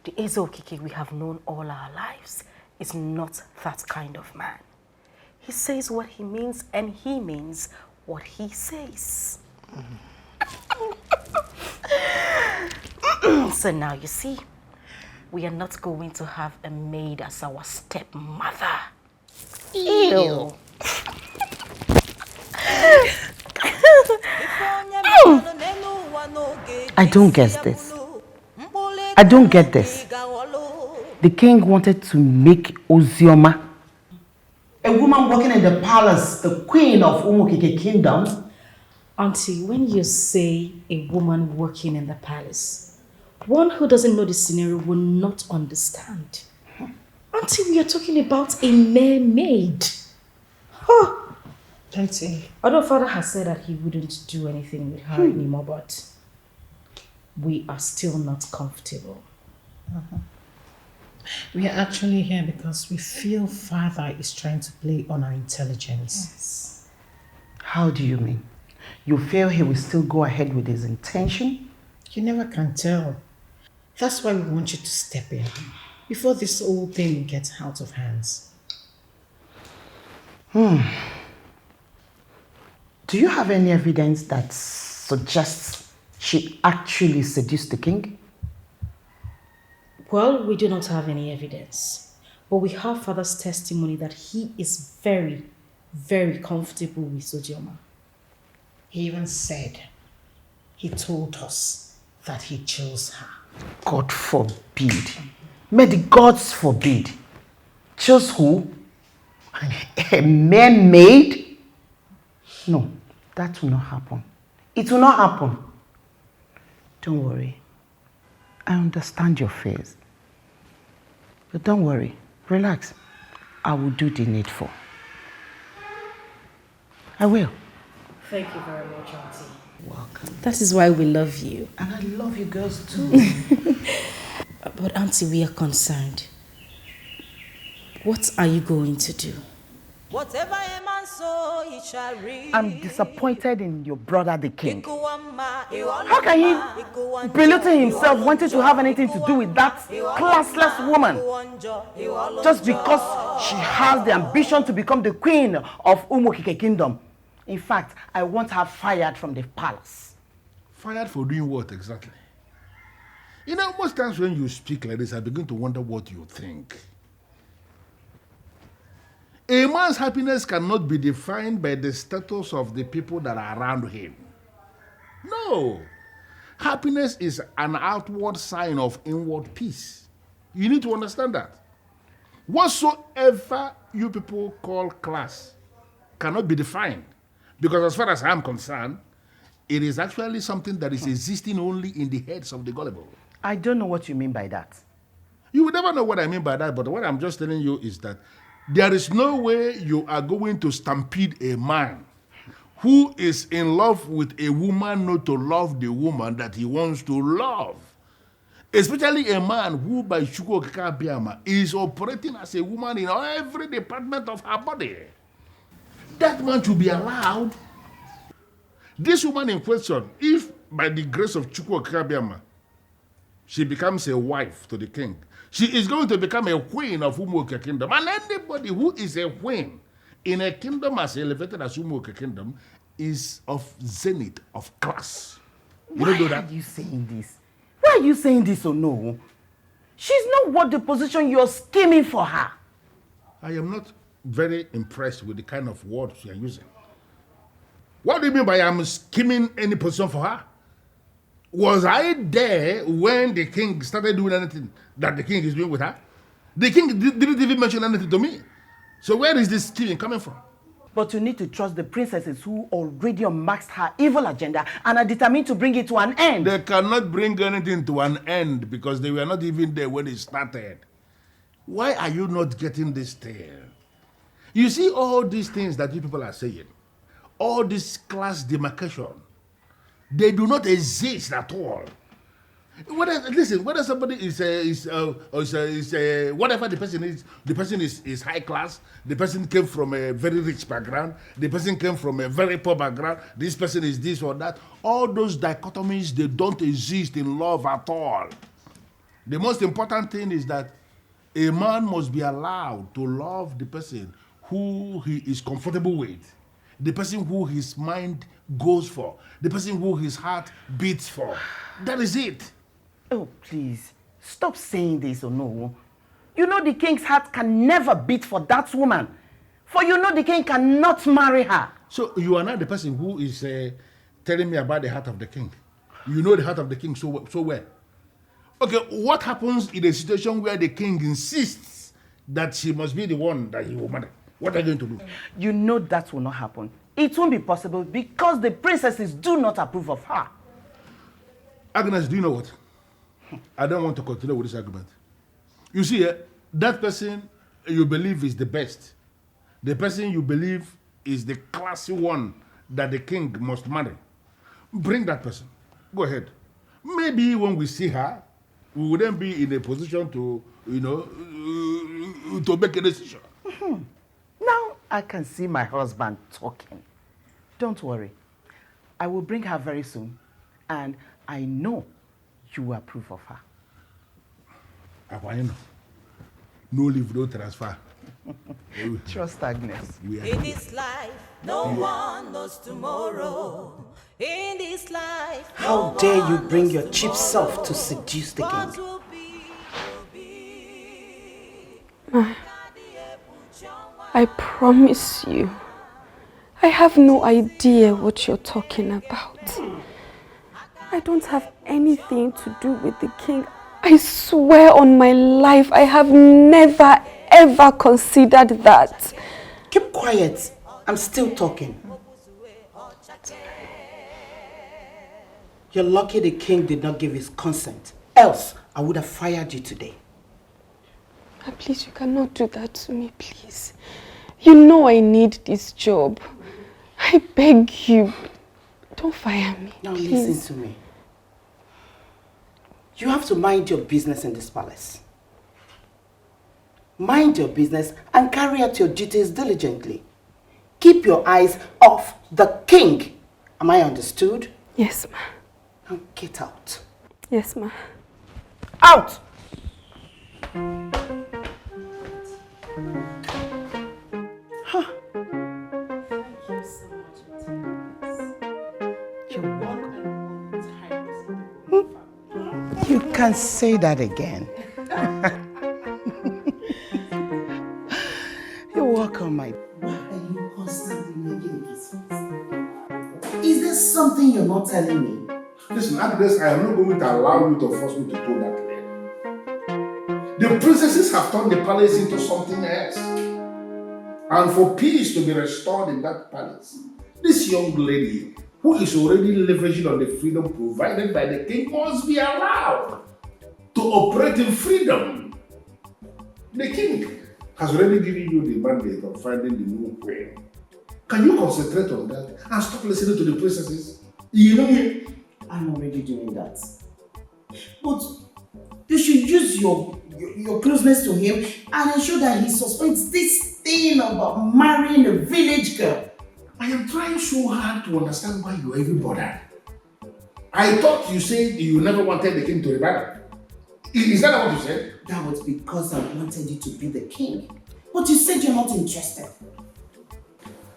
Speaker 6: The Edochie we have known all our lives is not that kind of man. He says what he means and he means what he says. So now you see, we are not going to have a maid as our stepmother. Ew.
Speaker 7: I don't get this. I don't get this. The king wanted to make Ozioma, a woman working in the palace, the queen of Umokiki Kingdom.
Speaker 8: Auntie, when you say a woman working in the palace, one who doesn't know the scenario will not understand. Auntie, we are talking about a mermaid. Huh. Auntie, although Father has said that he wouldn't do anything with her anymore, but we are still not comfortable.
Speaker 4: We are actually here because we feel Father is trying to play on our intelligence.
Speaker 8: Yes.
Speaker 7: How do you mean? You feel he will still go ahead with his intention?
Speaker 4: You never can tell. That's why we want you to step in before this whole thing gets out of hands.
Speaker 7: Do you have any evidence that suggests she actually seduced the king?
Speaker 8: Well, we do not have any evidence, but we have Father's testimony that he is very, very comfortable with Ozioma.
Speaker 4: He even said, he told us that he chose her.
Speaker 7: God forbid. May the gods forbid. Chose who? A mermaid? No, that will not happen. It will not happen. Don't worry. I understand your fears. But don't worry. Relax. I will do the needful. I will.
Speaker 8: Thank you very much, Auntie.
Speaker 7: Welcome.
Speaker 8: That is why we love you.
Speaker 7: And I love you girls too.
Speaker 8: But Auntie, we are concerned. What are you going to do?
Speaker 11: Whatever a man sow, he shall reap.
Speaker 7: I'm disappointed in your brother, the king. How can he belittle himself wanting to have anything to do with that classless woman? Just because she has the ambition to become the queen of Umokiki Kingdom. In fact, I want her fired from the palace.
Speaker 12: Fired for doing what exactly? You know, most times when you speak like this, I begin to wonder what you think. A man's happiness cannot be defined by the status of the people that are around him. No. Happiness is an outward sign of inward peace. You need to understand that. Whatsoever you people call class cannot be defined. Because as far as I'm concerned, it is actually something that is existing only in the heads of the gullible.
Speaker 7: I don't know what you mean by that.
Speaker 12: You will never know what I mean by that, but what I'm just telling you is that there is no way you are going to stampede a man who is in love with a woman not to love the woman that he wants to love.
Speaker 1: Especially a man who by Chukwu Okike Abiama is operating as a woman in every department of her body. That man should be allowed. This woman in question, if by the grace of Chukwu Okike Abiama, she becomes a wife to the king, she is going to become a queen of Umuoke Kingdom. And anybody who is a queen in a kingdom as elevated as Umuoke Kingdom is of zenith, of class. You don't do that?
Speaker 7: Why are you saying this? Why are you saying this or no? She's not worth the position you're scheming for her.
Speaker 1: I am not very impressed with the kind of words you are using. What do you mean by I'm scheming any position for her? Was I there when the king started doing anything that the king is doing with her? The king didn't even mention anything to me. So where is this scheming coming from?
Speaker 7: But you need to trust the princesses who already unmasked her evil agenda and are determined to bring it to an end.
Speaker 1: They cannot bring anything to an end because they were not even there when it started. Why are you not getting this tale? You see all these things that you people are saying, all this class demarcation, they do not exist at all. Whether somebody is whatever the person is high class, the person came from a very rich background, the person came from a very poor background, this person is this or that. All those dichotomies, they don't exist in love at all. The most important thing is that a man must be allowed to love the person who he is comfortable with, the person who his mind goes for, the person who his heart beats for. That is it.
Speaker 7: Oh, please, stop saying this or no. You know the king's heart can never beat for that woman. For you know the king cannot marry her.
Speaker 1: So you are not the person who is telling me about the heart of the king. You know the heart of the king so well. Okay, what happens in a situation where the king insists that she must be the one that he will marry? What are you going to do?
Speaker 7: You know that will not happen. It won't be possible because the princesses do not approve of her.
Speaker 1: Agnes, do you know what? I don't want to continue with this argument. You see, that person you believe is the best, the person you believe is the classy one that the king must marry, bring that person. Go ahead. Maybe when we see her, we wouldn't be in a position to, to make a decision.
Speaker 7: Now I can see my husband talking. Don't worry. I will bring her very soon, and I know you will approve of her.
Speaker 1: No leave, no transfer.
Speaker 7: Trust Agnes.
Speaker 11: In this life, no one knows tomorrow. In this life,
Speaker 14: how dare you bring your cheap self to seduce the king?
Speaker 6: Ma, I promise you, I have no idea what you're talking about. I don't have anything to do with the king. I swear on my life, I have never ever considered that.
Speaker 14: Keep quiet. I'm still talking. You're lucky the king did not give his consent. Else, I would have fired you today.
Speaker 6: Please, you cannot do that to me, please. You know I need this job. I beg you. Don't fire me,
Speaker 14: now
Speaker 6: please.
Speaker 14: Listen to me. You have to mind your business in this palace. Mind your business and carry out your duties diligently. Keep your eyes off the king. Am I understood?
Speaker 6: Yes, ma.
Speaker 14: Now get out.
Speaker 6: Yes, ma.
Speaker 14: Out! Huh. You're welcome.
Speaker 7: You can say that again. You're welcome, my...
Speaker 14: Why are you constantly making this? Is there something you're not telling me?
Speaker 1: Listen, Agnes, I am not going to allow you to force me to pull that leg. The princesses have turned the palace into something else. And for peace to be restored in that palace, this young lady, who is already leveraging on the freedom provided by the king, must be allowed to operate in freedom. The king has already given you the mandate of finding the new queen. Can you concentrate on that and stop listening to the princesses? You know me?
Speaker 14: I'm already doing that. But You should use your closeness to him and ensure that he suspects this thing about marrying a village girl.
Speaker 12: I am trying so hard to understand why you are even bothered. I thought you said you never wanted the king to remarry. Is that what you said?
Speaker 14: That was because I wanted you to be the king. But you said you're not interested.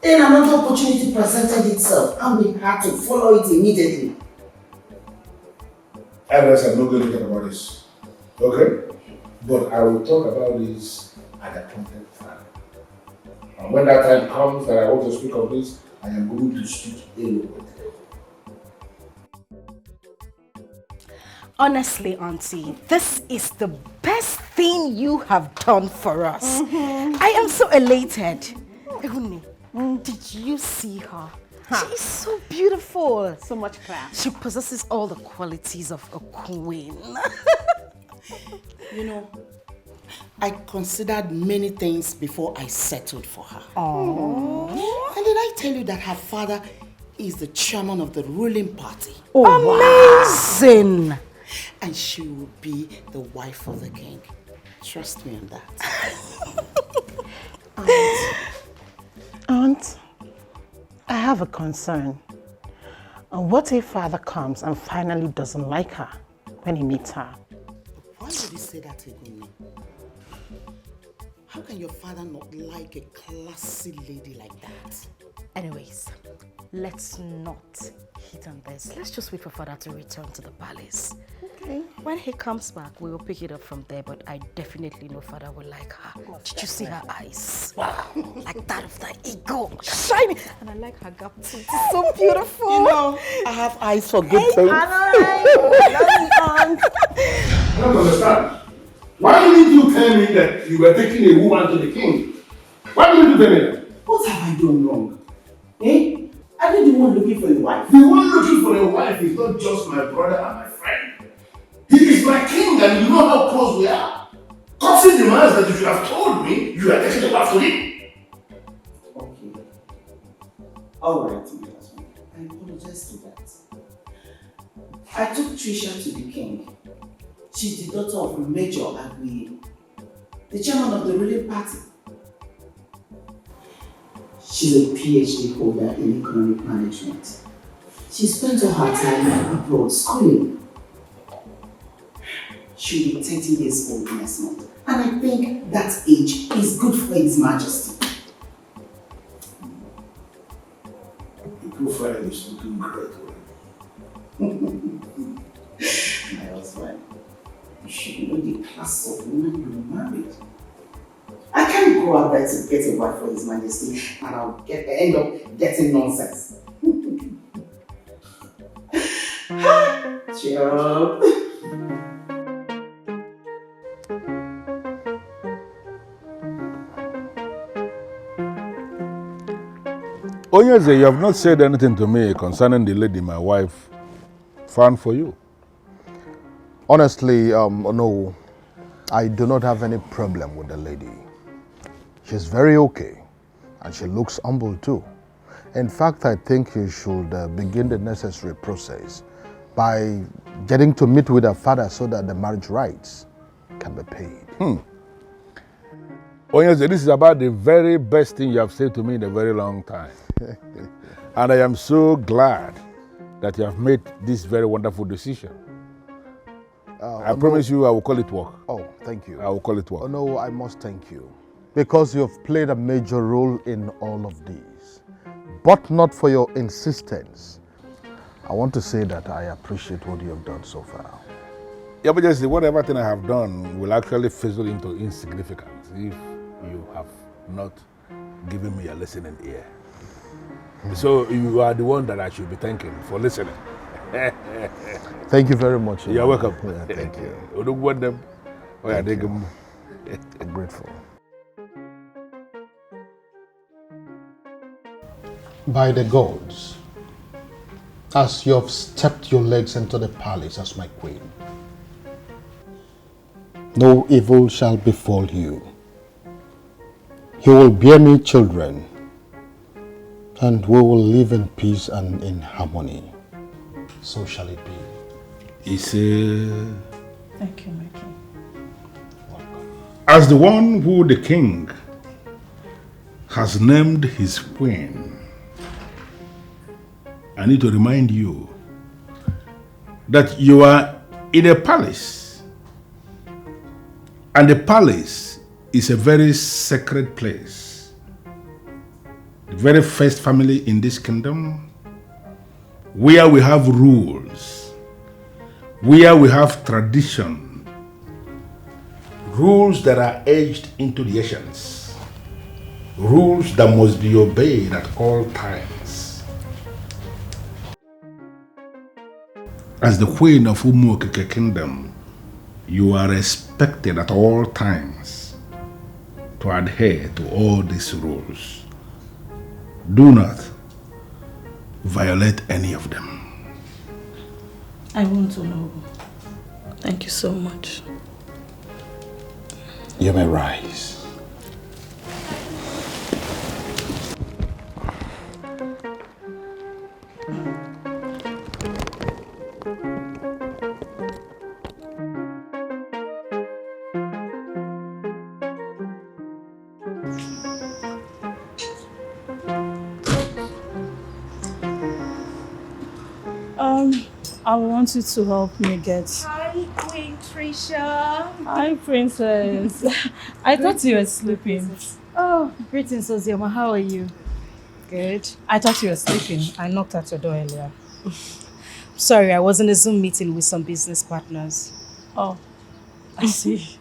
Speaker 14: Then another opportunity presented itself and we had to follow it immediately.
Speaker 12: I'm not going to talk about this. Okay? But I will talk about this at the appointed time. And when that time comes that I want to speak of this, I am going to speak alone with you.
Speaker 8: Honestly, Auntie, this is the best thing you have done for us. I am so elated. Ehuni, did you see her? She is so beautiful.
Speaker 4: So much class.
Speaker 8: She possesses all the qualities of a queen.
Speaker 14: You know, I considered many things before I settled for her.
Speaker 8: Aww.
Speaker 14: And did I tell you that her father is the chairman of the ruling party?
Speaker 8: Oh, amazing!
Speaker 14: And she will be the wife of the king. Trust me on that.
Speaker 7: Aunt, I have a concern. What if father comes and finally doesn't like her when he meets her?
Speaker 14: Why did you say that again? How can your father not like a classy lady like that?
Speaker 8: Anyways, let's not hit on this. Let's just wait for father to return to the palace.
Speaker 7: Okay.
Speaker 8: When he comes back, we will pick it up from there, but I definitely know father will like her. Did you see her eyes? Wow. Like that of the eagle. Shiny. And I like her gap too. It's so beautiful.
Speaker 14: You know, I have eyes for good things.
Speaker 12: I don't understand. Why didn't you tell me that you were taking a woman to the king? Why didn't you tell me that?
Speaker 14: What have I done wrong? Eh? Are you the one looking for a wife?
Speaker 12: The one looking for a wife is not just my brother and my friend. He is my king and you know how close we are. Godson demands that you should have told me you are taking a wife to him.
Speaker 14: Okay. Alright, my husband. I apologize to that. I took Trisha to the king. She's the daughter of Major Agui, the chairman of the ruling party. She's a PhD holder in economic management. She spent all her time abroad schooling. She'll be 30 years old next month. And I think that age is good for His Majesty.
Speaker 12: The profile is looking great.
Speaker 14: My husband, you should know the class of woman you married. I can't go out there to get a wife for His Majesty and I'll end up getting nonsense. Cheer up.
Speaker 1: Ugezu, you have not said anything to me concerning the lady my wife found for you.
Speaker 2: Honestly, no, I do not have any problem with the lady. She's very okay, and she looks humble too. In fact, I think you should begin the necessary process by getting to meet with her father so that the marriage rights can be paid.
Speaker 1: Ugezu, this is about the very best thing you have said to me in a very long time. And I am so glad that you have made this very wonderful decision. I promise you I will call it work.
Speaker 2: Oh, thank you.
Speaker 1: I will call it work.
Speaker 2: Oh, no, I must thank you. Because you have played a major role in all of these. But not for your insistence. I want to say that I appreciate what you have done so far.
Speaker 1: Yeah, but just whatever thing I have done will actually fizzle into insignificance if you have not given me a listening ear. So you are the one that I should be thanking for listening.
Speaker 2: Thank you very much.
Speaker 1: You're welcome.
Speaker 2: Yeah, thank you.
Speaker 1: You don't want them. Oh, yeah, they
Speaker 2: I'm grateful. By the gods, as you have stepped your legs into the palace as my queen, no evil shall befall you. You will bear me children, and we will live in peace and in harmony. So shall it be.
Speaker 1: Ise,
Speaker 4: Thank you, my king.
Speaker 12: As the one who the king has named his queen, I need to remind you that you are in a palace, and the palace is a very sacred place. The very first family in this kingdom, where we have rules, where we have tradition, rules that are etched into the ancients, rules that must be obeyed at all times. As the queen of Umuokike kingdom, you are expected at all times to adhere to all these rules. Do not violate any of them.
Speaker 4: I want to know. Thank you so much.
Speaker 12: You may rise.
Speaker 4: I want you to help me get...
Speaker 3: Hi, Queen Trisha.
Speaker 4: Hi, Princess. I thought you were sleeping.
Speaker 3: Oh, greetings, Ozioma. How are you? Good.
Speaker 4: I thought you were sleeping. I knocked at your door earlier.
Speaker 3: Sorry, I was in a Zoom meeting with some business partners.
Speaker 4: Oh, I see.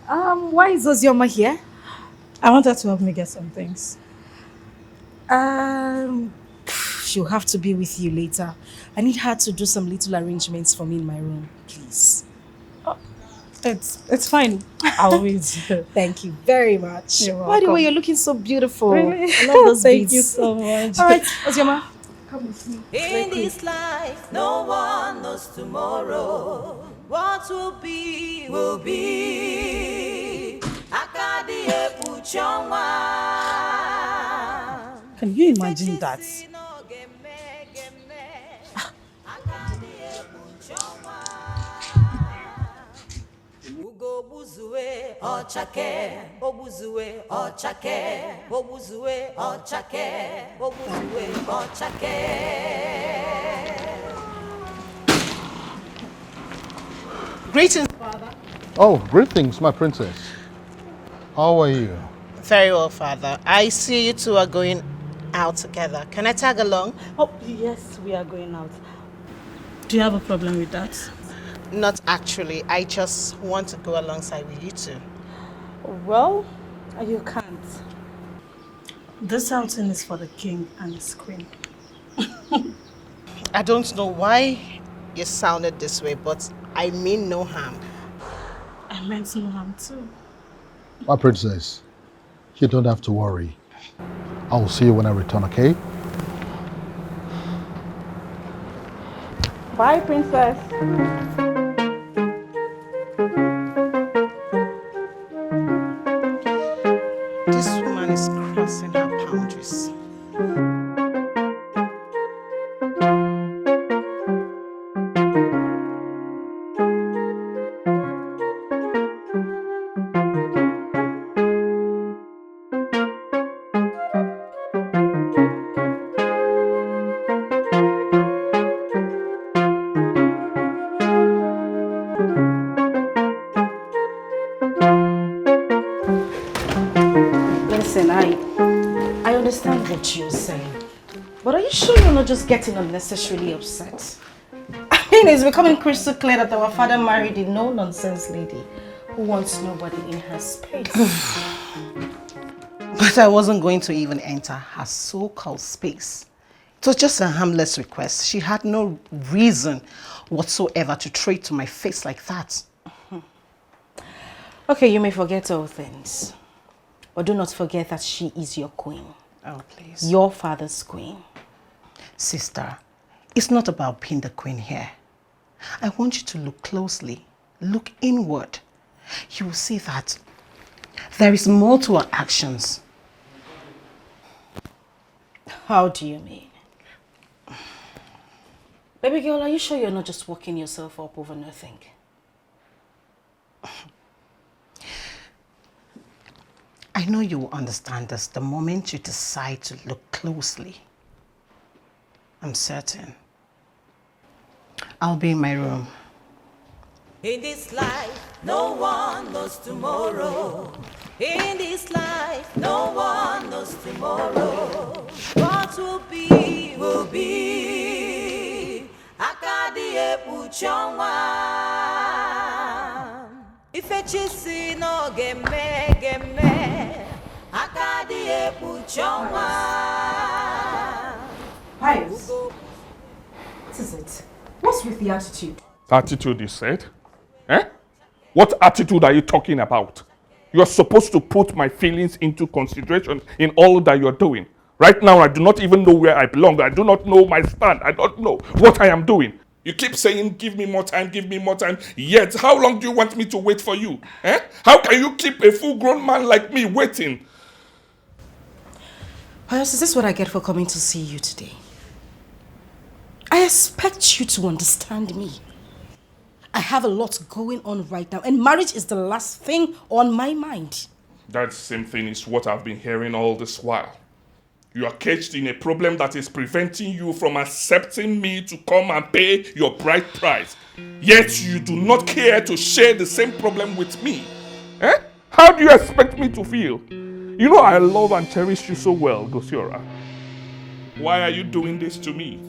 Speaker 3: Why is Ozioma here?
Speaker 4: I wanted to help me get some things.
Speaker 3: She'll have to be with you later. I need her to do some little arrangements for me in my room, please.
Speaker 4: Oh, it's fine. I'll wait.
Speaker 3: Thank you very much.
Speaker 4: You're welcome.
Speaker 3: By the way, you're looking so beautiful.
Speaker 4: Really?
Speaker 3: I love those
Speaker 4: Thank
Speaker 3: beads.
Speaker 4: you so much.
Speaker 3: All right, Ozioma, come with me.
Speaker 11: In this life, no one knows tomorrow. What will be, will be. Akadie Puchonwa.
Speaker 4: Can you imagine that?
Speaker 11: Obuzue Ochake, Obuzue Ochake, Obuzue Ochake, Obuzue Ochake.
Speaker 13: Greetings, Father.
Speaker 2: Oh, greetings, my princess. How are you?
Speaker 13: Very well, Father. I see you two are going out together. Can I tag along?
Speaker 4: Oh, yes, we are going out. Do you have a problem with that?
Speaker 13: Not actually. I just want to go alongside with you two.
Speaker 4: Well, you can't. This outing is for the king and his queen.
Speaker 13: I don't know why you sounded this way, but I mean no harm.
Speaker 4: I meant no harm too.
Speaker 2: My princess, you don't have to worry. I will see you when I return, okay?
Speaker 4: Bye, princess.
Speaker 13: This woman is crossing her boundaries.
Speaker 3: I understand what you're saying, but are you sure you're not just getting unnecessarily upset? I mean, it's becoming crystal clear that our father married a no-nonsense lady who wants nobody in her space.
Speaker 13: But I wasn't going to even enter her so-called space. It was just a harmless request. She had no reason whatsoever to trade to my face like that.
Speaker 3: Okay, you may forget all things, but do not forget that she is your queen.
Speaker 13: Oh, please.
Speaker 3: Your father's queen.
Speaker 13: Sister, it's not about being the queen here. I want you to look closely, look inward. You will see that there is more to our actions.
Speaker 3: How do you mean? Baby girl, are you sure you're not just working yourself up over nothing?
Speaker 4: know you will understand this the moment you decide to look closely. I'm certain. I'll be in my room.
Speaker 11: In this life, no one knows tomorrow. In this life, no one knows tomorrow. What will be, will be. Akadi epuchonwa. Ife chisi no geme. Akadi epuchonwa.
Speaker 8: Pius, what is it? What's with the attitude?
Speaker 5: Attitude, you said? Eh? What attitude are you talking about? You're supposed to put my feelings into consideration in all that you're doing. Right now, I do not even know where I belong. I do not know my stand. I don't know what I am doing. You keep saying, give me more time, give me more time. Yet, how long do you want me to wait for you? Eh? How can you keep a full-grown man like me waiting?
Speaker 8: Pius, is this what I get for coming to see you today? I expect you to understand me. I have a lot going on right now, and marriage is the last thing on my mind.
Speaker 5: That same thing is what I've been hearing all this while. You are caged in a problem that is preventing you from accepting me to come and pay your bride price. Yet you do not care to share the same problem with me. Eh? How do you expect me to feel? You know I love and cherish you so well, Gosiora. Why are you doing this to me?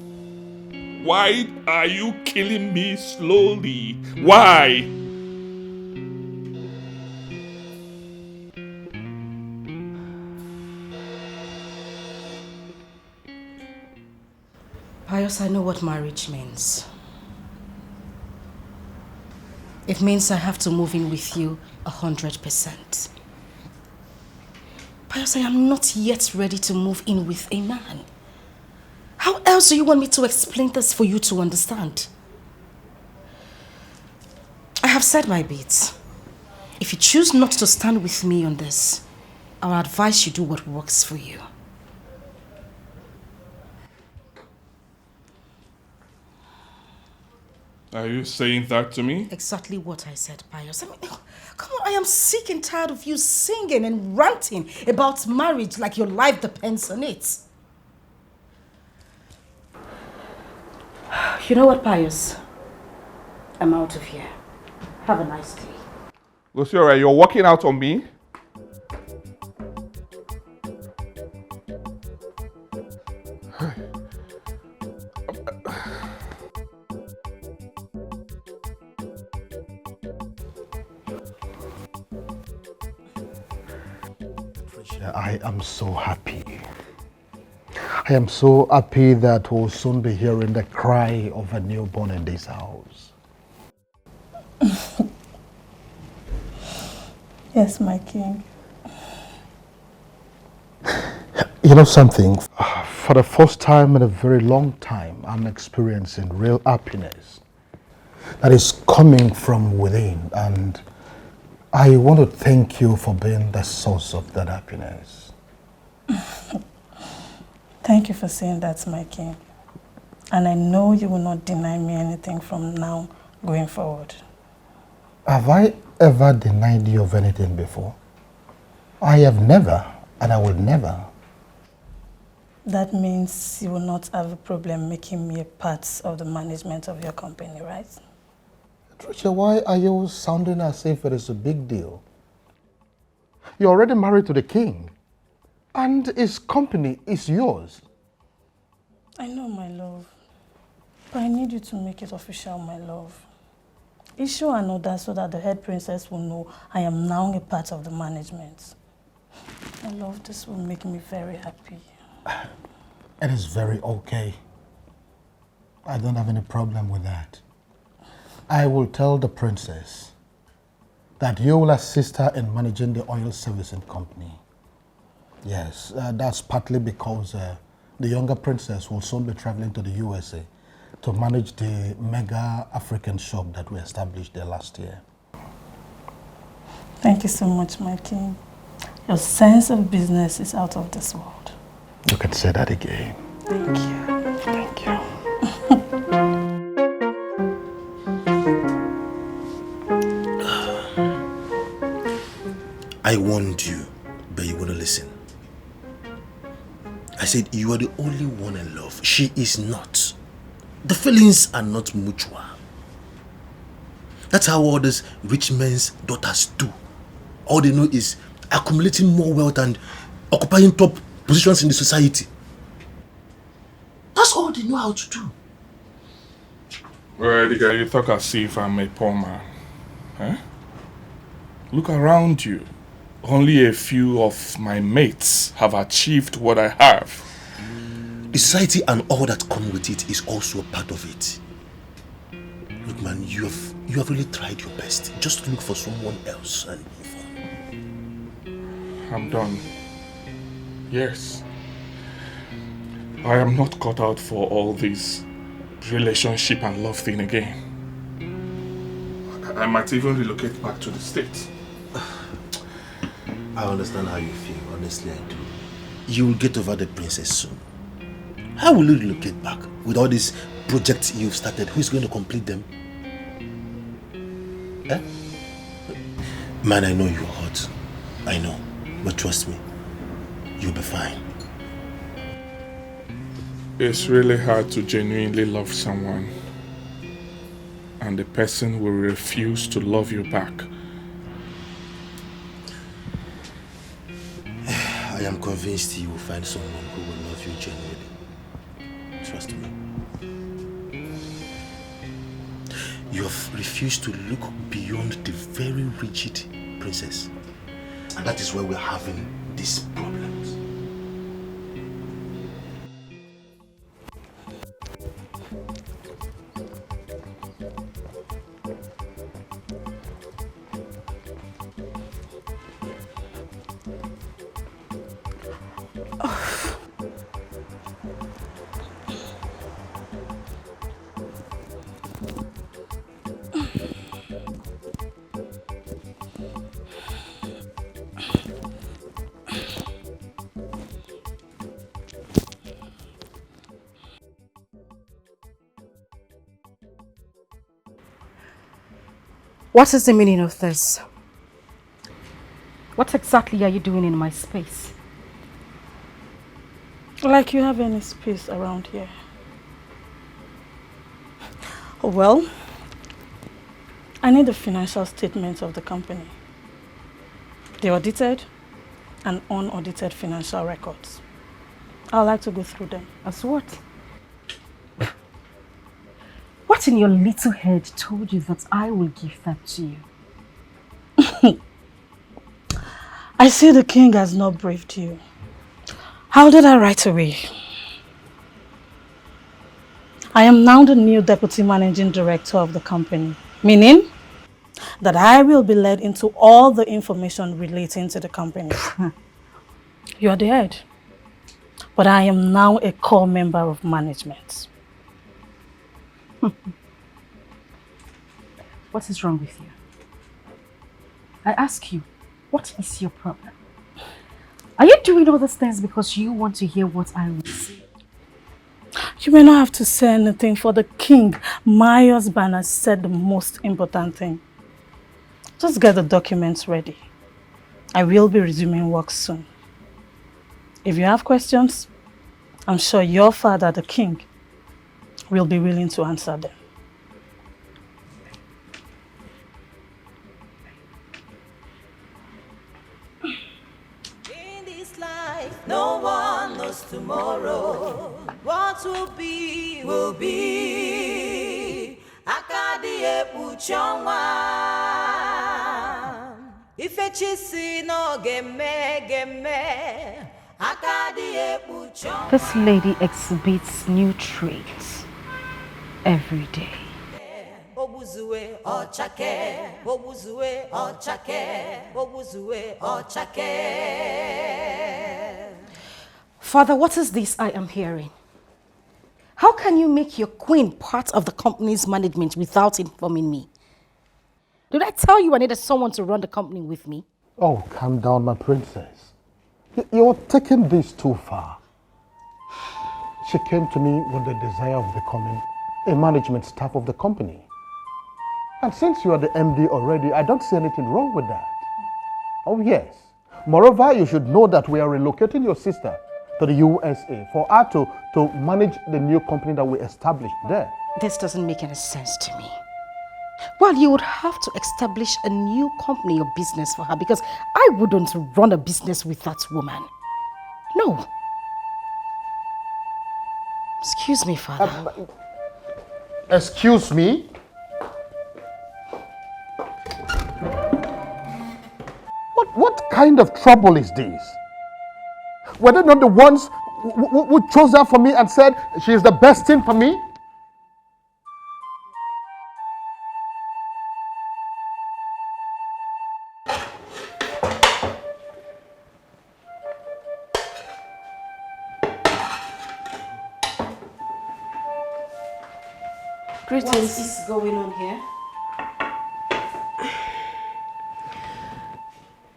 Speaker 5: Why are you killing me slowly? Why?
Speaker 8: Pius, I know what marriage means. It means I have to move in with you 100%. Pius, I am not yet ready to move in with a man. How else do you want me to explain this for you to understand? I have said my bit. If you choose not to stand with me on this, I will advise you do what works for you.
Speaker 5: Are you saying that to me?
Speaker 8: Exactly what I said, Pius. I mean, come on, I am sick and tired of you singing and ranting about marriage like your life depends on it. You know what, Pius? I'm out of here. Have a nice day.
Speaker 5: Gosiora, you're walking out on me?
Speaker 2: I am so happy. I am so happy that we'll soon be hearing the cry of a newborn in this house.
Speaker 15: Yes, my king.
Speaker 2: You know something? For the first time in a very long time, I'm experiencing real happiness that is coming from within, and I want to thank you for being the source of that happiness.
Speaker 15: Thank you for saying that, my king. And I know you will not deny me anything from now going forward.
Speaker 2: Have I ever denied you of anything before? I have never, and I will never.
Speaker 15: That means you will not have a problem making me a part of the management of your company, right?
Speaker 2: Tricia, why are you sounding as if it is a big deal? You're already married to the king, and his company is yours.
Speaker 15: I know, my love. But I need you to make it official, my love. Issue an order so that the head princess will know I am now a part of the management. My love, this will make me very happy.
Speaker 2: It is very okay. I don't have any problem with that. I will tell the princess that you will assist her in managing the oil servicing company. Yes, that's partly because the younger princess will soon be traveling to the USA to manage the mega African shop that we established there last year.
Speaker 15: Thank you so much, my king. Your sense of business is out of this world.
Speaker 2: You can say that again.
Speaker 15: Thank you.
Speaker 2: Thank you.
Speaker 10: I warned you, but you
Speaker 9: I said you are the only one in love. She is not. The feelings are not mutual. That's how all these rich men's daughters do. All they know is accumulating more wealth and occupying top positions in the society. That's all they know how to do.
Speaker 5: Well, Ejike, you talk as if I'm a poor man. Huh? Look around you. Only a few of my mates have achieved what I have.
Speaker 9: The society and all that come with it is also a part of it. Look, man, you have really tried your best. Just look for someone else and move on.
Speaker 5: I'm done. Yes. I am not cut out for all this relationship and love thing again. I might even relocate back to the States.
Speaker 9: I understand how you feel, honestly I do. You will get over the princess soon. How will you relocate back with all these projects you've started? Who's going to complete them? Eh? Man, I know you're hot. I know. But trust me, you'll be fine.
Speaker 5: It's really hard to genuinely love someone and the person will refuse to love you back.
Speaker 9: I am convinced you will find someone who will love you genuinely. Trust me. You have refused to look beyond the very rigid princess. And that is why we're having these problems.
Speaker 3: What is the meaning of this? What exactly are you doing in my space?
Speaker 15: Like you have any space around here. Well, I need the financial statements of the company. The audited and unaudited financial records. I'd like to go through them.
Speaker 3: As what? What in your little head told you that I will give that to you?
Speaker 15: I see the king has not briefed you. I'll do that right away. I am now the new deputy managing director of the company, meaning that I will be led into all the information relating to the company. You are the head, but I am now a core member of management.
Speaker 3: What is wrong with you? I ask you, what is your problem? Are you doing all these things because you want to hear what I will say?
Speaker 15: You may not have to say anything, for the king, my husband, has said the most important thing. Just get the documents ready. I will be resuming work soon. If you have questions, I'm sure your father, the king, will be willing to answer them.
Speaker 11: In this life, no one knows tomorrow. What will be, will be. Akadi epuchonwa. If a chisi no gemme. Akadi epuchonwa.
Speaker 3: This lady exhibits new traits every day.
Speaker 11: Obuzue ochake, obuzue ochake, obuzue ochake.
Speaker 3: Father, what is this I am hearing? How can you make your queen part of the company's management without informing me? Did I tell you I needed someone to run the company with me?
Speaker 1: Oh, calm down, my princess. You're taking this too far. She came to me with the desire of becoming a management staff of the company. And since you are the MD already, I don't see anything wrong with that. Oh yes. Moreover, you should know that we are relocating your sister
Speaker 9: to the USA for her to manage the new company that we established there.
Speaker 8: This doesn't make any sense to me. Well, you would have to establish a new company or business for her because I wouldn't run a business with that woman. No. Excuse me, Father.
Speaker 9: Excuse me? What kind of trouble is this? Were they not the ones who chose her for me and said she is the best thing for me?
Speaker 6: Greetings. What is going on here?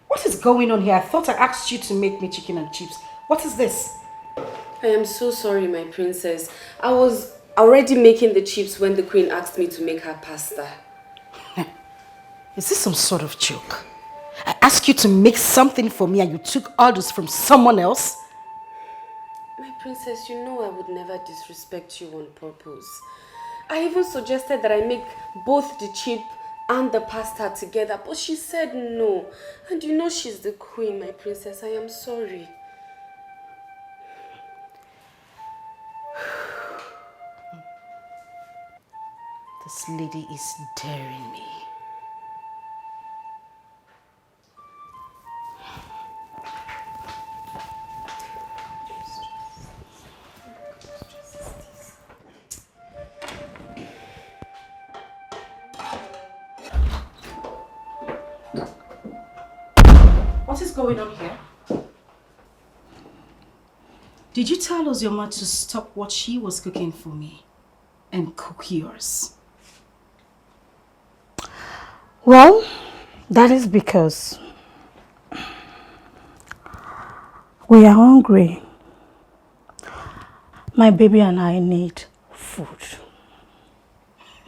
Speaker 8: What is going on here? I thought I asked you to make me chicken and chips. What is this?
Speaker 6: I am so sorry, my princess. I was already making the chips when the queen asked me to make her pasta.
Speaker 8: Is this some sort of joke? I asked you to make something for me and you took orders from someone else?
Speaker 6: My princess, you know I would never disrespect you on purpose. I even suggested that I make both the chip and the pasta together, but she said no. And you know she's the queen, my princess. I am sorry.
Speaker 8: This lady is daring me. What is going on here? Did you tell Ozioma to stop what she was cooking for me and cook yours?
Speaker 15: Well, that is because we are hungry. My baby and I need food.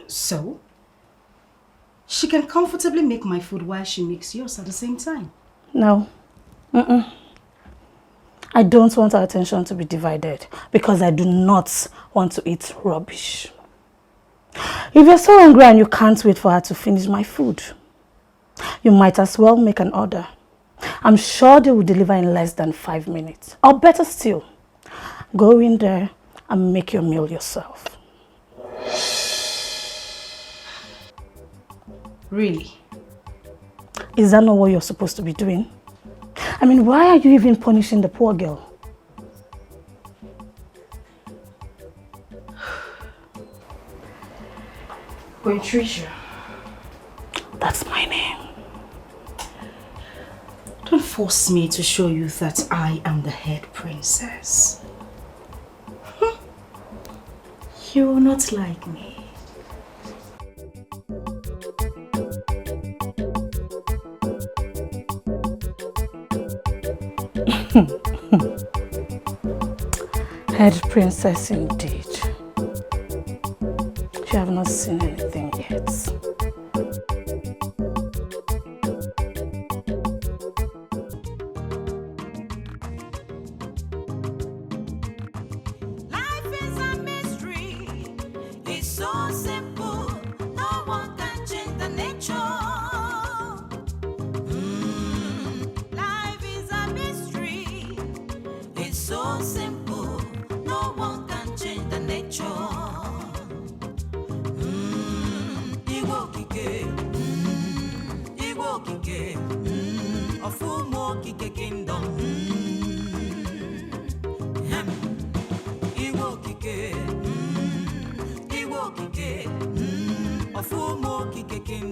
Speaker 8: So, she can comfortably make my food while she makes yours at the same time.
Speaker 15: No. I don't want our attention to be divided because I do not want to eat rubbish. If you're so hungry and you can't wait for her to finish my food, you might as well make an order. I'm sure they will deliver in less than 5 minutes. Or better still, go in there and make your meal yourself.
Speaker 8: Really?
Speaker 15: Is that not what you're supposed to be doing? I mean, why are you even punishing the poor girl?
Speaker 8: Patricia.
Speaker 15: That's my name.
Speaker 8: Don't force me to show you that I am the head princess. You will not like me.
Speaker 15: Head princess indeed. You have not seen anything yet.
Speaker 11: Life is a mystery. It's so simple. No one can change the nature. Life is a mystery. It's so simple. No one can change the nature. Igbo kike, Ofumo kike kingdom. Igbo kike, Ofumo kike kingdom.